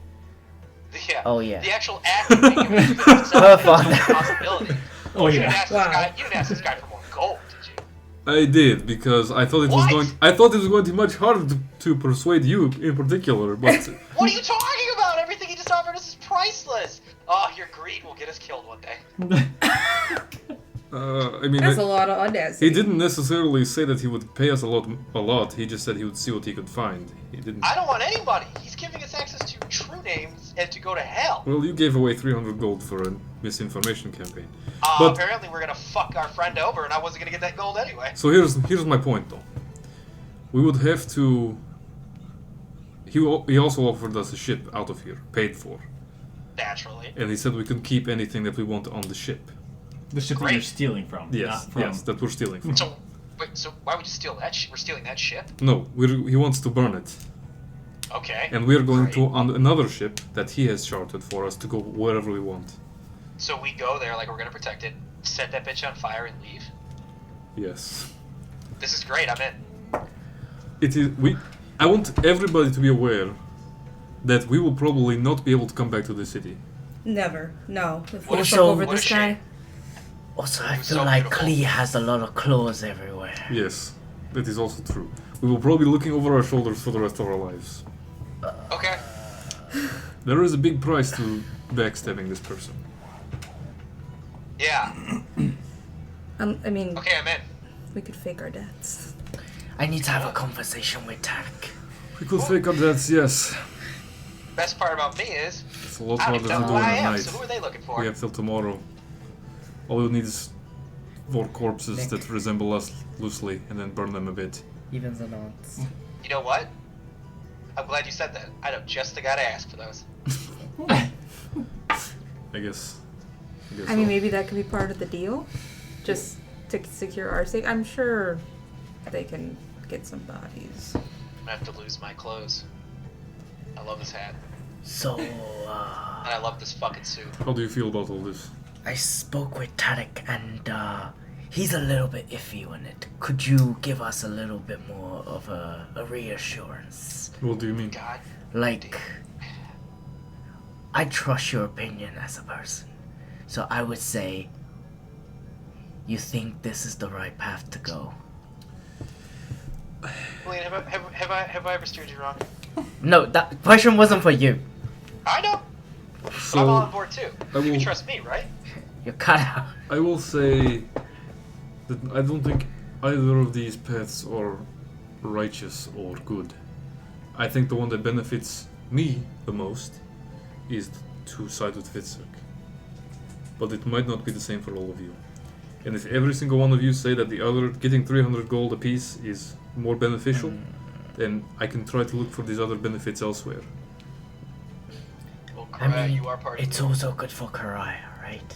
Yeah. Oh, yeah. The actual act of making it Her itself is father. a possibility. Oh You didn't yeah. ask this Wow. guy. You didn't ask this guy for more gold, did you? I did because I thought it was What? going. I thought it was going to be much harder to persuade you in particular, but What are you talking about? Everything he just offered us is priceless. Oh, your greed will get us killed one day. I mean, That's a lot of audacity. he didn't necessarily say that he would pay us a lot. He just said he would see what he could find. He didn't. I don't want anybody. He's giving us access to true names and to go to hell. Well, you gave away 300 gold for a misinformation campaign. But- Apparently we're gonna fuck our friend over, and I wasn't gonna get that gold anyway. So here's my point though. We would have to. He also offered us a ship out of here, paid for, Naturally. and he said we can keep anything that we want on the ship. The ship that Great. you're stealing from. Yes, Not from. yes, that we're stealing from. So, wait. So why would you steal that? We're stealing that ship. No, he wants to burn it, Okay. and we're going Great. to on another ship that he has chartered for us to go wherever we want. So we go there like we're gonna protect it, set that bitch on fire, and leave. Yes, This is great. I'm in. it is. I want everybody to be aware that we will probably not be able to come back to the city. Never. No. If we What a fuck shame. over What a this shame. guy. Also, I It was feel so like beautiful. Klee has a lot of claws everywhere. Yes, that is also true. We will probably be looking over our shoulders for the rest of our lives. Okay. There is a big price to backstabbing this person. Yeah. I mean, Okay, I'm in. we could fake our deaths. I need to have a conversation with Tarek. We could fake our deaths, yes. Best part about me is It's a lot I harder don't to even know do who in I a am. night. So who are they looking for? We have till tomorrow. All we need is 4 corpses Nick. that resemble us loosely, and then burn them a bit. Evens and odds. You know what? I'm glad you said that. I know just the guy to ask for those. I guess. I mean, maybe that could be part of the deal, just to secure our safety. I'm sure they can get some bodies. I'm gonna have to lose my clothes. I love this hat. So, And I love this fucking suit. How do you feel about all this? I spoke with Tarek and he's a little bit iffy on it. Could you give us a little bit more of a reassurance? What do you mean? God. Like, I trust your opinion as a person. So I would say, you think this is the right path to go? William, have I ever steered you wrong? No, that question wasn't for you. I know. So, I'm all on board too. I You will- can trust me, right? You're cut out. I will say that I don't think either of these paths are righteous or good. I think the one that benefits me the most is to side with Fitzurk. But it might not be the same for all of you. And if every single one of you say that the other getting 300 gold apiece is more beneficial, then I can try to look for these other benefits elsewhere. Well, I mean, you are part of it's the also good for Karai, right?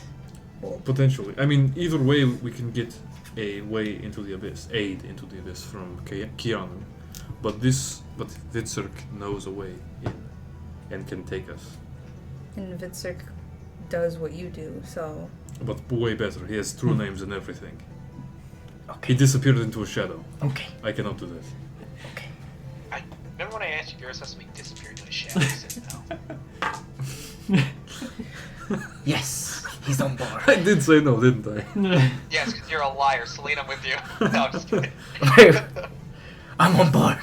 Potentially. I mean, either way, we can get a way into the abyss, aid into the abyss from Keanu. But Vitzerk knows a way in and can take us. And Vitzerk does what you do, so But way better. He has true names and everything. Okay. He disappeared into a shadow. Okay. I cannot do that. Okay. Remember when I asked you if you were supposed to be disappeared into a shadow? You said no. Yes, he's on board. I did say no, didn't I? Yes, because you're a liar, Celine. I'm with you. No, I'm just kidding. I'm on board.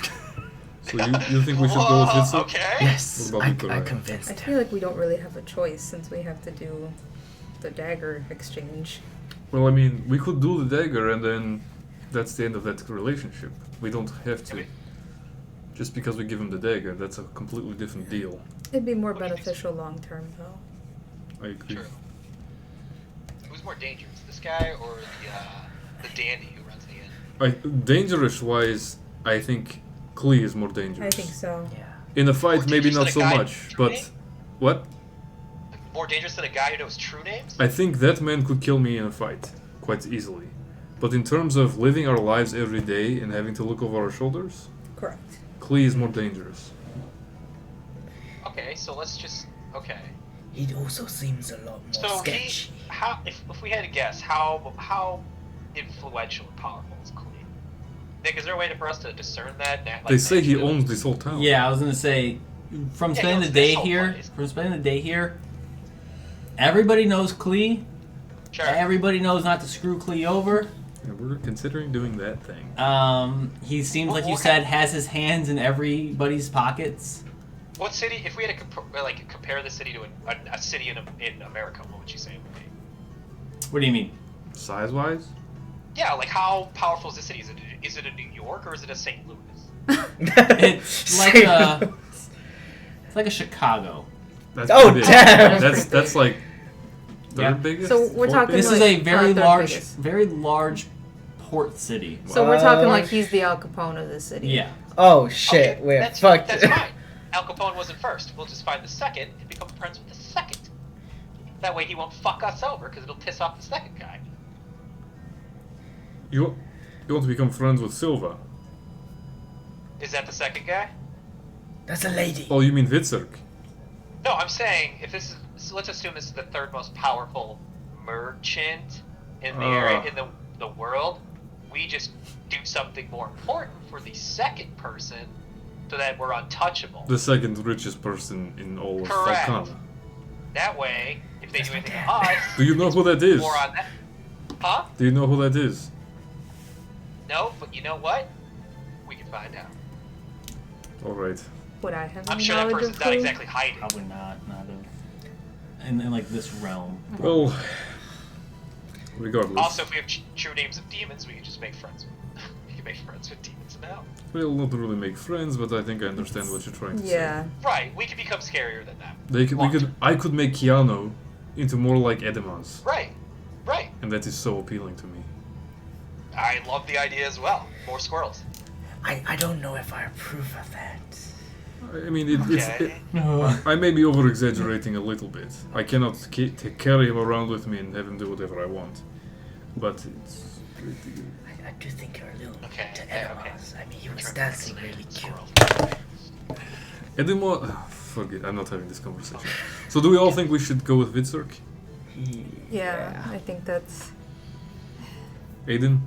So you think we should go with Whoa, Vitzerk? okay. Yes, What about I Karai? convinced I him. feel like we don't really have a choice since we have to do the dagger exchange. Well, I mean, we could do the dagger and then that's the end of that relationship. We don't have to. Just because we give him the dagger, that's a completely different deal. It'd be more What do you think? beneficial long term, though. I agree. True. Who's more dangerous, this guy or the dandy who runs the inn? Dangerous wise, I think Klee is more dangerous. I think so. Yeah. In a fight, More maybe dangerous not than so a guy much, with but true name? what? More dangerous than a guy who knows true names? I think that man could kill me in a fight quite easily. But in terms of living our lives every day and having to look over our shoulders, Correct. Klee is more dangerous. Okay, so let's just He also seems a lot more So sketchy. if we had to guess, how influential and powerful is Clee? Nick, is there a way for us to discern that? They say he owns this whole town. Yeah, I was gonna say, from Yeah, spending he the day owns this here, whole place. everybody knows Klee. Sure. Everybody knows not to screw Klee over. Yeah, we're considering doing that thing. He seems like you Okay. said has his hands in everybody's pockets. What city? If we had to compare the city to a city in America, what would you say it would be? What do you mean? Size wise? Yeah, like how powerful is the city? Is it a New York or is it a St. Louis? It's like it's like a Chicago. That's Oh, pretty big. damn! That's like third Yeah. biggest? So we're Fourth talking This biggest? is a like, very third large, biggest. very large port city. So we're talking What? like he's the Al Capone of the city. Yeah. Oh shit, we're that's fucked. That's fine. Al Capone wasn't first. We'll just find the second and become friends with the second. That way he won't fuck us over because it'll piss off the second guy. You want to become friends with Silva? Is that the second guy? That's a lady. Oh, you mean Vitzerk? No, I'm saying if this is, so let's assume this is the third most powerful merchant in the area in the world. We just do something more important for the second person, so that we're untouchable. The second richest person in all of Correct. Falcana. That way, if they That's do my anything dad. to us, Do you know who that is? more on that. Huh? Do you know who that is? No, but you know what? We can find out. Alright. Would I have I'm any sure that knowledge person's of not Clue? exactly hiding. Probably not of, in like this realm. Well, regardless. Also, if we have true names of demons, we can just make friends with. We can make friends with demons now. We'll not really make friends, but I think I understand what you're trying to Yeah. Right, we could become scarier than them. say. I could make Keanu into more like Edemaz, Right, right. and that is so appealing to me. I love the idea as well. More squirrels. I don't know if I approve of that. I mean, Okay. I may be over exaggerating a little bit. I cannot carry him around with me and have him do whatever I want, but it's pretty good. I do think you're a little Okay, to okay. Edemaz. I mean, he was Trying to dancing think of really a cute. squirrel. Edemaz, forget. I'm not having this conversation. So, do we all think we should go with Vitzerk? Yeah, I think that's. Aiden?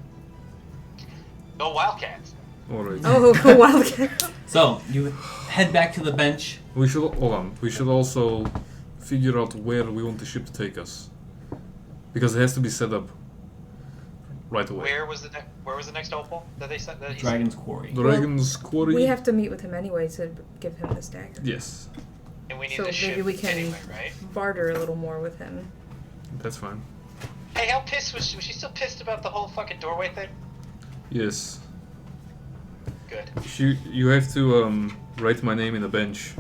No Wildcats. Alright. Oh, Wildcat. So you head back to the bench. We should hold on. We should also figure out where we want the ship to take us, because it has to be set up right away. Where was the next opal that they said? That he Dragon's Quarry. Dragon's Quarry. We have to meet with him anyway to give him this dagger. Yes, said? And we need So the maybe ship we can- anyway, right? Barter a little more with him. that's fine. Hey, how pissed was she? Was she still pissed about the whole fucking doorway thing? Yes. Good. You have to write my name in a bench.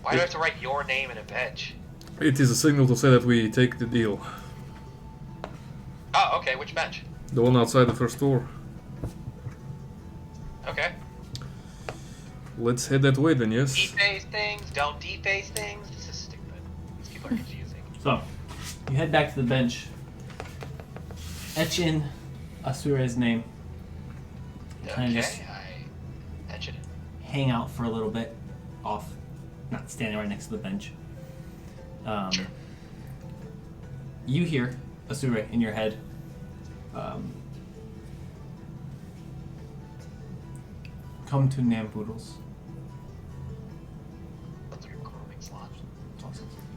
Why do I have to write your name in a bench? It is a signal to say that we take the deal. Oh, okay. Okay, which bench? The one outside the first door. Okay. Let's head that way then, yes? Deface things, don't deface things. This is stupid. These people are confusing. So, you head back to the bench. Etch in Asure's name. Kinda just Okay, I etch it in. hang out for a little bit, off, not standing right next to the bench. Sure. You hear Asure in your head. Come to Nampoodles. That's like a clothing slot.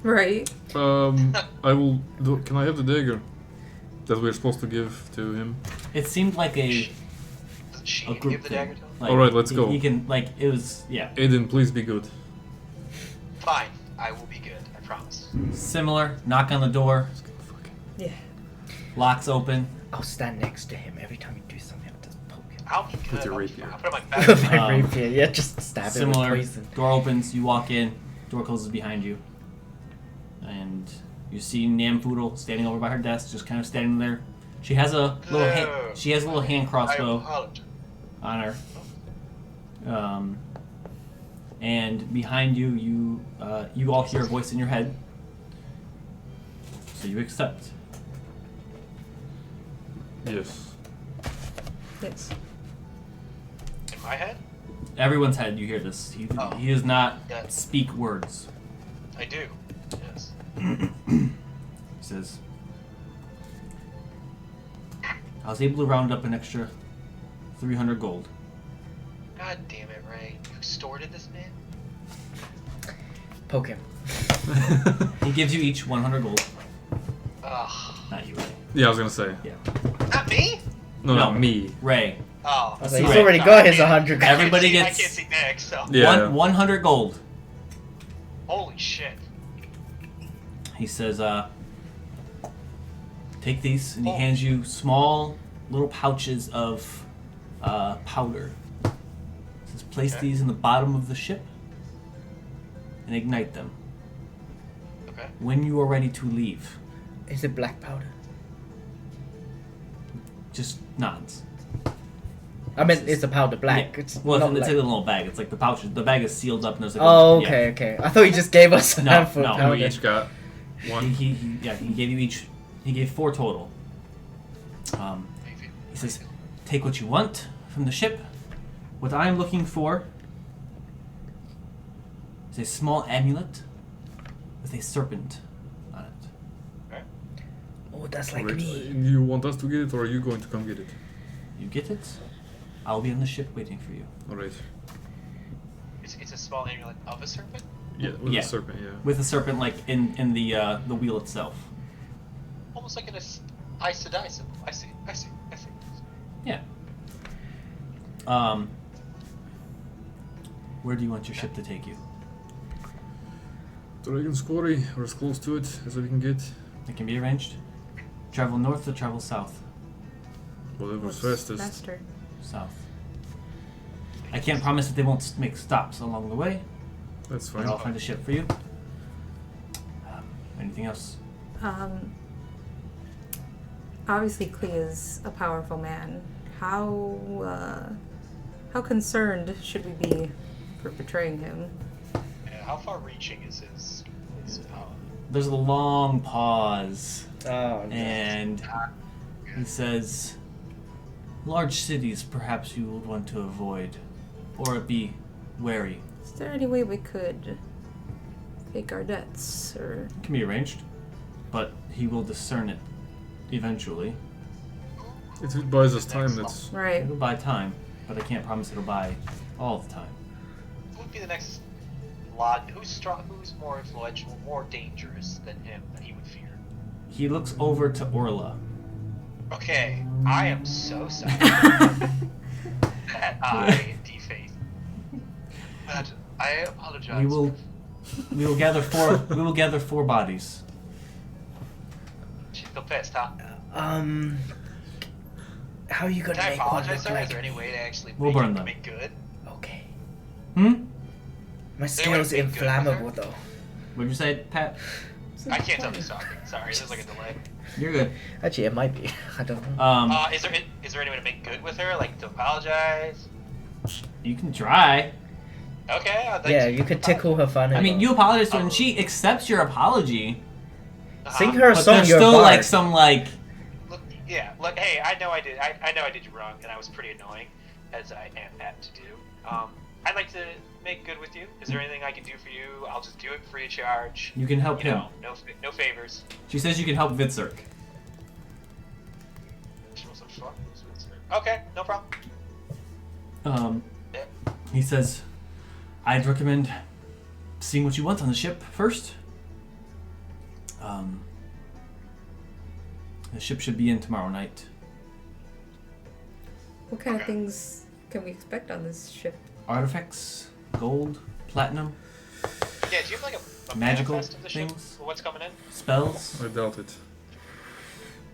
Right. I will. Can I have the dagger that we're supposed to give to him? It seemed like a Doesn't she group give the thing. dagger to him? Like, Alright, let's he- go. He can, like, it was, yeah, Aiden, please be good. Fine, I will be good. I promise. similar. Knock on the door, Yeah. locks open. I'll stand next to him every time you do something. I'll just poke him. I'll be good. With your I'll- rapier. I'll put it on my With back. my Um, rapier, yeah, just stab him with Similar. poison. Door opens. You walk in. Door closes behind you, and you see Nampoodle standing over by her desk, just kind of standing there. She has a little she has a little hand I crossbow apologize. on her. And behind you, you all hear a voice in your head. So you accept. Yes. Yes. In my head? Everyone's head, you hear this. He does not Yeah. speak words. I do. Yes. He says, I was able to round up an extra 300 gold. God damn it, Ray. You extorted this man? Poke him. He gives you each 100 gold. Ugh. Not you, Ray. Yeah, I was gonna say. Yeah. Not me? No, No. not me. Ray. Oh. I was like, So he's Ray- already No, got I his can't- 100 I gold. can't Everybody see- gets- I can't see Nick, so. Yeah. 100 gold. Holy shit. He says, take these, and he Oh. hands you small little pouches of powder. He says, place Okay. these in the bottom of the ship and ignite them. Okay. When you are ready to leave, Is it black powder? just nods. I mean, it's a powder black. Yeah. It's Well, not it's like... in a little bag. It's like the pouches. The bag is sealed up, and there's like Oh, yeah. okay, okay. I thought he just gave us a No, handful no, of we powder. We each got He, one. he gave you each. He gave 4 total. Maybe. He says, take what you want from the ship. What I am looking for is a small amulet with a serpent on it. Oh, that's like Right. me. You want us to get it, or are you going to come get it? You get it? I'll be on the ship waiting for you. Alright. It's a small amulet of a serpent? Yeah, with Yeah. the serpent, yeah. With the serpent, like, in the wheel itself. Almost like an Aes Sedai symbol. I see. Yeah. Where do you want your ship to take you? Dragon's Quarry, or as close to it as we can get. It can be arranged. Travel north or travel south? Whatever's What's fastest. faster? South. I can't promise that they won't make stops along the way, That's but fine. I'll find a ship for you. Anything else? Obviously, Klee is a powerful man. How concerned should we be for betraying him? Yeah, how far reaching is his power? There's a long pause, Oh, no. and he says, large cities perhaps you would want to avoid, or be wary. Is there any way we could fake our debts, or It can be arranged, but he will discern it eventually. If it buys us time, that's. right? It'll buy time, but I can't promise it'll buy all the time. Who would be the next lot? Who's strong? Who's more influential, more dangerous than him that he would fear? He looks over to Orla. Okay, I am so sorry that I defaced. But I apologize. We will gather 4. We will gather 4 bodies. She's still pissed, huh? How are you gonna Can I make one apologize look to her? Is like there any way to actually We'll make burn it them. make good? Okay. Hmm? My They wouldn't skill's be good with inflammable her? though. What'd you say, Pat? I can't tell who's talking. Sorry, there's like a delay. You're good. Actually, it might be. I don't know. Is there any way to make good with her? Like to apologize? You can try. Okay. I'd like Yeah, to you could tickle her funny. I mean, you apologize to her, and she accepts your apology. Sing her a But song. there's You're a still bard. like some like. Look, yeah. Look, hey, I know I did. I know I did you wrong, and I was pretty annoying, as I am apt to do. I'd like to make good with you. Is there anything I can do for you? I'll just do it free of charge. You can help You him. know, no favors. She says you can help Vitzerk. Okay, no problem. Yeah. He says, I'd recommend seeing what you want on the ship first. The ship should be in tomorrow night. What kind of things can we expect on this ship? Artifacts, gold, platinum, Yeah, do you have like a magical manifest of the ship? things, What's coming in? spells. I doubt it.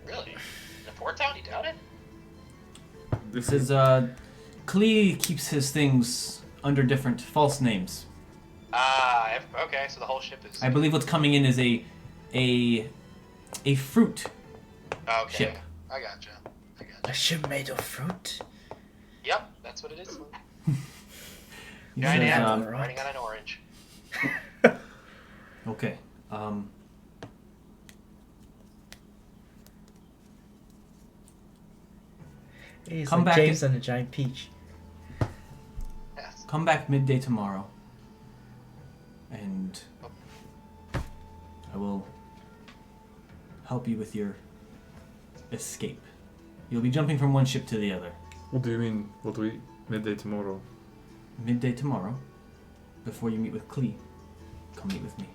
Really? In the port town? You doubt it? He says, Klee keeps his things under different false names. Okay, so the whole ship is... I believe what's coming in is a fruit Okay, ship. I gotcha. A ship made of fruit. Yep, that's what it is. He Yeah, I says, am. right. Riding on an orange. okay. It's Come like back James and the giant peach. Yes. Come back midday tomorrow, and I will help you with your escape. You'll be jumping from one ship to the other. What do you mean? What do we midday tomorrow? Midday tomorrow, before you meet with Klee, come meet with me.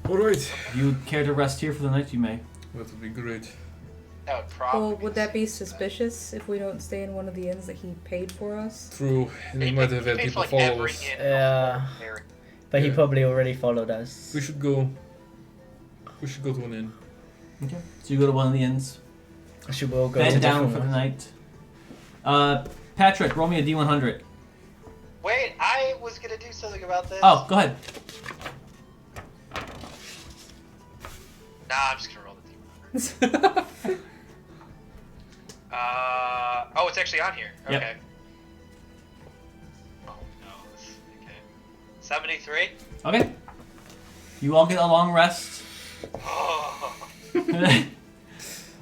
Alright. If you would care to rest here for the night, you may. That would be great. That would probably Well, would that be suspicious if we don't stay in one of the inns that he paid for us? True. And we might have had people follow us. Yeah. But he Yeah. probably already followed us. We should go. We should go to an inn. Okay. So you go to one of the inns, Should we all go bed to down different for the ones? night. Patrick, roll me a D100. Wait, I was gonna do something about this. Oh, go ahead. Nah, I'm just gonna roll the D100. Oh, it's actually on here. Yep. Okay. Oh no. Okay. 73. Okay. You all get a long rest. Oh.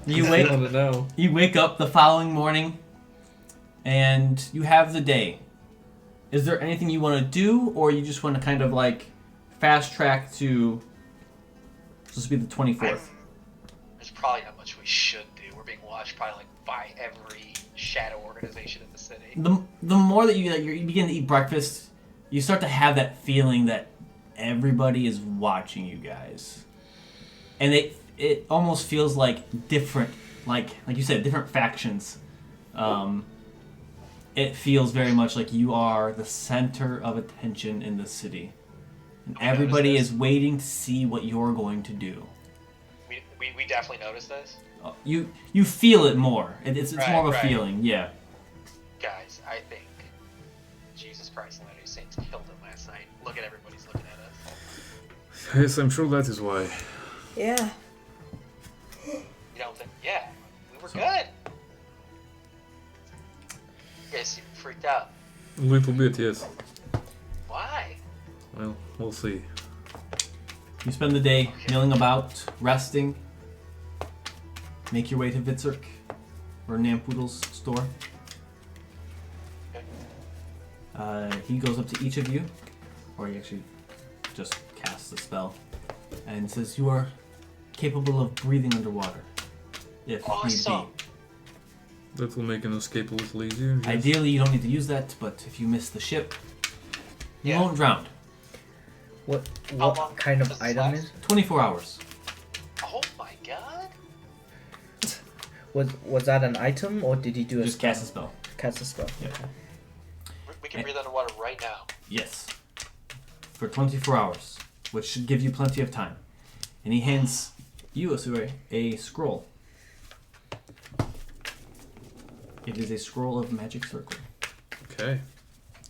You wake on it now. You wake up the following morning, and you have the day. Is there anything you want to do, or you just want to kind of like fast track to? This will be the 24th. There's probably not much we should do. We're being watched probably like by every shadow organization in the city. The more that you begin to eat breakfast, you start to have that feeling that everybody is watching you guys, and it almost feels like different, like you said, different factions. It feels very much like you are the center of attention in the city, and We everybody noticed is waiting to see what you're going to do. We definitely noticed this. You feel it more. It's Right, more of a right. feeling, yeah. Guys, I think Jesus Christ and Latter-day Saints killed him last night. Look at everybody's looking at us. Yes, I'm sure that is why. Yeah. You don't think? Yeah, we were good. You guys seem freaked out. A little bit, yes. Why? Well, we'll see. You spend the day milling about, resting. Make your way to Vitzerk or Nampoodle's store. Okay. He goes up to each of you, or he actually just casts a spell, and says you are capable of breathing underwater, if need Awesome. be. That will make an escape a little easier. Yes. Ideally, you don't need to use that, but if you miss the ship, you Yeah. won't drown. What How long what kind does of this item last? is? 24 hours. Oh my god. Was that an item or did he do a Just spell? cast a spell. Cast a spell. Yeah. Okay. We can breathe underwater right now. Yes. For 24 hours, which should give you plenty of time. And he hands you, Asure, a scroll. It is a scroll of magic circle. Okay.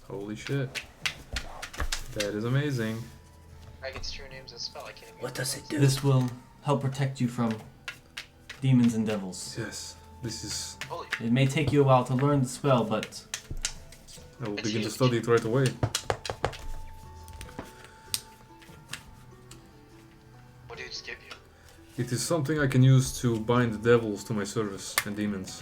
Holy shit. That is amazing. Dragon's true name's a spell. I can't even What does it do? This will help protect you from demons and devils. Yes, this is. Holy. It may take you a while to learn the spell, but I will It's begin to huge. study it right away. What did it just give you? It is something I can use to bind devils to my service and demons.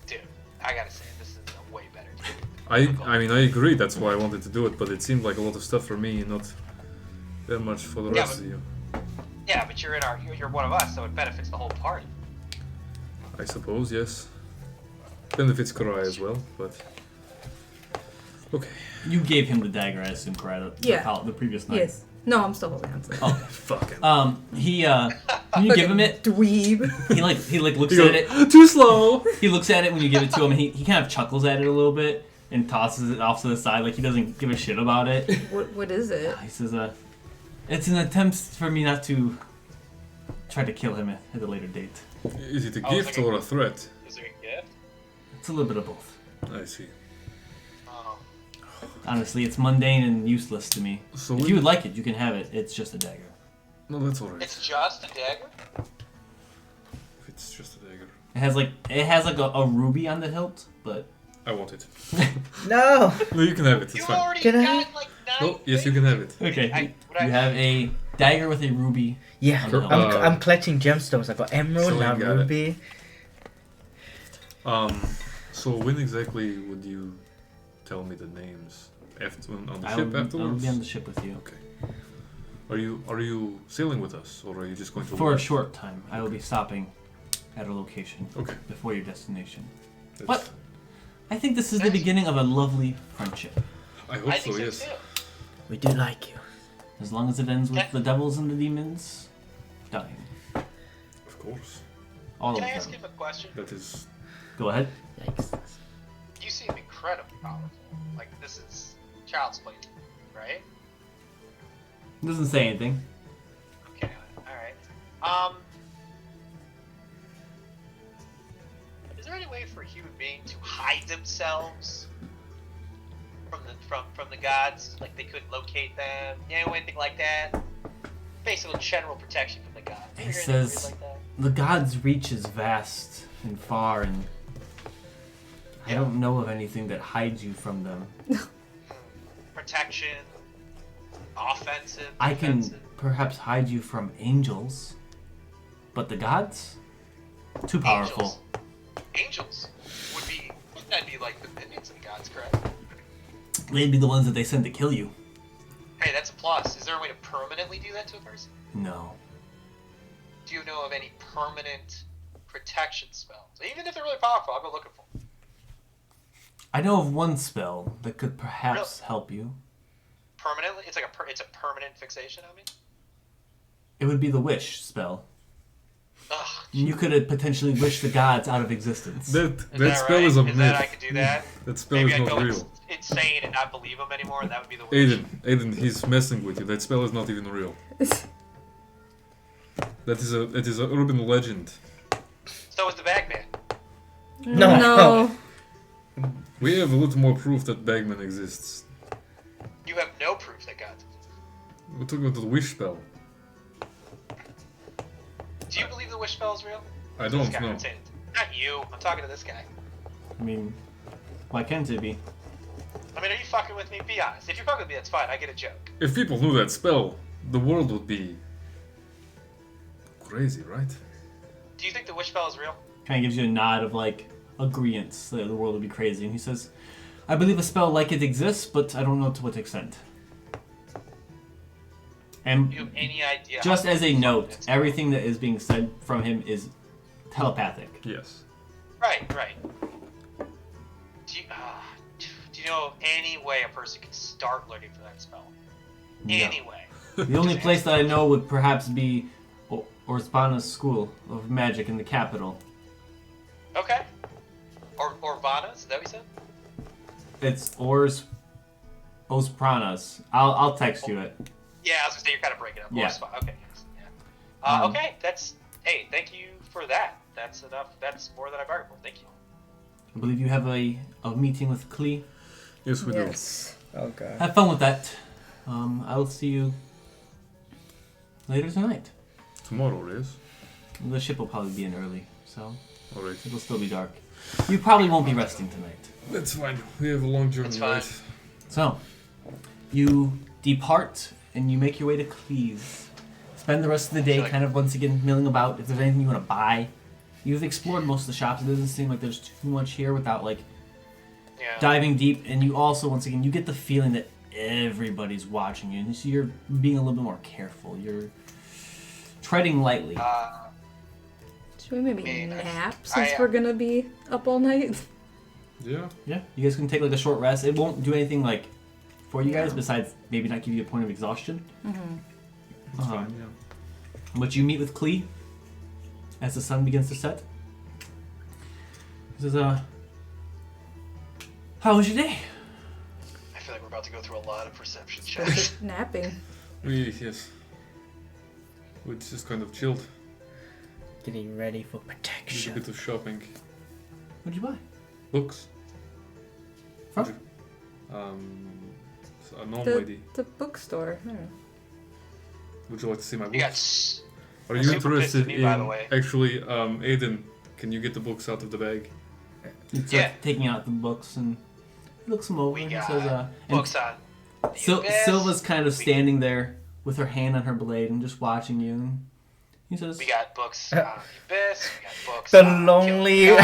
Dude, I gotta say, this is a way better deal. I mean, I agree. That's why I wanted to do it, but it seemed like a lot of stuff for me, and not that much for the Yeah, rest of you. Yeah, but you're one of us, so it benefits the whole party. I suppose, yes. Benefits Karai as well, but okay. you gave him the dagger, I assume, correct? Yeah. The previous night. Yes. No, I'm still holding on to it. Oh, Fuck him. when you give him it, Dweeb. he looks You at it. go, too slow. He looks at it when you give it to him, and he kind of chuckles at it a little bit and tosses it off to the side, like he doesn't give a shit about it. What is it? He says, it's an attempt for me not to try to kill him at a later date. Is it a Oh, gift it's like or a threat? Is there a gift? It's a little bit of both. I see. Oh. Honestly, it's mundane and useless to me. So If when- you would like it, you can have it. It's just a dagger. No, that's alright. It's just a dagger? If it's just a dagger, It has like a ruby on the hilt, but I want it. No! No, you can have it. It's You fine. already Can I- got like 9 No, yes, you can have it. okay. Would I- You have a dagger with a ruby. Yeah, On the hilt. I'm collecting gemstones. I got emerald, So now you got it. ruby. So when exactly would you tell me the names? On the ship I'll afterwards? be on the ship with you. Okay. Are you sailing with us, or are you just going to? For a work? short time, I will be stopping at a location Okay. before your destination. That's- But I think this is the beginning of a lovely friendship. I hope I so. think so Yes. too. We do like you. As long as it ends with the devils and the demons dying. Of course. All Can of I ask them. him a question? That is. Go ahead. Yikes. You seem incredibly powerful. Like, this is child's play, right? Doesn't say anything. Okay, alright. Is there any way for a human being to hide themselves from the gods? Like they couldn't locate them? You know, anything like that? Basically general protection from the gods. He Figure anything says- weird like that? The gods' reach is vast and far, and I Yeah. don't know of anything that hides you from them. Protection, offensive, I can defensive. perhaps hide you from angels, but the gods? Too powerful. Angels would be, wouldn't that be like the minions of the gods, correct? They'd be the ones that they send to kill you. Hey, that's a plus. Is there a way to permanently do that to a person? No. Do you know of any permanent protection spells? Even if they're really powerful, I'll go looking for them. I know of one spell that could perhaps help you. Permanently? It's like it's a permanent fixation, I mean? It would be the wish spell. Ugh. You could potentially wish the gods out of existence. That spell right? is a Is that I myth. could do that? That spell Maybe is I'd not go real. insane and not believe him anymore, and that would be the wish. Aiden, he's messing with you. That spell is not even real. That is a urban legend. So is the Bagman. No. We have a little more proof that Bagman exists. You have no proof that gods exist. We're talking about the wish spell. Do you believe the wish spell is real? I This don't guy know. would say it. Not you. I'm talking to this guy. I mean, why can't it be? I mean, are you fucking with me? Be honest. If you're fucking with me, that's fine. I get a joke. If people knew that spell, the world would be crazy, right? Do you think the wish spell is real? Kind of gives you a nod of like agreement that the world would be crazy, and he says, "I believe a spell like it exists, but I don't know to what extent." And Do you have any idea? just how as a fucking note, it's- everything that is being said from him is telepathic. Yes. Right. Do you know of any way a person can start learning for that spell? No. Any way? The only place that I know would perhaps be Orspana's School of Magic in the capital. Okay. Or Vanas? Is that what you said? It's Ospranas. I'll text you it. Yeah, I was gonna say you're kind of breaking up. Yeah. Okay. Yes. Yeah. Um, Okay. Hey, thank you for that. That's enough. That's more than I bargained for. Thank you. I believe you have a meeting with Klee. Yes, we Yes. Oh god. Have fun with that. I will see you later tonight. Tomorrow, yes? The ship will probably be in early, so Alright. it'll still be dark. You probably won't be resting tonight. That's fine. We have a long journey, That's fine. right? So, you depart and you make your way to Cleves. Spend the rest of the day kind of once again milling about. If there's anything you want to buy, you've explored most of the shops. It doesn't seem like there's too much here without like diving deep. And you also, once again, you get the feeling that everybody's watching you, and so you're being a little bit more careful. You're treading lightly. Should we maybe mean, nap since I, we're gonna be up all night? Yeah. Yeah, you guys can take like a short rest. It won't do anything like for you guys Yeah. besides maybe not give you a point of exhaustion. That's fine, yeah. But you meet with Klee as the sun begins to set. He says, how was your day? I feel like we're about to go through a lot of perception We're checks. just napping. Yes. We just kind of chilled. Getting ready for Did a protection. bit of shopping. What'd you buy? Books. From? A known lady. The bookstore. Would you like to see my You got books? Are I'm you super pissed at interested me, by the in way. actually, Aiden? Can you get the books out of the bag? He starts Yeah. taking out the books and he looks them over We and he got says, books on. the abyss. Silva's kind of standing there with her hand on her blade and just watching you. And he says, We got books on the abyss. We got books The on lonely- Kill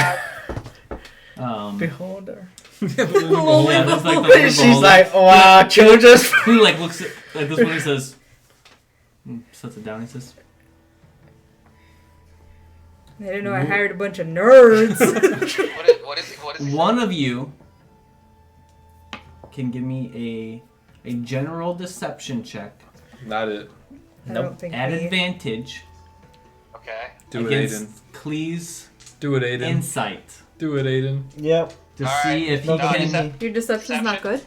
God. Beholder. yeah, there's like the She's beholder. like, wow, children's. He like looks at like this one. He says, sets it down. He says, I didn't know I hired a bunch of nerds. What is it? one of you can give me a general deception check Not it. I Nope. don't think at we... advantage Okay. Do it, Aiden. against Clee's Do it, Aiden. insight Do it, Aiden. Yep. to All see right. if No, he no, can. decep- Your deception's not good?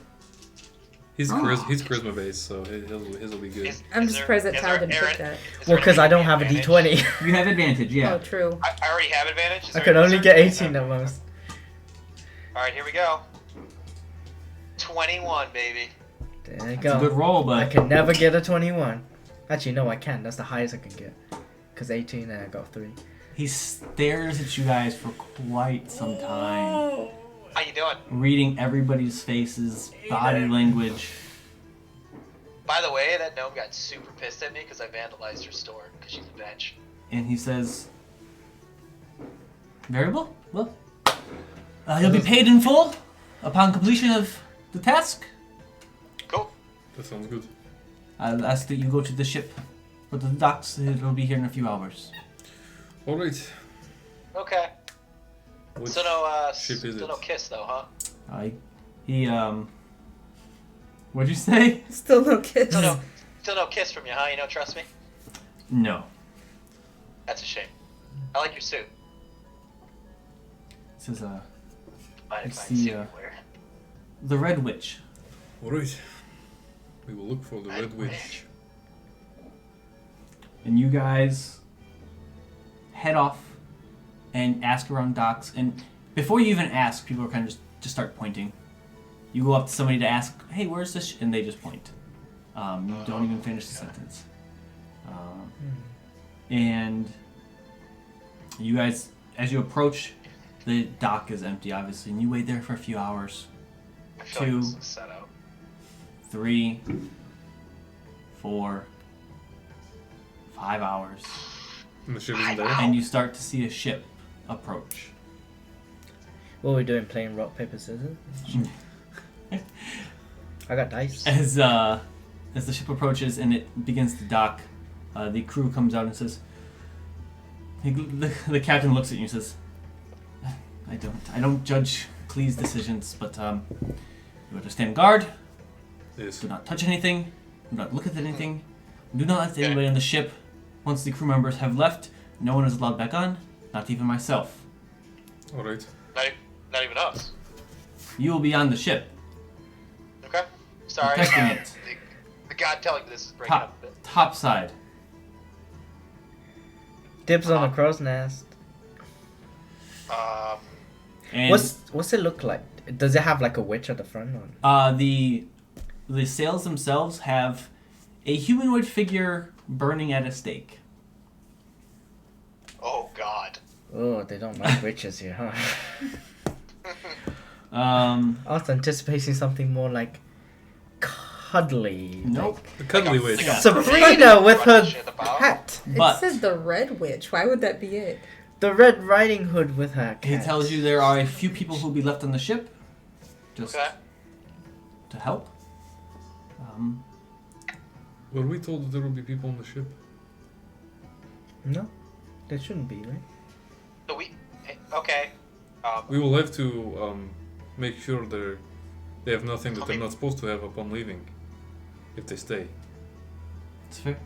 He's Oh. he's charisma based, so his will be good. I'm just surprised that is Tyler didn't Aaron- pick that. is Well, there because I any don't have a advantage? D20. You have advantage, yeah. Oh, true. I already have advantage. Is I there can any- only is there get any- 18 at most. All right, here we go. 21, baby. There you That's a good go. roll, I but can never get a 21. Actually, no, I can. That's the highest I can get. Because 18 and I got 3. he stares at you guys for quite some time, How you doing? reading everybody's faces, body language. By the way, that gnome got super pissed at me because I vandalized her store because she's a bench. And he says, very well. Well, you'll be paid in full upon completion of the task. Cool. That sounds good. I'll ask that you go to the ship or to the docks. It'll be here in a few hours. All right. Okay. Which So no, ship is still it? no kiss though, huh? What'd you say? Still no kids. Still no kiss from you, huh? You don't trust me? No. That's a shame. I like your suit. It says, Mind It's if I the, see you uh, wear? the Red Witch. All right. We will look for the Red Witch. And you guys head off and ask around docks. And before you even ask, people are kind of just start pointing. You go up to somebody to ask, hey, where's this? And they just point. You don't even finish the sentence. And you guys, as you approach, the dock is empty, obviously. And you wait there for a few hours. I feel like 2, this is set up. 3, 4, 5 hours. And the ship isn't there. And you start to see a ship approach. What are we doing? Playing rock, paper, scissors? I got dice. As the ship approaches and it begins to dock, the crew comes out and says, the captain looks at you and says, I don't judge Clee's decisions, but you are to stand guard, Yes. do not touch anything, do not look at anything, do not let anybody on the ship. Once the crew members have left, no one is allowed back on, not even myself. All right. Not even us. You will be on the ship, Okay. Sorry. protecting it, The god telling me this is breaking up a bit. top side. Dibs on a crow's nest. And What's it look like? Does it have like a witch at the front? Or? the the sails themselves have a humanoid figure burning at a stake. Oh God. Oh, they don't like witches here, huh? Um, I was anticipating something more like cuddly. Nope. The cuddly witch. Yeah. Sabrina with her Shit about. cat. But it said the Red Witch. Why would that be it? The Red Riding Hood with her cat. he tells you there are a few people who'll be left on the ship, just Okay. to help. Were we told that there will be people on the ship? No, there shouldn't be, right? So okay. We will have to make sure they have nothing that I they're mean- not supposed to have upon leaving, if they stay. It's fair.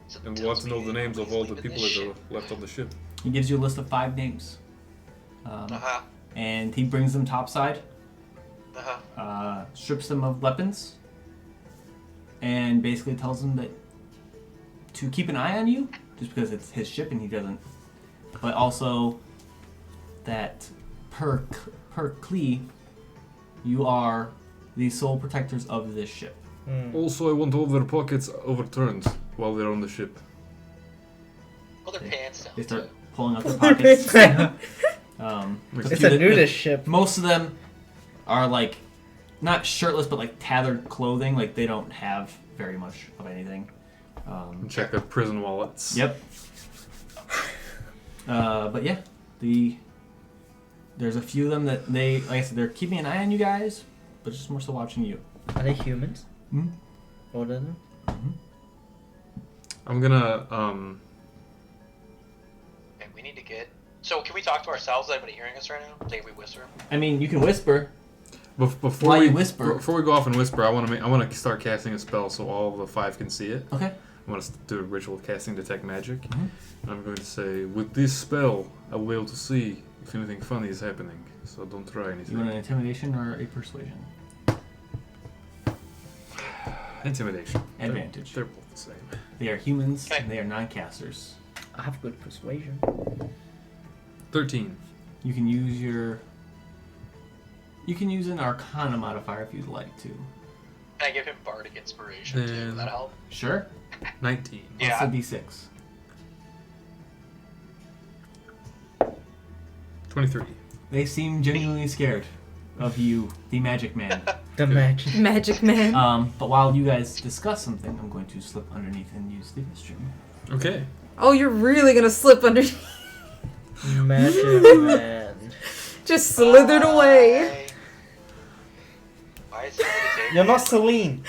so And tells we'll have to know me the names of all the leaving people this that ship. are left on the ship. He gives you a list of 5 names, Uh-huh. and he brings them topside, Uh-huh. strips them of weapons, and basically tells them that to keep an eye on you, just because it's his ship and he doesn't, but also that per Klee, you are the sole protectors of this ship. Also, I want all their pockets overturned while they're on the ship. Pull their pants down. They start pulling out their pockets. It's a nudist ship. Most of them are like not shirtless, but like tattered clothing. Like they don't have very much of anything. And check their prison wallets. Yep. But yeah, there's a few of them that like I said, they're keeping an eye on you guys, but just more so watching you. Are they humans? Hmm? All of them? I'm gonna Okay, we need to get. So can we talk to ourselves? Is anybody hearing us right now? Think we whisper? I mean, you can whisper. before While we you whisper. before we go off and whisper, I want to start casting a spell so all the 5 can see it. Okay. I want to do a ritual casting detect magic. Mhm. And I'm going to say, with this spell, I will be able to see if anything funny is happening. So don't try anything. You want an intimidation or a persuasion? Intimidation. Advantage. They're both the same. They are humans. Okay. And they are non-casters. I have good persuasion. 13. You can use your. You can use an Arcana modifier if you'd like to. Can I give him bardic inspiration too? Does that help? Sure. 19. Yeah. Plus a d6. 23. They seem genuinely scared of you, the Magic Man. The magic. Magic Man. But while you guys discuss something, I'm going to slip underneath and use the restroom. Okay. Oh, you're really gonna slip under. Magic man. Just slithered away. Why is somebody taking You're not Celine.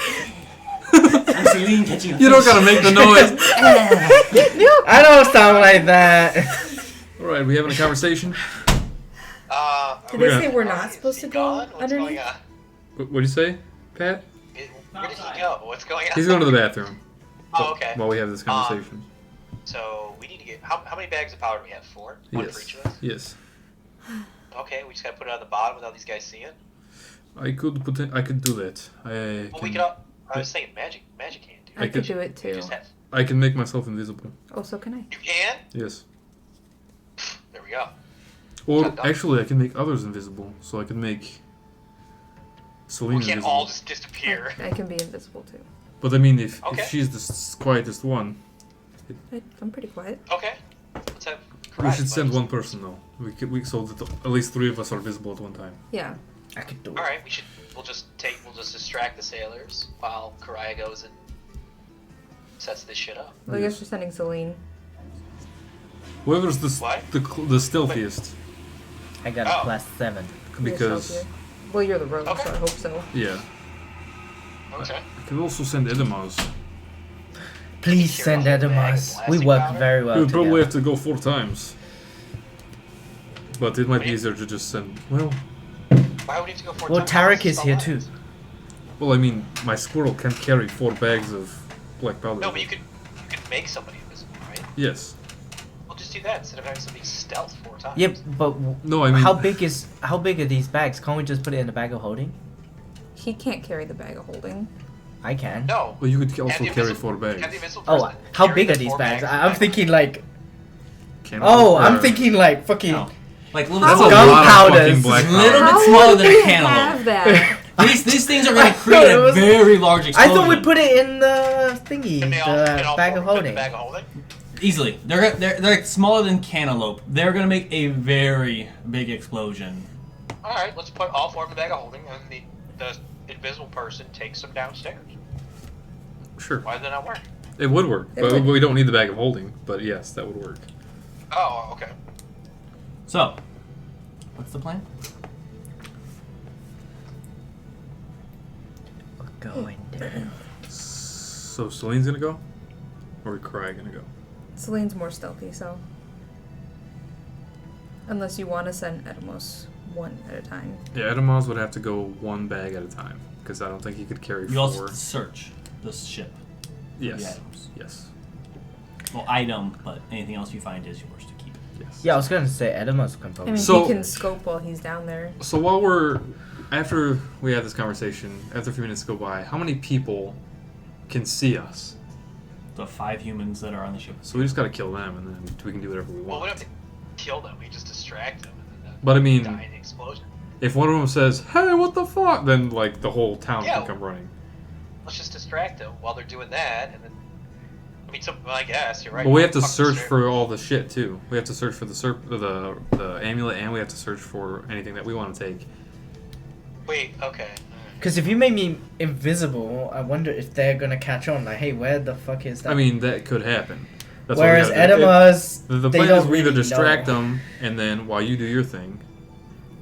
I'm Celine catching a You don't gotta make the noise. I don't sound like that. Alright, we having a conversation? Did We're they gonna- say we're not supposed to go gone? What's going underneath? on? What'd you say, Pat? Where did he go? What's going on? He's going to the bathroom. Oh, okay. While we have this conversation. So we need to get how many bags of powder do we have? 4? One for Yes. each of us. Yes. Okay, we just gotta put it on the bottom without these guys seeing it. I could do that. Well, we could. I was saying magic hand, dude. I I could could- do it You too. just have. I can make myself invisible. Oh, so can I? You can. Yes. There we go. Or Shut up. actually, I can make others invisible. So I can make Celine We can't invisible. all just disappear. I can be invisible too. But I mean, if Okay. she's the quietest one, I'm pretty quiet. Okay. Let's have. we should send one person though. So that at least 3 of us are visible at one time. Yeah. I could do it. All right, we should. We'll just distract the sailors while Karaya goes and sets this shit up. Well, I guess we're sending Celine. Whoever's What? the stealthiest, I got Oh. a +7. because Yourself, yeah. Well, you're the rogue, Okay. so I hope so. yeah, Okay. I could also send Edemas. Please Here, send I'll hold Edemas. bag of We plastic work powder. very well We would together. probably have to go 4 times, but it might be Wait. easier to just send. Well, Why would we have to go 4 Well, times? Tarek is It's here all too. lines. I mean, my squirrel can carry 4 bags of black powder. No, but you could make somebody invisible, right? Yes. We'll just do that instead of having somebody stealth 4 times. Yep, but No, I mean. how big are these bags? Can't we just put it in the bag of holding? He can't carry the bag of holding. I can. No. Well, you could Have also the carry invisible- 4 have the bags. invisible Oh, person how carry big the are these 4 bags? of I'm bags. thinking like. Can Oh, we- I'm thinking like fucking. No. Like little That's a bit lot of Gunpowders. fucking black Little powder. bit smaller than a would we cantaloupe. have that? These things are going to create it a was- very large I explosion. thought we put it in the thingy, Can they all, the can all bag four of fit in holding. the bag of holding? Easily. They're like smaller than cantaloupe. They're going to make a very big explosion. Alright, let's put all four in the bag of holding, and the invisible person takes them downstairs. Sure. Why does that not work? It would work, It but would. we don't need the bag of holding. But yes, that would work. Oh, okay. So, what's the plan? We're going down. So Celine's gonna go, or Cry gonna go? Celine's more stealthy, so. Unless you want to send Edamos one at a time. Yeah, Edamos would have to go one bag at a time because I don't think he could carry You 4. also search the ship. For the Yes. items. Yes. Well, item, but anything else you find is yours to keep. Yes. Yeah, I was gonna say Edamos can I probably. mean, So- he can scope while he's down there. So after we have this conversation, after a few minutes go by, how many people can see us? The 5 humans that are on the ship. So we just gotta kill them, and then we can do whatever we Well, we want. don't have to kill them, we just distract them, and then But I mean, die in the explosion. if one of them says, "Hey, what the fuck?" then like the whole town Yeah. can come running. Let's just distract them while they're doing that, and then. I mean, well, I guess you're right. But we have to Fuck search distract- for all the shit too. We have to search for the amulet, and we have to search for anything that we want to take. Wait, okay. Because if you make me invisible, I wonder if they're gonna catch on. Like, hey, where the fuck is that? I mean, that could happen. That's Whereas what we gotta do. Edemas, The they plan don't is we either really distract know. them, and then while you do your thing,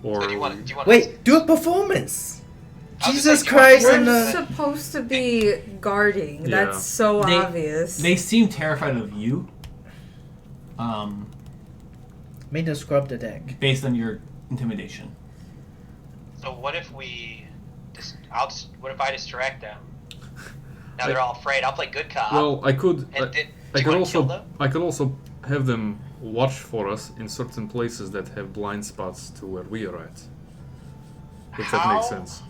or So do you want to? Wait, do a performance. I was Jesus just saying, do you Christ! want- And We're the supposed to be guarding. Yeah. That's so They- obvious. They seem terrified of you. made them scrub the deck. Based on your intimidation. So what if we? What if I distract them? Now they're all afraid. I'll play good cop. well, I could. and I do you could want to kill also. them? I could also have them watch for us in certain places that have blind spots to where we are at. If that makes How? sense.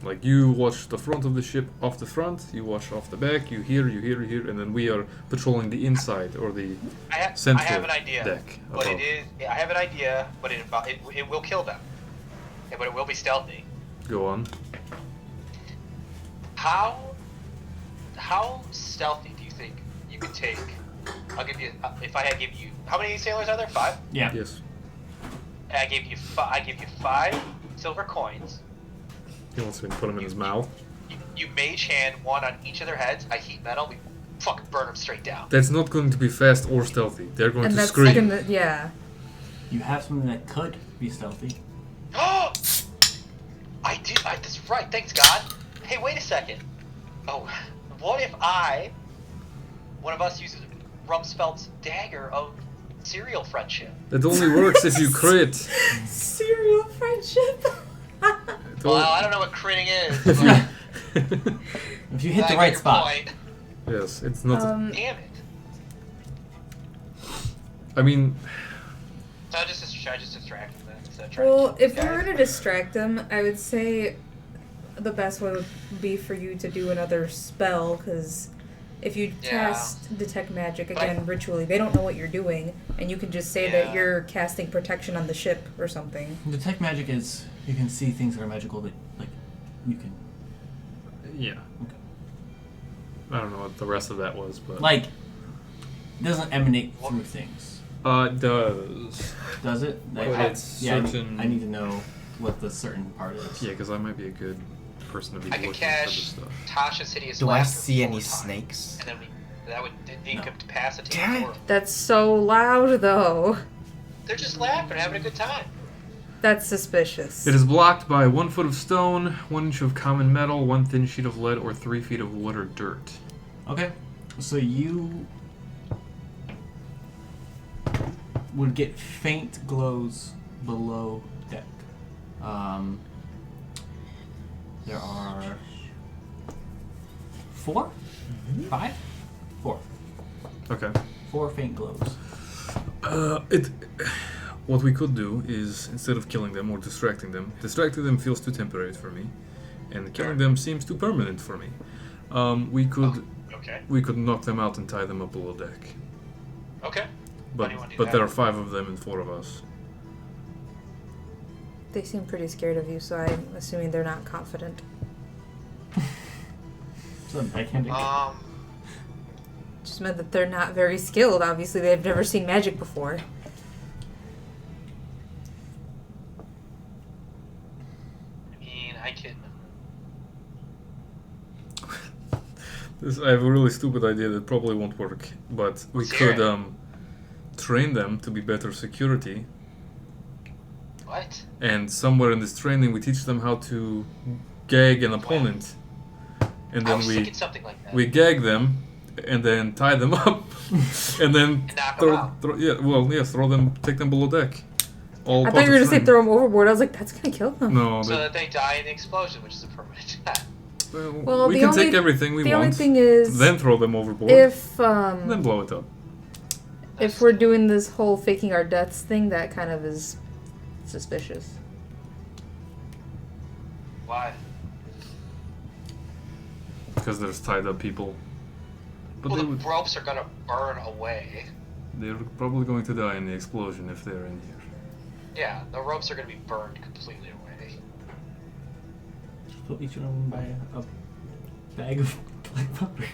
Like you watch the front of the ship off the front, you watch off the back, you hear, and then we are patrolling the inside or the I central have an idea. deck. But above. it is. I have an idea, but it will kill them. Yeah, but it will be stealthy. Go on. How stealthy do you think you could take? I'll give you. If I had give you, how many sailors are there? 5. Yeah. Yes. And I give you 5 silver coins. He wants me to put him in his mouth. You mage hand 1 on each of their heads. I heat metal. We fucking burn them straight down. That's not going to be fast or stealthy. They're going and to that's scream. gonna, yeah. You have something that could be stealthy. Oh, I do. That's right. Thanks God. Hey, wait a second. Oh, what if one of us uses Rumsfeld's dagger of serial friendship? It only works if you crit. Serial friendship. It Well, only- I don't know what critting is. If but you- If you hit I the get right your spot. point. yes, it's not. Damn it. I mean, So I just distract them then instead of trying Well, to kill if these we were guys. to distract them, I would say the best way would be for you to do another spell, because if you Yeah. cast Detect Magic, But I- again, ritually, they don't know what you're doing, and you can just say Yeah. that you're casting protection on the ship or something. Detect magic is you can see things that are magical that like you can yeah. Okay. I don't know what the rest of that was, but like it doesn't emanate through things. it does. Does it? Like, But I, it's yeah, certain- I need to know what the certain part is. Yeah, because I might be a good person to be I could looking for this cash stuff. Tasha's Hideous do I Laughter see 4 any times, snakes? And then that would incapacitate Damn it. four of them. That's so loud, though. They're just laughing, having a good time. That's suspicious. It is blocked by 1 foot of stone, 1 inch of common metal, 1 thin sheet of lead, or 3 feet of wood or dirt. Okay. So you would get faint glows below deck. There are 4? 5? 4. Okay. 4 faint glows. What we could do is, instead of killing them or distracting them feels too temporary for me, and killing them seems too permanent for me. Okay. We could knock them out and tie them up below deck. Okay. But do you wanna do but that? there are 5 of them and 4 of us. They seem pretty scared of you, so I'm assuming they're not confident. So backhanded. Just meant that they're not very skilled. Obviously, they've never seen magic before. I mean, I can. I have a really stupid idea that probably won't work, but we Let's hear could train them to be better security, What? and somewhere in this training we teach them how to gag an opponent, and I then was we thinking something like that. we gag them, and then tie them up, and then Knock 'em out. throw them, take them below deck. All I part thought you were of going to say training. throw them overboard. I was like, that's going to kill them. No, So that they die in the explosion, which is a permanent death. Well, we the can only- take everything we the want, only thing is, then throw them overboard, if then blow it up. if we're doing this whole faking our deaths thing, that kind of is suspicious. Why? Because there's tied up people. But Well, they the would, ropes are gonna burn away. they're probably going to die in the explosion if they're in here. Yeah, the ropes are gonna be burned completely away. Just put each one of them by a bag of black pepper.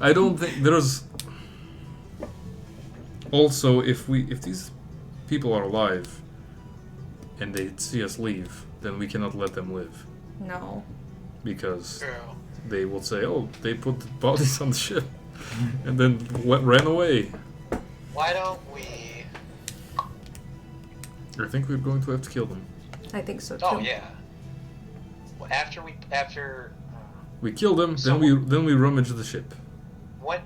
I don't think there's. Also, if these people are alive and they see us leave, then we cannot let them live No. because True. they will say, "Oh, they put the bodies on the ship and then ran away." Why don't we? I think we're going to have to kill them. I think so, too. Oh yeah. Well, after We kill them, So- then we rummage the ship. what?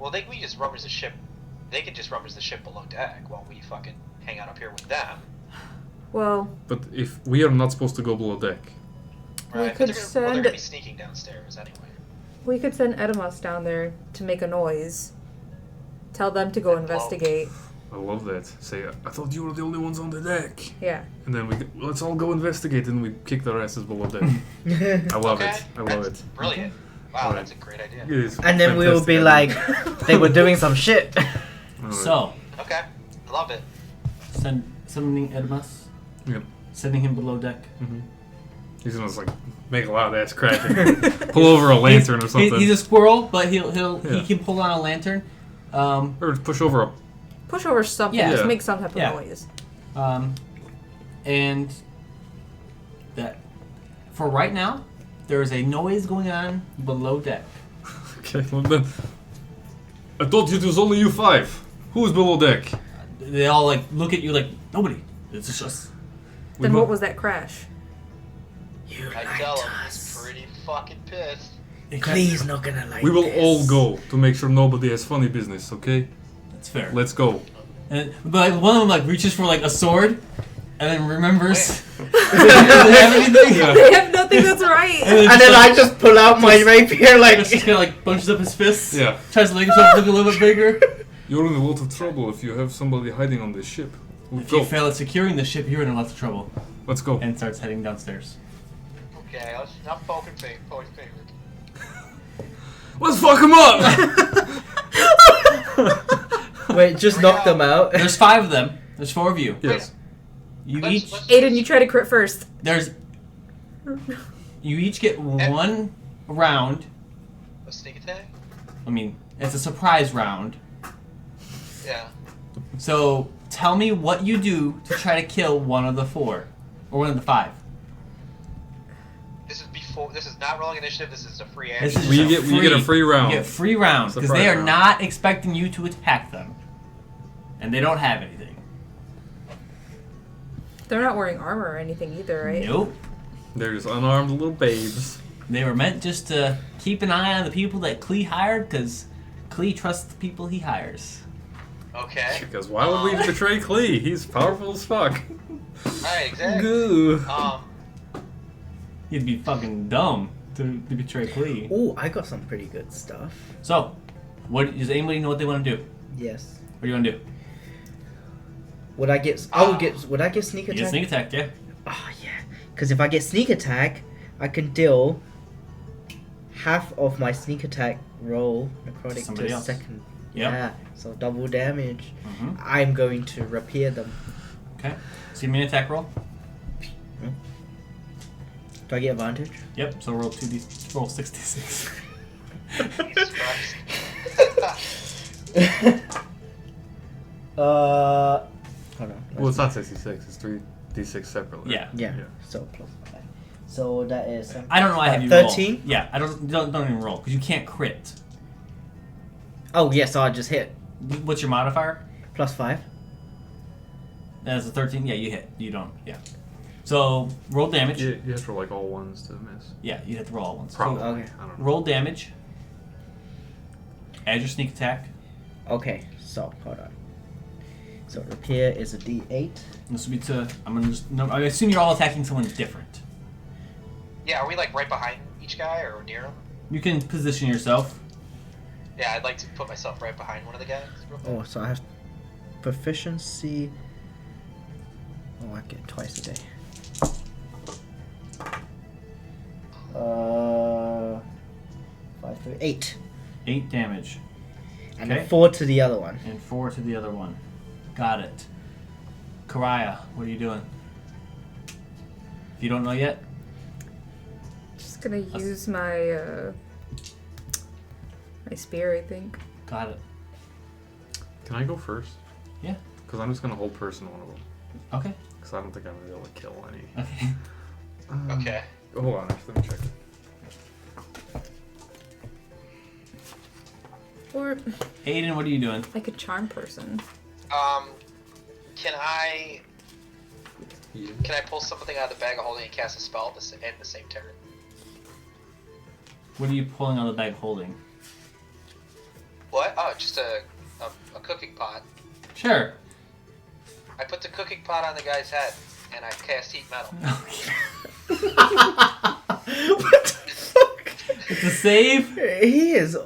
Well, we just rummage the ship. They can just rummage the ship below deck while we fucking hang out up here with them. Well, But if we are not supposed to go below deck, We Right? could But they're send- gonna be sneaking downstairs anyway. we could send Edemas down there to make a noise. Tell them to go investigate. I love that. Say, I thought you were the only ones on the deck. Yeah. And then let's all go investigate, and we kick their asses below deck. I love Okay, it. I love that's it. Brilliant. Wow, Alright. that's a great idea. It is And then we will be fantastic like, idea. they were doing some shit. Alright. So, Okay, I love it. summoning Edmas, Yep. sending him below deck. Mm-hmm. He's gonna just like make a loud ass cracking, pull over a lantern or something, He's a squirrel, but he Yeah. can pull on a lantern. or push over a. Push over something. Yeah. Just Yeah. make some type of Yeah. noise. And that for right now, there is a noise going on below deck. Okay, well then. I told you it was only you five. Who is below deck? They all like look at you like nobody. It's just us. We Then mu- what was that crash? You I liked tell him us. he's pretty fucking pissed. Please not gonna like We will this. all go to make sure nobody has funny business. Okay, That's fair. let's go. And but like, one of them like reaches for like a sword, and then remembers. Where? Does it have anything? Yeah. They have nothing that's right. And then I just pull out my rapier like... just kind of like bunches up his fists. Yeah. Tries to make himself look a little bit bigger. You're in a lot of trouble if you have somebody hiding on this ship. If Go. you fail at securing the ship, you're in lots of trouble. Let's go. And starts heading downstairs. Okay, let's not poking finger. Let's fuck him up. Wait, just Here we knock go. them out? There's 5 of them. There's 4 of you. Yes. You Let's- each let's- Aiden, you try to crit first. there's you each get 1 round. A sneak attack? I mean, it's a surprise round. Yeah. So tell me what you do to try to kill one of the 4 or one of the 5. This is not rolling initiative. This is a free This action. is We just get- we get a free round. You get free rounds because they Surprise are round. not expecting you to attack them, and they don't have anything. They're not wearing armor or anything either, right? Nope. They're just unarmed little babes. They were meant just to keep an eye on the people that Klee hired because Klee trusts the people he hires. Okay. Because why would we betray Klee? He's powerful as fuck. Alright, exactly. Goo. You'd be fucking dumb to betray Klee. Oh, I got some pretty good stuff. So, what does anybody know what they want to do? Yes. What do you want to do? Would I get sneak You attack? get sneak attack, yeah. Oh yeah. Because if I get sneak attack, I can deal half of my sneak attack roll necrotic Somebody to else. second. Yep. Yeah. So double damage. Mhm. I'm going to rapier them. Okay. So give me an attack roll. Do I get advantage? Yep. So roll 66. Jesus Christ. Hold on. Well, it's not 66. It's 3d6 separately. Yeah. Yeah. So plus 5. So that is. I don't know why I have you 13? roll. Yeah. I don't even roll because you can't crit. Oh yeah, so I just hit. What's your modifier? Plus 5. That's a 13. Yeah, you hit. You don't. Yeah. So roll damage. You have to like all ones to miss. Yeah, you have to roll all ones. Probably. So Okay. I don't know. roll damage. Add your sneak attack. Okay, so hold on. So repair is a D8. This will be to. I'm gonna just. No, I assume you're all attacking someone different. Yeah, are we like right behind each guy or near him? You can position yourself. Yeah, I'd like to put myself right behind one of the guys. real quick. Oh, so I have proficiency. Oh, I get twice a day. 5, 3, 8. 8 damage. And Okay. then 4 to the other one. And 4 to the other one. Got it. Karaya, what are you doing? If you don't know yet, Just gonna use my my spear, I think. got it. Can I go first? Yeah. Because I'm just gonna hold person one of them. Okay. Because I don't think I'm gonna be able to kill any. Okay. Okay. Hold on, actually, let me check. Or Aiden, what are you doing? like a charm person. Can I Yeah. pull something out of the bag of holding and cast a spell at the same turn? What are you pulling out of the bag holding? What? Oh, just a cooking pot. Sure. I put the cooking pot on the guy's head and I cast heat metal. Okay. What the fuck? It's a save, He is.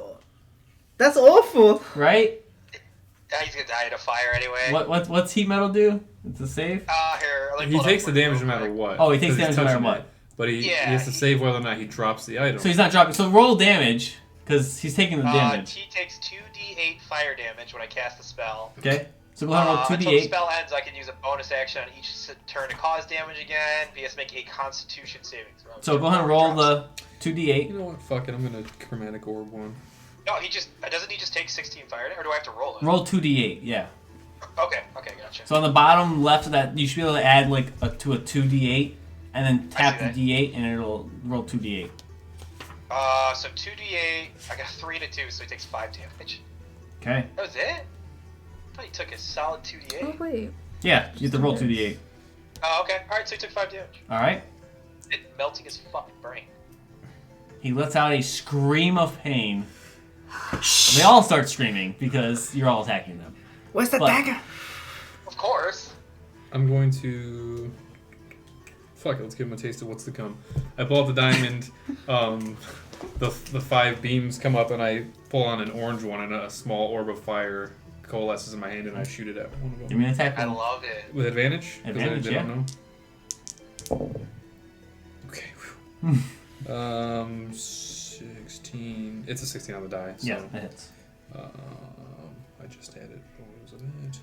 That's awful. right? He's gonna die in a fire anyway. What's heat metal do? It's a save? Here. let me He pull it takes up the for you damage no real matter quick. what. Oh, he takes 'cause he's damage no matter touching what. it. But he Yeah, has to save whether or not he drops the item. So he's not dropping. So roll damage because he's taking the damage. He takes 2d8 fire damage when I cast the spell. Okay. So go ahead and roll Until the 2d8. spell ends, I can use a bonus action on each turn to cause damage again. He has to make a Constitution saving throw. So go ahead and roll the 2d8. You know what? Fuck it. I'm gonna chromatic orb one. No, doesn't he just take 16 fire damage, or do I have to roll it? Roll 2d8. Yeah. Okay, gotcha. So on the bottom left of that, you should be able to add like to a 2d8, and then tap the that. d8, and it'll roll 2d8. So 2d8. I got 3 and a 2, so he takes 5 damage. Okay. That was it? I thought he took a solid 2d8. Oh wait. Yeah, you have to roll 2d8. Oh, okay. All right, so he took 5 damage. All right. It melting his fucking brain. He lets out a scream of pain. They all start screaming because you're all attacking them. Where's the But- dagger? Of course. I'm going to. Fuck it. Let's give him a taste of what's to come. I pull out the diamond. The 5 beams come up, and I pull on an orange one, and a small orb of fire coalesces in my hand, and I shoot it at one of them. Give me an attack I roll. love it. With advantage? 'Cause Advantage, they yeah. don't know. Okay. Hmm. 16. It's a 16 on the die. So, Yeah, that hits. I just added. What was it?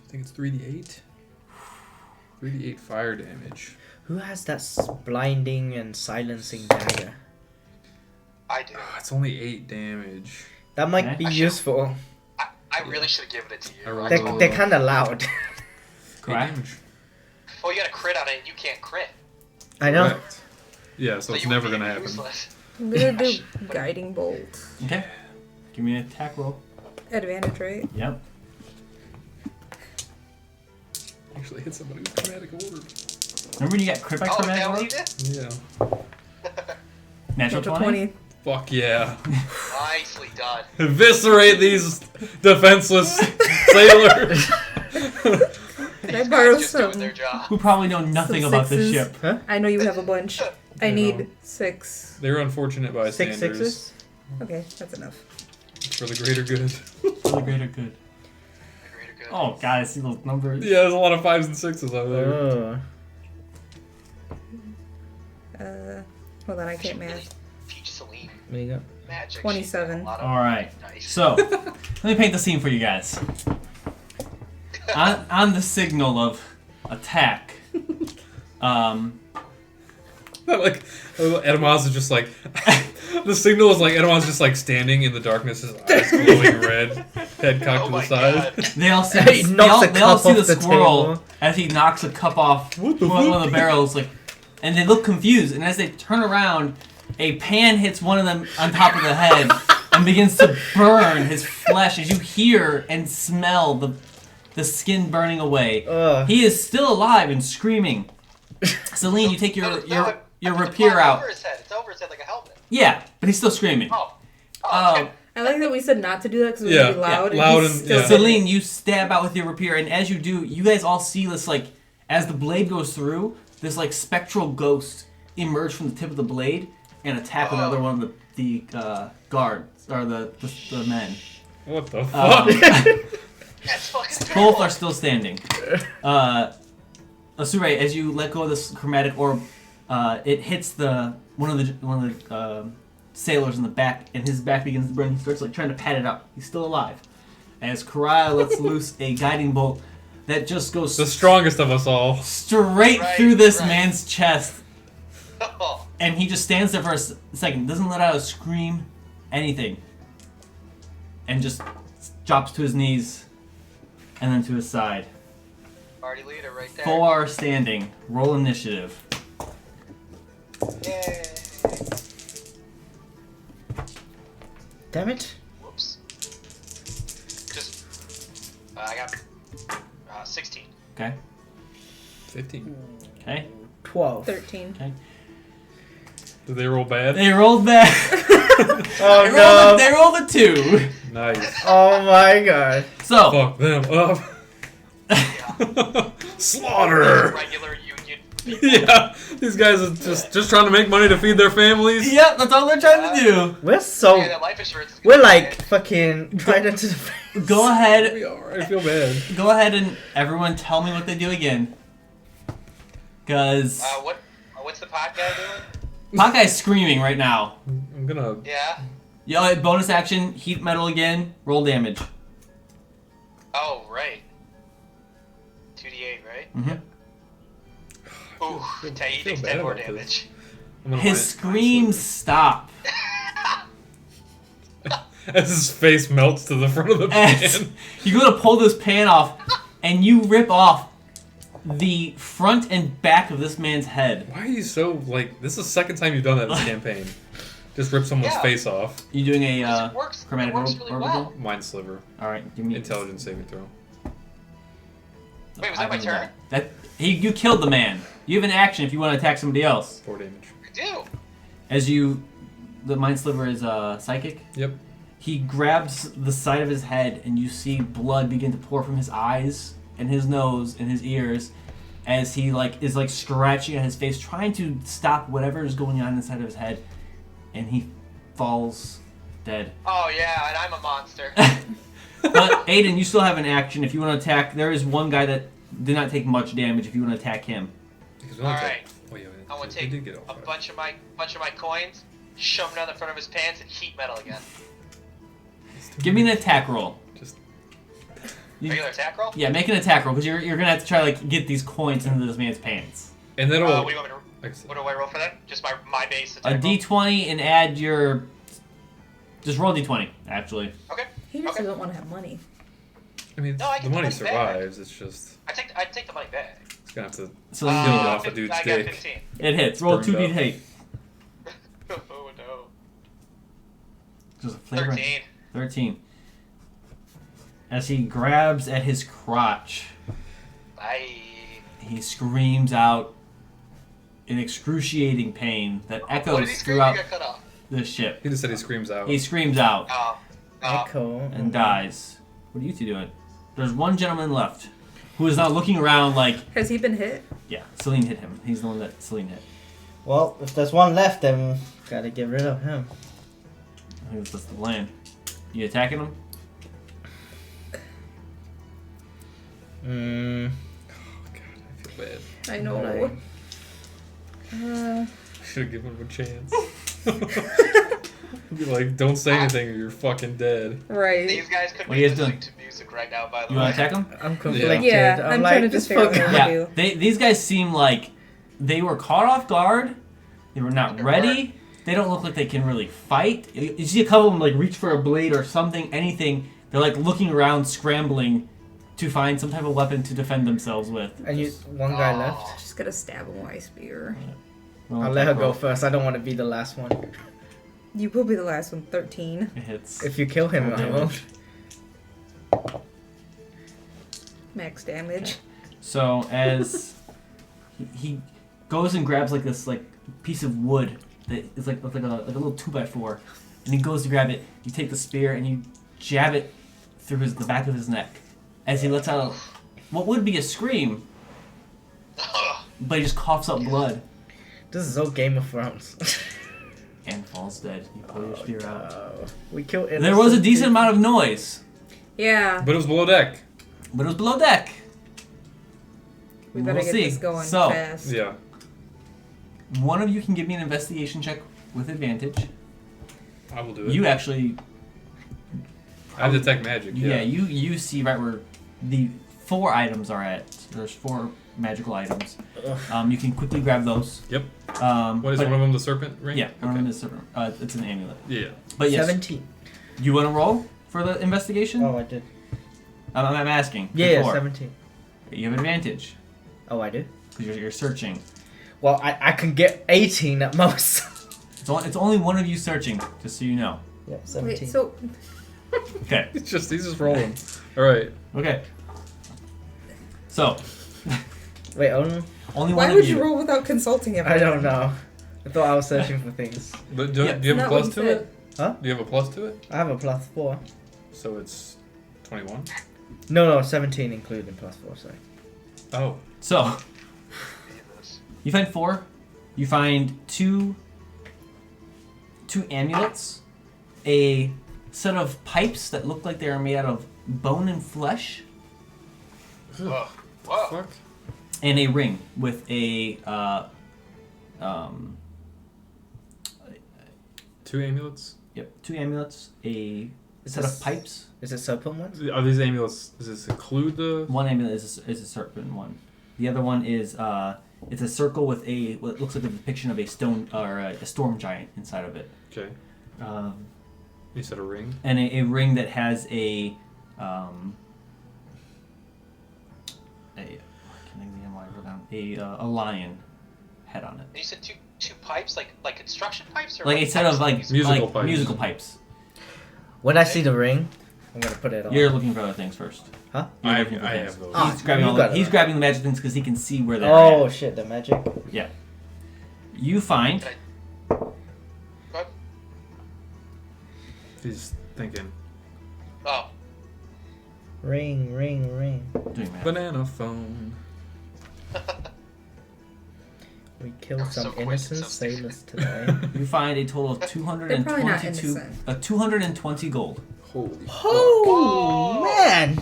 I think it's 3d8. 3d8 fire damage. Who has that blinding and silencing dagger? I do. It's only 8 damage. That might Okay. be I should- used. I really should have given it to you. I rolled They're, Oh. they're kind of loud. 8 Correct. damage. Well, you got a crit on it, and you can't crit. I know. Correct. Yeah, so it's you never would be gonna happen. useless. I'm gonna do guiding bolt. Okay. Give me an attack roll. Advantage, right? Yep. Actually hit somebody with chromatic orb. Remember when you got crit by Oh, is chromatic that what orb? you did? Yeah. Natural 20? Fuck yeah. Nicely done. Eviscerate these defenseless sailors. Can I These borrow guys just doing some? their job. Who probably know nothing Some about this sixes? ship. I know you have a bunch. I I need know. 6. They're unfortunate 6 bystanders. sixes. Okay, that's enough. For the greater good. For the greater good. Greater good. Oh, God, I see those numbers. Yeah, there's a lot of 5s and 6s out there. Oh. Hold on, I can't math. Teach Celine What do you got? magic. 27. She's got a lot of All right. Nice. So, let me paint the scene for you guys. On the signal of attack, Like, Edamaz is just like... the signal is like Edamaz just like standing in the darkness, his eyes glowing red, head cocked to the side. They all see, He knocks a they all cup see the off the squirrel table. as he knocks a cup off What the one fuck? of the barrels, like, and they look confused. And as they turn around, a pan hits one of them on top of the head and begins to burn his flesh as you hear and smell the skin burning away. Ugh. He is still alive and screaming. Celine, you take your rapier out. Over his head. It's over his head like a helmet. Yeah, but he's still screaming. Oh. Um, I like that we said not to do that because it was Yeah, really loud. yeah, loud he's and- still yeah. Celine, you stab out with your rapier, and as you do, you guys all see this, like, as the blade goes through, this, like, spectral ghost emerge from the tip of the blade and attack another one of the guards, or the men. What the fuck? That's fucking Both cool. are still standing. Asure, as you let go of this chromatic orb, it hits one of the sailors in the back, and his back begins to burn. He starts like trying to pat it up. He's still alive. As Karai lets loose a guiding bolt that just goes The strongest of us all. straight Right, through this right. man's chest, Oh, and he just stands there for a second, doesn't let out a scream, anything, and just drops to his knees, and then to his side. party leader right there. 4 standing. Roll initiative. Yay. Damn it. Whoops. Just, I got 16. Okay. 15. Okay. 12. 13. Okay. Did they roll bad? They rolled back. Oh no. They rolled a 2. Nice. Oh my god. So Fuck them up. Yeah. Slaughter! Regular union. Yeah, these guys are just trying to make money to feed their families. yep, that's all they're trying to do. We're so. Yeah, that life insurance is We're gonna like be fucking trident to the face. Go ahead. We are. I feel bad. Go ahead and everyone tell me what they do again. Cause what's the pot guy doing? Hawkeye's screaming right now. I'm gonna. Yeah. Yo, bonus action, heat metal again, roll damage. Oh, right. 2d8, right? Mm-hmm. Ooh, he takes 10 more damage. I'm gonna His screams stop. as his face melts to the front of the As pan. you go to pull this pan off, and you rip off the front and back of this man's head. Why are you so like? This is the second time you've done that in this campaign. Just rip someone's Yeah. face off. You doing a Because it works. chromatic It works orb- really orbital? well. Mind sliver. All right, give me Intelligence saving throw. Wait, was that my turn? You killed the man. You have an action if you want to attack somebody else. 4 damage. I do. As the mind sliver is psychic. Yep. He grabs the side of his head, and you see blood begin to pour from his eyes and his nose and his ears, as he is scratching at his face, trying to stop whatever is going on inside of his head, and he falls dead. Oh, yeah, and I'm a monster. But Aiden, you still have an action if you want to attack. There is one guy that did not take much damage. If you want to attack him, Because we only Alright. take- Oh yeah. I want to we take did get a off right. bunch of my coins, shove them down the front of his pants, and heat metal again. It's too give me an many. attack roll. Just Regular attack roll? Yeah, make an attack roll because you're gonna have to try to get these coins into this man's pants. and that'll. What do you want me to? like I said, What do I roll for that? Just my base A attack roll? D20 and add your. Just roll D20. Actually, Okay. He just Okay. doesn't want to have money. I mean, No, I the get money the money back. survives. It's just I take the money back. it's gonna have to so Build you off a dude's I got dick. 15. it hits. Roll Burned 2d8. Oh no. Just a flavor. 13. 13. As he grabs at his crotch, he screams out in excruciating pain that What did echoes he scream? throughout He got cut off. the ship. He just said he screams out. He screams out Oh. Echo. and dies. What are you two doing? There's one gentleman left who is now looking around like, Has he been hit? yeah, Celine hit him. He's the one that Celine hit. Well, if there's one left, then gotta get rid of him. I think that's the plan. You attacking him? Mm. Oh god, I feel bad. I know. Right. Should have given him a chance. Be like, don't say anything or you're fucking dead. Right. These guys could What be are you guys listening to music right now, by the You way. want to attack him? I'm conflicted. Yeah, I'm like, trying to this just figure out fucker- what to Yeah. do. These guys seem like they were caught off guard. They were not They're ready. They don't look like they can really fight. You see a couple of them like reach for a blade or something, anything. They're like looking around, scrambling to find some type of weapon to defend themselves with. And one guy left. Just gonna stab him with my spear. I'll let her go first. I don't want to be the last one. You will be the last one. 13. It hits. If you kill him, I won't. Max damage. Okay. So as he goes and grabs like this like piece of wood that is like a little 2x4, and he goes to grab it. You take the spear and you jab it through the back of his neck as he lets out what would be a scream, but he just coughs up blood This is so Game of Thrones. and falls dead. You pull your spear out. We killed. There was a decent amount of noise, Yeah. But it was below deck. but it was below deck. We better We'll get see. this going So- fast. Yeah. One of you can give me an investigation check with advantage. I will do it. You actually, I detect magic. yeah, Yeah. you see right where the 4 items are at. There's 4 magical items. You can quickly grab those. Yep. What is but- one of them? The serpent ring. Yeah, one of Okay. them is it's an amulet. Yeah. But yes, 17. you want to roll for the investigation? Oh, I did. I'm asking. Yeah, before. 17. You have advantage Oh, I did. because you're searching. Well, I can get 18 at most. It's only one of you searching, just so you know. Yeah, 17. Wait, so Okay. He's just rolling. All right. Okay. So Wait, only why one would of you you. roll without consulting him? I don't know. I thought I was searching for things. But do Yeah. you have a Not plus what to you it? Huh? Do you have a plus to it? I have a +4. So it's 21. No, 17 including +4, sorry. Oh. So you find 4. You find two amulets, a set of pipes that look like they are made out of bone and flesh, Whoa. Whoa. Fuck. and a ring with a 2 amulets. 2 amulets, a Is set this- of pipes. Is it serpent ones? Are these amulets? Does this include the? One amulet is a serpent one. The other one is it's a circle with what looks like a depiction of a stone or a storm giant inside of it, Okay. You said a ring. and a ring that has a what can I name what I wrote down? A lion head on it, And you said two pipes, like construction pipes, or like a set of like Musical like pipes. musical pipes. When I see the ring, I'm gonna put it on. You're looking for other things first. Huh? You're I looking for things. have those. Ah, He's grabbing you all got the, it he's right. grabbing the magic things because he can see where they're Oh at. shit, the magic. Yeah. You find What? He's thinking. Oh, Ring. doing math. Banana phone. We killed That was some so quick, innocent so stupid. sailors today. You find a total of They're probably not 222 innocent. 220 gold. Holy. Oh man!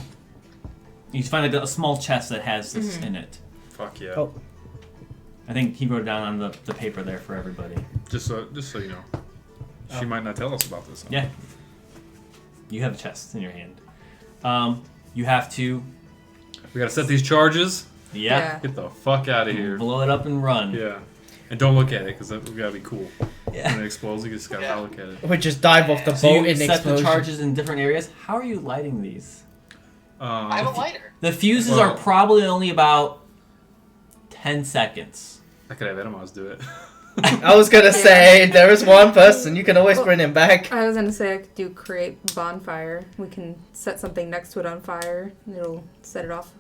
You find a small chest that has this in it. Fuck yeah. Oh. I think he wrote it down on the paper there for everybody. Just so you know, she might not tell us about this. Yeah. You have a chest in your hand. You have to We gotta set these charges. Yeah. Get the fuck out of here. blow it up and run. Yeah. And don't look at it, because we gotta be cool. When Yeah. it explodes, you just gotta Yeah. not look at it. We just dive off the So boat you in set explosion. the charges in different areas. How are you lighting these? I have a lighter. The fuses Well- are probably only about 10 seconds. I could have Enemas do it. I was gonna say there is one person you can always bring him back. I was gonna say I could do create bonfire. We can set something next to it on fire, and it'll set it off.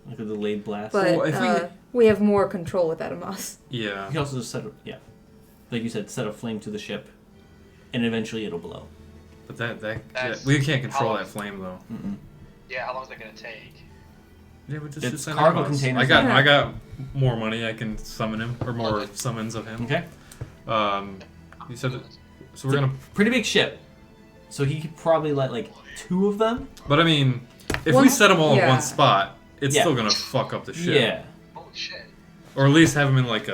Like a delayed blast. But Well, if we have more control with Adamas. Yeah. You can also just set like you said, set a flame to the ship, and eventually it'll blow. But that That's- we can't control how- that flame though. Mm-mm. Yeah, how long is that gonna take? Yeah, we just It's send cargo Enemas. containers. I got more money. I can summon him or more Okay. summons of him. Okay. You said that, so we're gonna. Pretty big ship, so he could probably let like 2 of them. But I mean, if we One- set them all in yeah. one spot, it's Yeah. still gonna fuck up the ship. Yeah. Holy shit! Or at least have him in like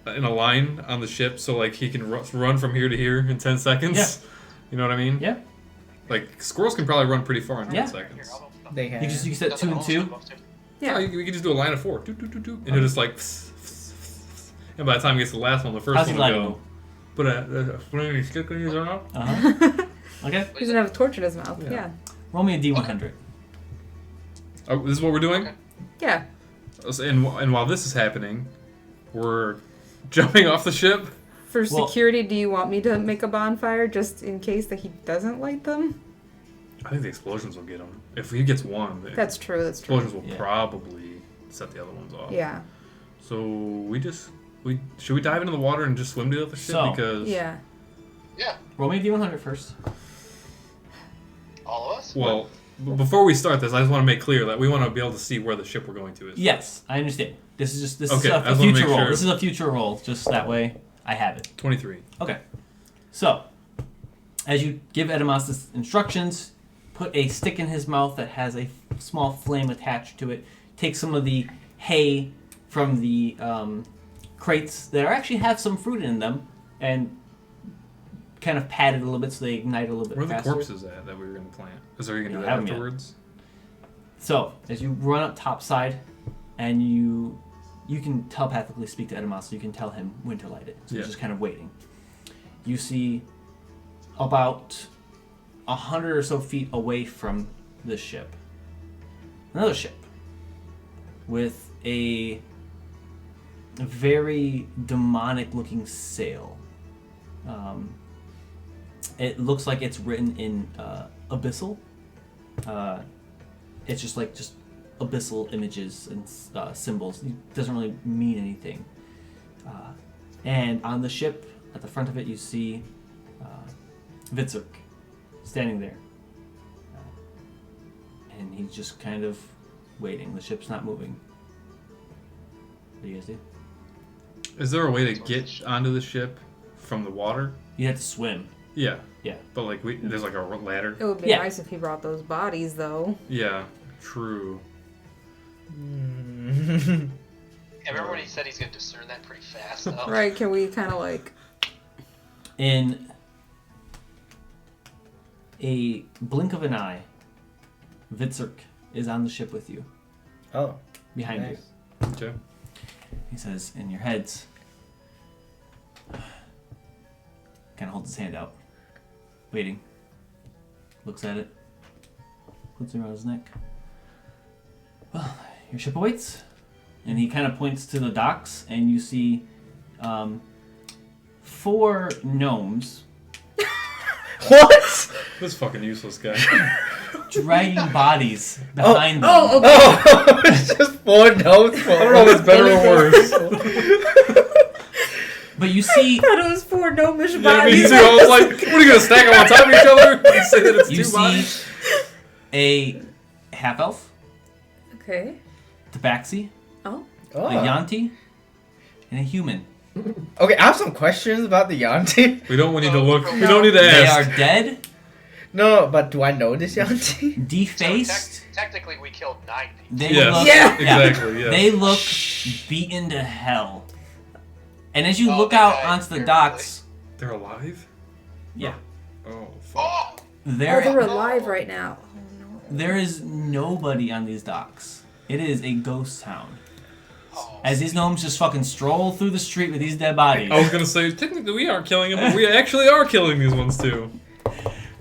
in a line on the ship, so like he can run from here to here in 10 seconds. Yeah. You know what I mean? Yeah. Like squirrels can probably run pretty far in 10 Yeah. seconds. They have. You set 2 and 2. Yeah. Oh, we could just do a line of 4. And you're just like... And by the time he gets to the last one, the first How's he one will lighting go... Put a flaming stick in his mouth? Uh-huh. Okay. He doesn't have a torch in his mouth. Yeah. Yeah. Roll me a D100. Oh, this is what we're doing? Okay. Yeah. And while this is happening, we're jumping off the ship? For Well- security, do you want me to make a bonfire just in case that he doesn't light them? I think the explosions will get him. If he gets one, the That's true. That's true. explosions will Yeah. probably set the other ones off. Yeah. So should we dive into the water and just swim to the other ship? So- Because Yeah. Roll me a D100 first. All of us? well, before we start this, I just want to make clear that we want to be able to see where the ship we're going to is. Yes, I understand. This is Okay, I a just wanna future make roll. sure. This is a future roll. Just that way, I have it. 23. Okay. So, as you give Edemos this instructions, put a stick in his mouth that has a small flame attached to it. Take some of the hay from the crates that actually have some fruit in them, and kind of pat it a little bit so they ignite a little bit Where are the faster. corpses at that we were going to plant? Is there you going to We do that haven't yet. afterwards? So, as you run up topside, and you can telepathically speak to Edemos, so you can tell him when to light it. So Yeah. he's just kind of waiting. You see about 100 or so feet away from this ship, another ship with a very demonic-looking sail. It looks like it's written in abyssal. It's just abyssal images and symbols. It doesn't really mean anything. And on the ship, at the front of it, you see Vitzuk standing there. And he's just kind of waiting. The ship's not moving. What do you guys do? Is there a way to get onto the ship from the water? You have to swim. Yeah. Yeah. But like there's like a ladder. It would be Yeah. nice if he brought those bodies, though. Yeah. True. Yeah, remember when he said he's going to discern that pretty fast, though? Right? Can we kind of like? In a blink of an eye, Vitzuk is on the ship with you, Oh, behind nice. you. Okay. He says, in your heads, kind of holds his hand out, waiting, looks at it, puts it around his neck. Well, your ship awaits. And he kind of points to the docks, and you see 4 gnomes What? This fucking useless guy. dragging bodies behind them. Oh, okay. Oh, it's just 4 notes. I don't know if it's better or worse. But you see, I thought it was 4 gnomish Yeah, me bodies. too. I was like, what are you gonna stack them on top of each other and say that it's you 2 bodies? see a half elf, Okay. tabaxi, Oh. Oh. a yanti, and a human. Okay, I have some questions about the Yanti. We don't need to look. We No. don't need to They ask. are dead, No, but do I know this Yanti? So defaced. technically, we killed 90. They Yes. look, Yeah. Exactly. Yeah. They look beaten to hell. And as you Oh, look they out died onto the terribly. docks, They're alive. yeah, Oh. Fuck. Oh! Oh, they're there alive right now. Oh no. there is nobody on these docks. It is a ghost town. Oh. As these gnomes just fucking stroll through the street with these dead bodies. I was gonna say technically we aren't killing them, but we actually are killing these ones too.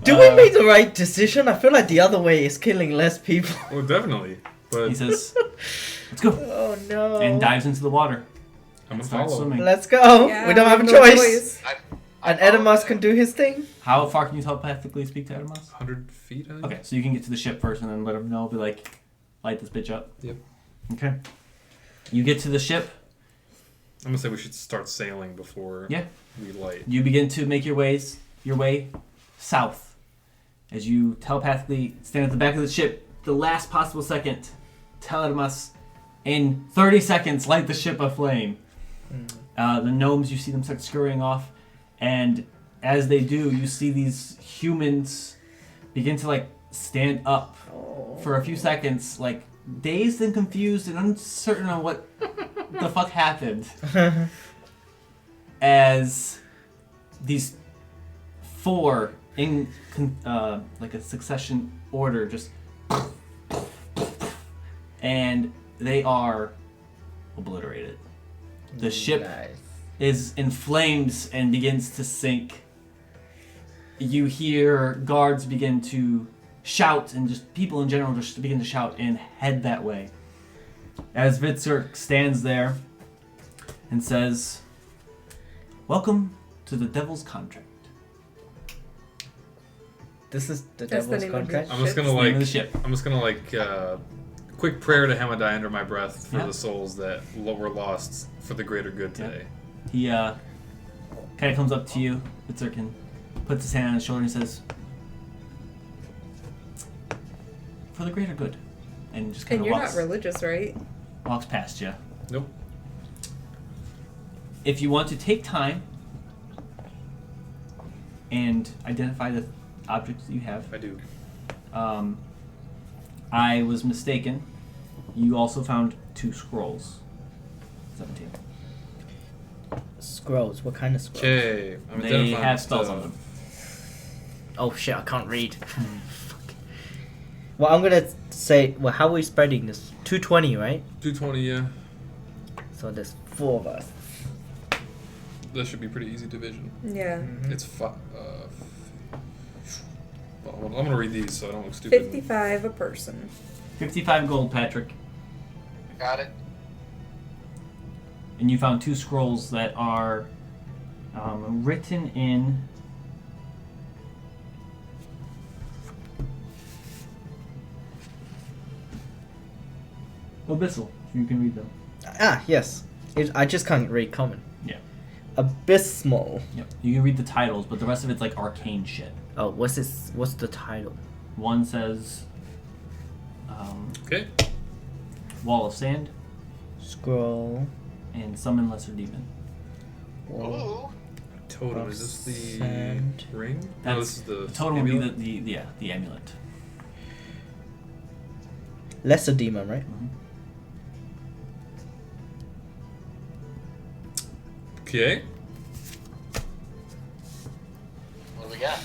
Do we make the right decision? I feel like the other way is killing less people. Oh, definitely. But He says, "Let's go," Oh no. and dives into the water. I'm gonna Starts follow. swimming. Let's go. Yeah, we don't have a no choice. I And Edemas can do his thing. How far can you telepathically speak to Edemos? 100 feet. I think. Okay, so you can get to the ship first and then let him know. Be like, light this bitch up. Yep. Okay. You get to the ship. I'm gonna say we should start sailing before Yeah. we light. You begin to make your way south. As you telepathically stand at the back of the ship, the last possible second, tell Edemos, in 30 seconds, light the ship aflame. The gnomes, you see them start scurrying off, and as they do, you see these humans begin to like stand up for a few seconds, like dazed and confused and uncertain on what the fuck happened. As these 4 in like a succession order just, and they are obliterated. The ship Nice. is in flames and begins to sink. You hear guards begin to shout, and just people in general just begin to shout and head that way. As Vitzerk stands there and says, "Welcome to the Devil's Contract." This is the That's the devil's name of contract. I'm just gonna Name of the like, ship. I'm just gonna like, quick prayer to Hamadai under my breath for Yeah. the souls that were lost for the greater good Yeah. today. He kind of comes up to you, Vitzerk, and puts his hand on his shoulder and says, "For the greater good," and just kind And of you're walks, not religious, right? walks past you. Nope. If you want to take time and identify the objects that you have, I do. I was mistaken. You also found 2 scrolls. 17. Scrolls. What kind of scrolls? Okay. I'm They identifying have spells stuff. on them. Oh shit! I can't read. Fuck. Well, I'm gonna say. Well, how are we spreading this? 220, right? 220, yeah. So there's 4 of us. That should be pretty easy division. Yeah. It's well, I'm gonna read these so I don't look stupid. 55 a person. 55 gold, Patrick. Got it. And you found 2 scrolls that are written in Abyssal. You can read them. Ah, yes. I just can't read common. Yeah. Abysmal. Yep. You can read the titles, but the rest of it's like arcane shit. Oh, what's this? What's the title? One says Okay. Wall of Sand Scroll. and Summon Lesser Demon. Ooh. Totem. Is this the Sand. ring? No, That's- this is the. The totem would be amulet? the amulet. Lesser demon, right? Okay. What do we got?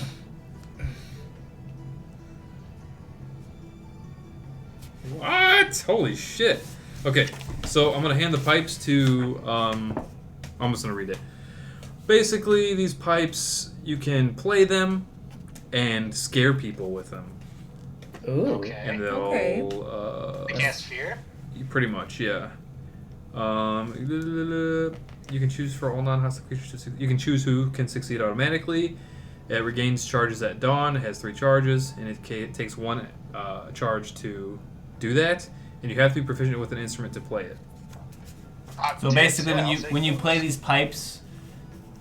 What? Holy shit. Okay, so I'm gonna hand the pipes to. I'm just gonna read it. Basically, these pipes, you can play them and scare people with them. Ooh. Okay. And they'll. Okay. They cast fear? Pretty much, yeah. You can choose for all non-hostile creatures to succeed. You can choose who can succeed automatically. It regains charges at dawn. It has 3 charges, and it takes 1 charge to do that. And you have to be proficient with an instrument to play it. So basically, when you play these pipes,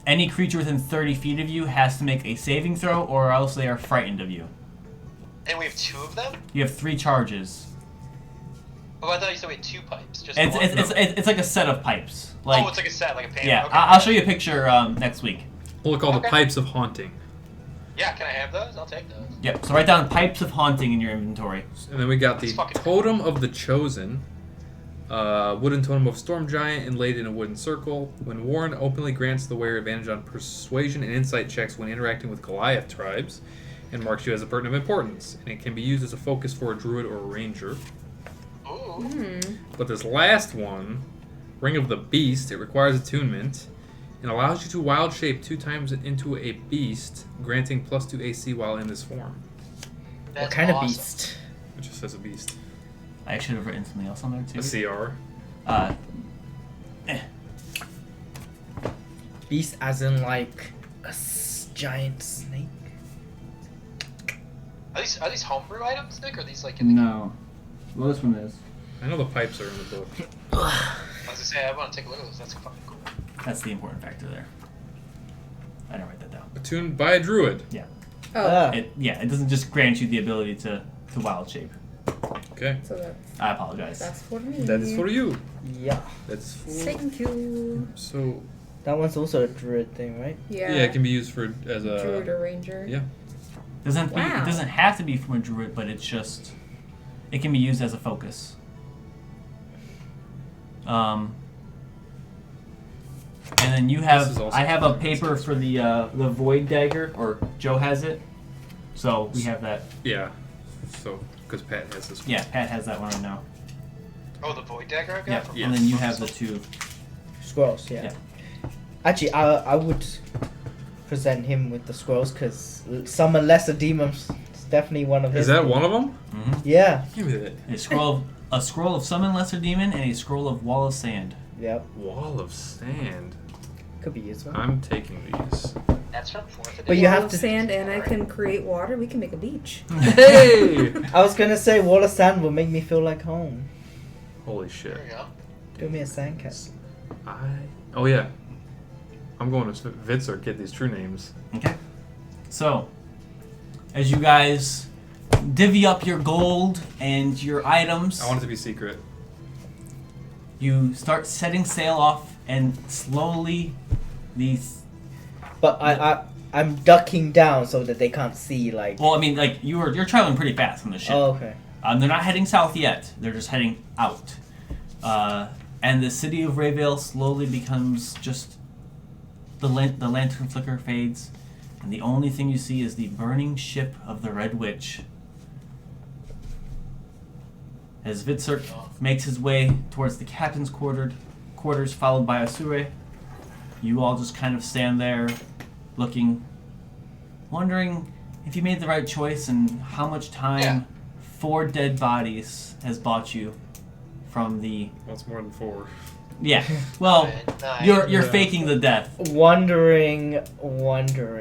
any creature within 30 feet of you has to make a saving throw, or else they are frightened of you. And we have 2 of them? You have 3 charges. Oh, I thought you said we had 2 pipes. Just It's one? it's like a set of pipes. Like oh, it's like a set, like a painting. yeah, Okay. I'll show you a picture next week. We'll call the Okay. pipes of haunting. Yeah, can I have those? I'll take those. Yep. So write down pipes of haunting in your inventory. And then we got the That's fucking Totem of the Chosen. Wooden totem of Storm Giant inlaid in a wooden circle. When worn, openly grants the wearer advantage on persuasion and insight checks when interacting with Goliath tribes, and marks you as a person of importance. And it can be used as a focus for a druid or a ranger. Ooh. But this last one, Ring of the Beast, it requires attunement and allows you to wild shape 2 times into a beast, granting +2 AC while in this form. That's What kind awesome. of beast? It just says a beast. I should have written something else on there too. A CR. Beast as in like a giant snake? Are these homebrew items, Nick, or are these like in the No. Well, this one is. I know the pipes are in the book. I was gonna say, I want to take a look at those. That's fucking cool. That's the important factor there. I didn't write that down. Attuned by a druid. Yeah. Oh, It doesn't just grant you the ability to wild shape. Okay. so that's I apologize. for me. That is for you. Yeah. That's for. Thank you. So That one's also a druid thing, right? Yeah. yeah, it can be used for as a. Druid or ranger. Yeah. It Wow. doesn't have to be from a druid, but it's just it can be used as a focus. And then you This have is also I have a paper for the void dagger, or Joe has it. So we have that. Yeah. So because Pat has this one. Yeah, Pat has that one right now. Oh, the void dagger I got. Yeah, from and then you have the 2. Scrolls, yeah. Yeah. Actually, I would present him with the scrolls because summon lesser demons is definitely one of his. Is that one of them? Mm-hmm. Yeah. Give me that. A scroll of summon lesser demon and a scroll of wall of sand. Yep. Wall of sand. Could be useful. I'm taking these. That's from 4th edition. But you Wall have of to- sand, and I can create water. We can make a beach. Hey! I was gonna say wall of sand will make me feel like home. Holy shit. There you go. Give me a sandcastle. Oh yeah. I'm going to Vitzer get these true names. Okay. So, as you guys divvy up your gold and your items, I want it to be secret. you start setting sail off, and slowly these. But I'm ducking down so that they can't see like. Well, I mean, like you're traveling pretty fast on the ship. Oh, okay. They're not heading south yet. They're just heading out. And the city of Rayvale slowly becomes just the lantern flicker fades, and the only thing you see is the burning ship of the Red Witch. As Vitzer makes his way towards the captain's quarters, followed by Asure, you all just kind of stand there, looking, wondering if you made the right choice and how much time 4 dead bodies has bought you from the. What's more than 4? Yeah. Well, 9. you're Yeah. faking the death. Wondering.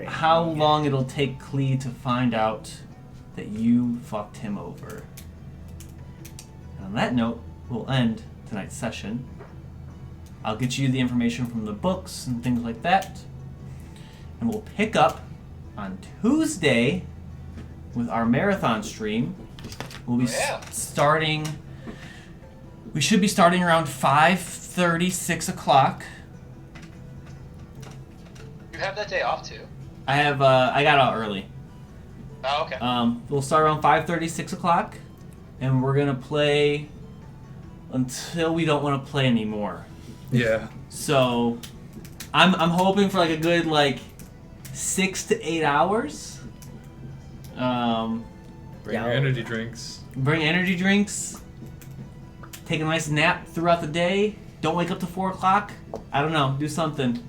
How long it'll take Klee to find out that you fucked him over. And on that note, we'll end tonight's session. I'll get you the information from the books and things like that. And we'll pick up on Tuesday with our marathon stream. We'll be starting. We should be starting around 5:30, 6 o'clock. You have that day off too. I have. I got out early. Oh, okay. We'll start around 5:30, 6 o'clock, and we're gonna play until we don't want to play anymore. Yeah. So, I'm hoping for like a good 6 to 8 hours. Bring your energy drinks. Bring energy drinks. Take a nice nap throughout the day. Don't wake up to 4 o'clock. I don't know. Do something.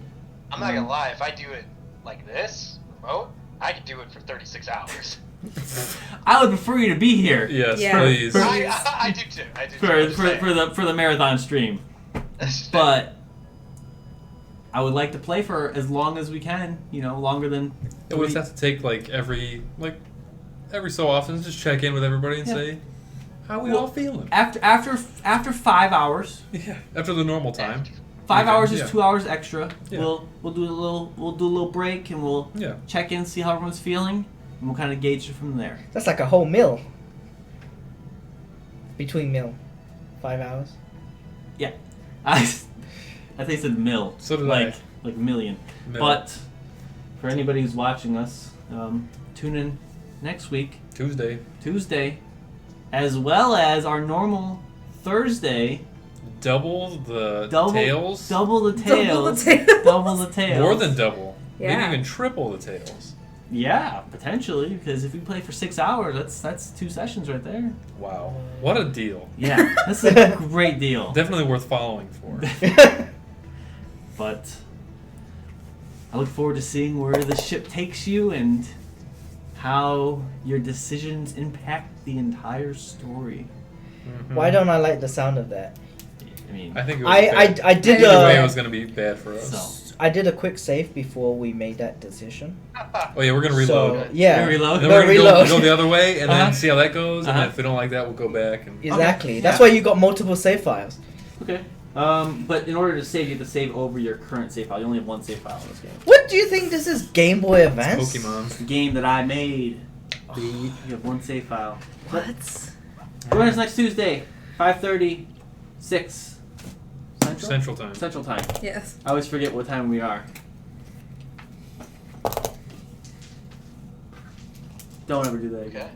I'm not gonna lie. If I do it like this, remote, I could do it for 36 hours. I would prefer you to be here Yes, Yeah. please. I do too. I do too. for the marathon stream. But I would like to play for as long as we can. Longer than. It would have to take every so often, just check in with everybody and say, how we all feeling? After 5 hours. Yeah, after the normal time. 5 hours is Yeah. 2 hours extra. Yeah. We'll do a little break and we'll check in, see how everyone's feeling, and we'll kind of gauge it from there. That's like a whole meal. Between meal. 5 hours. Yeah, I think I said mil. So did like million. Mil. But for anybody who's watching us, tune in next week, Tuesday, as well as our normal Thursday. Double the tails? Double the tails. Double the tails. More than double. Yeah. Maybe even triple the tails. Yeah, potentially, because if we play for 6 hours, that's 2 sessions right there. Wow. What a deal. Yeah, that's a great deal. Definitely worth following for. But I look forward to seeing where the ship takes you and how your decisions impact the entire story. Mm-hmm. Why don't I like the sound of that? I mean, I think it was I did Either way, it was going to be bad for us. so. I did a quick save before we made that decision. Oh yeah, we're going to reload. So, yeah. Gonna reload? And then we're reload. going to go the other way and Uh-huh. then see how that goes. And Uh-huh. then if we don't like that, we'll go back. And Exactly. Okay, That's yeah. why you got multiple save files. Okay. But in order to save, you have to save over your current save file. You only have one save file in this game. What do you think this is? Game Boy Advance? Pokemon. It's the game that I made. You have one save file. What? Join us next Tuesday, 5:30, 6 Central Time. Central Time. Yes. I always forget what time we are. Don't ever do that again. Okay.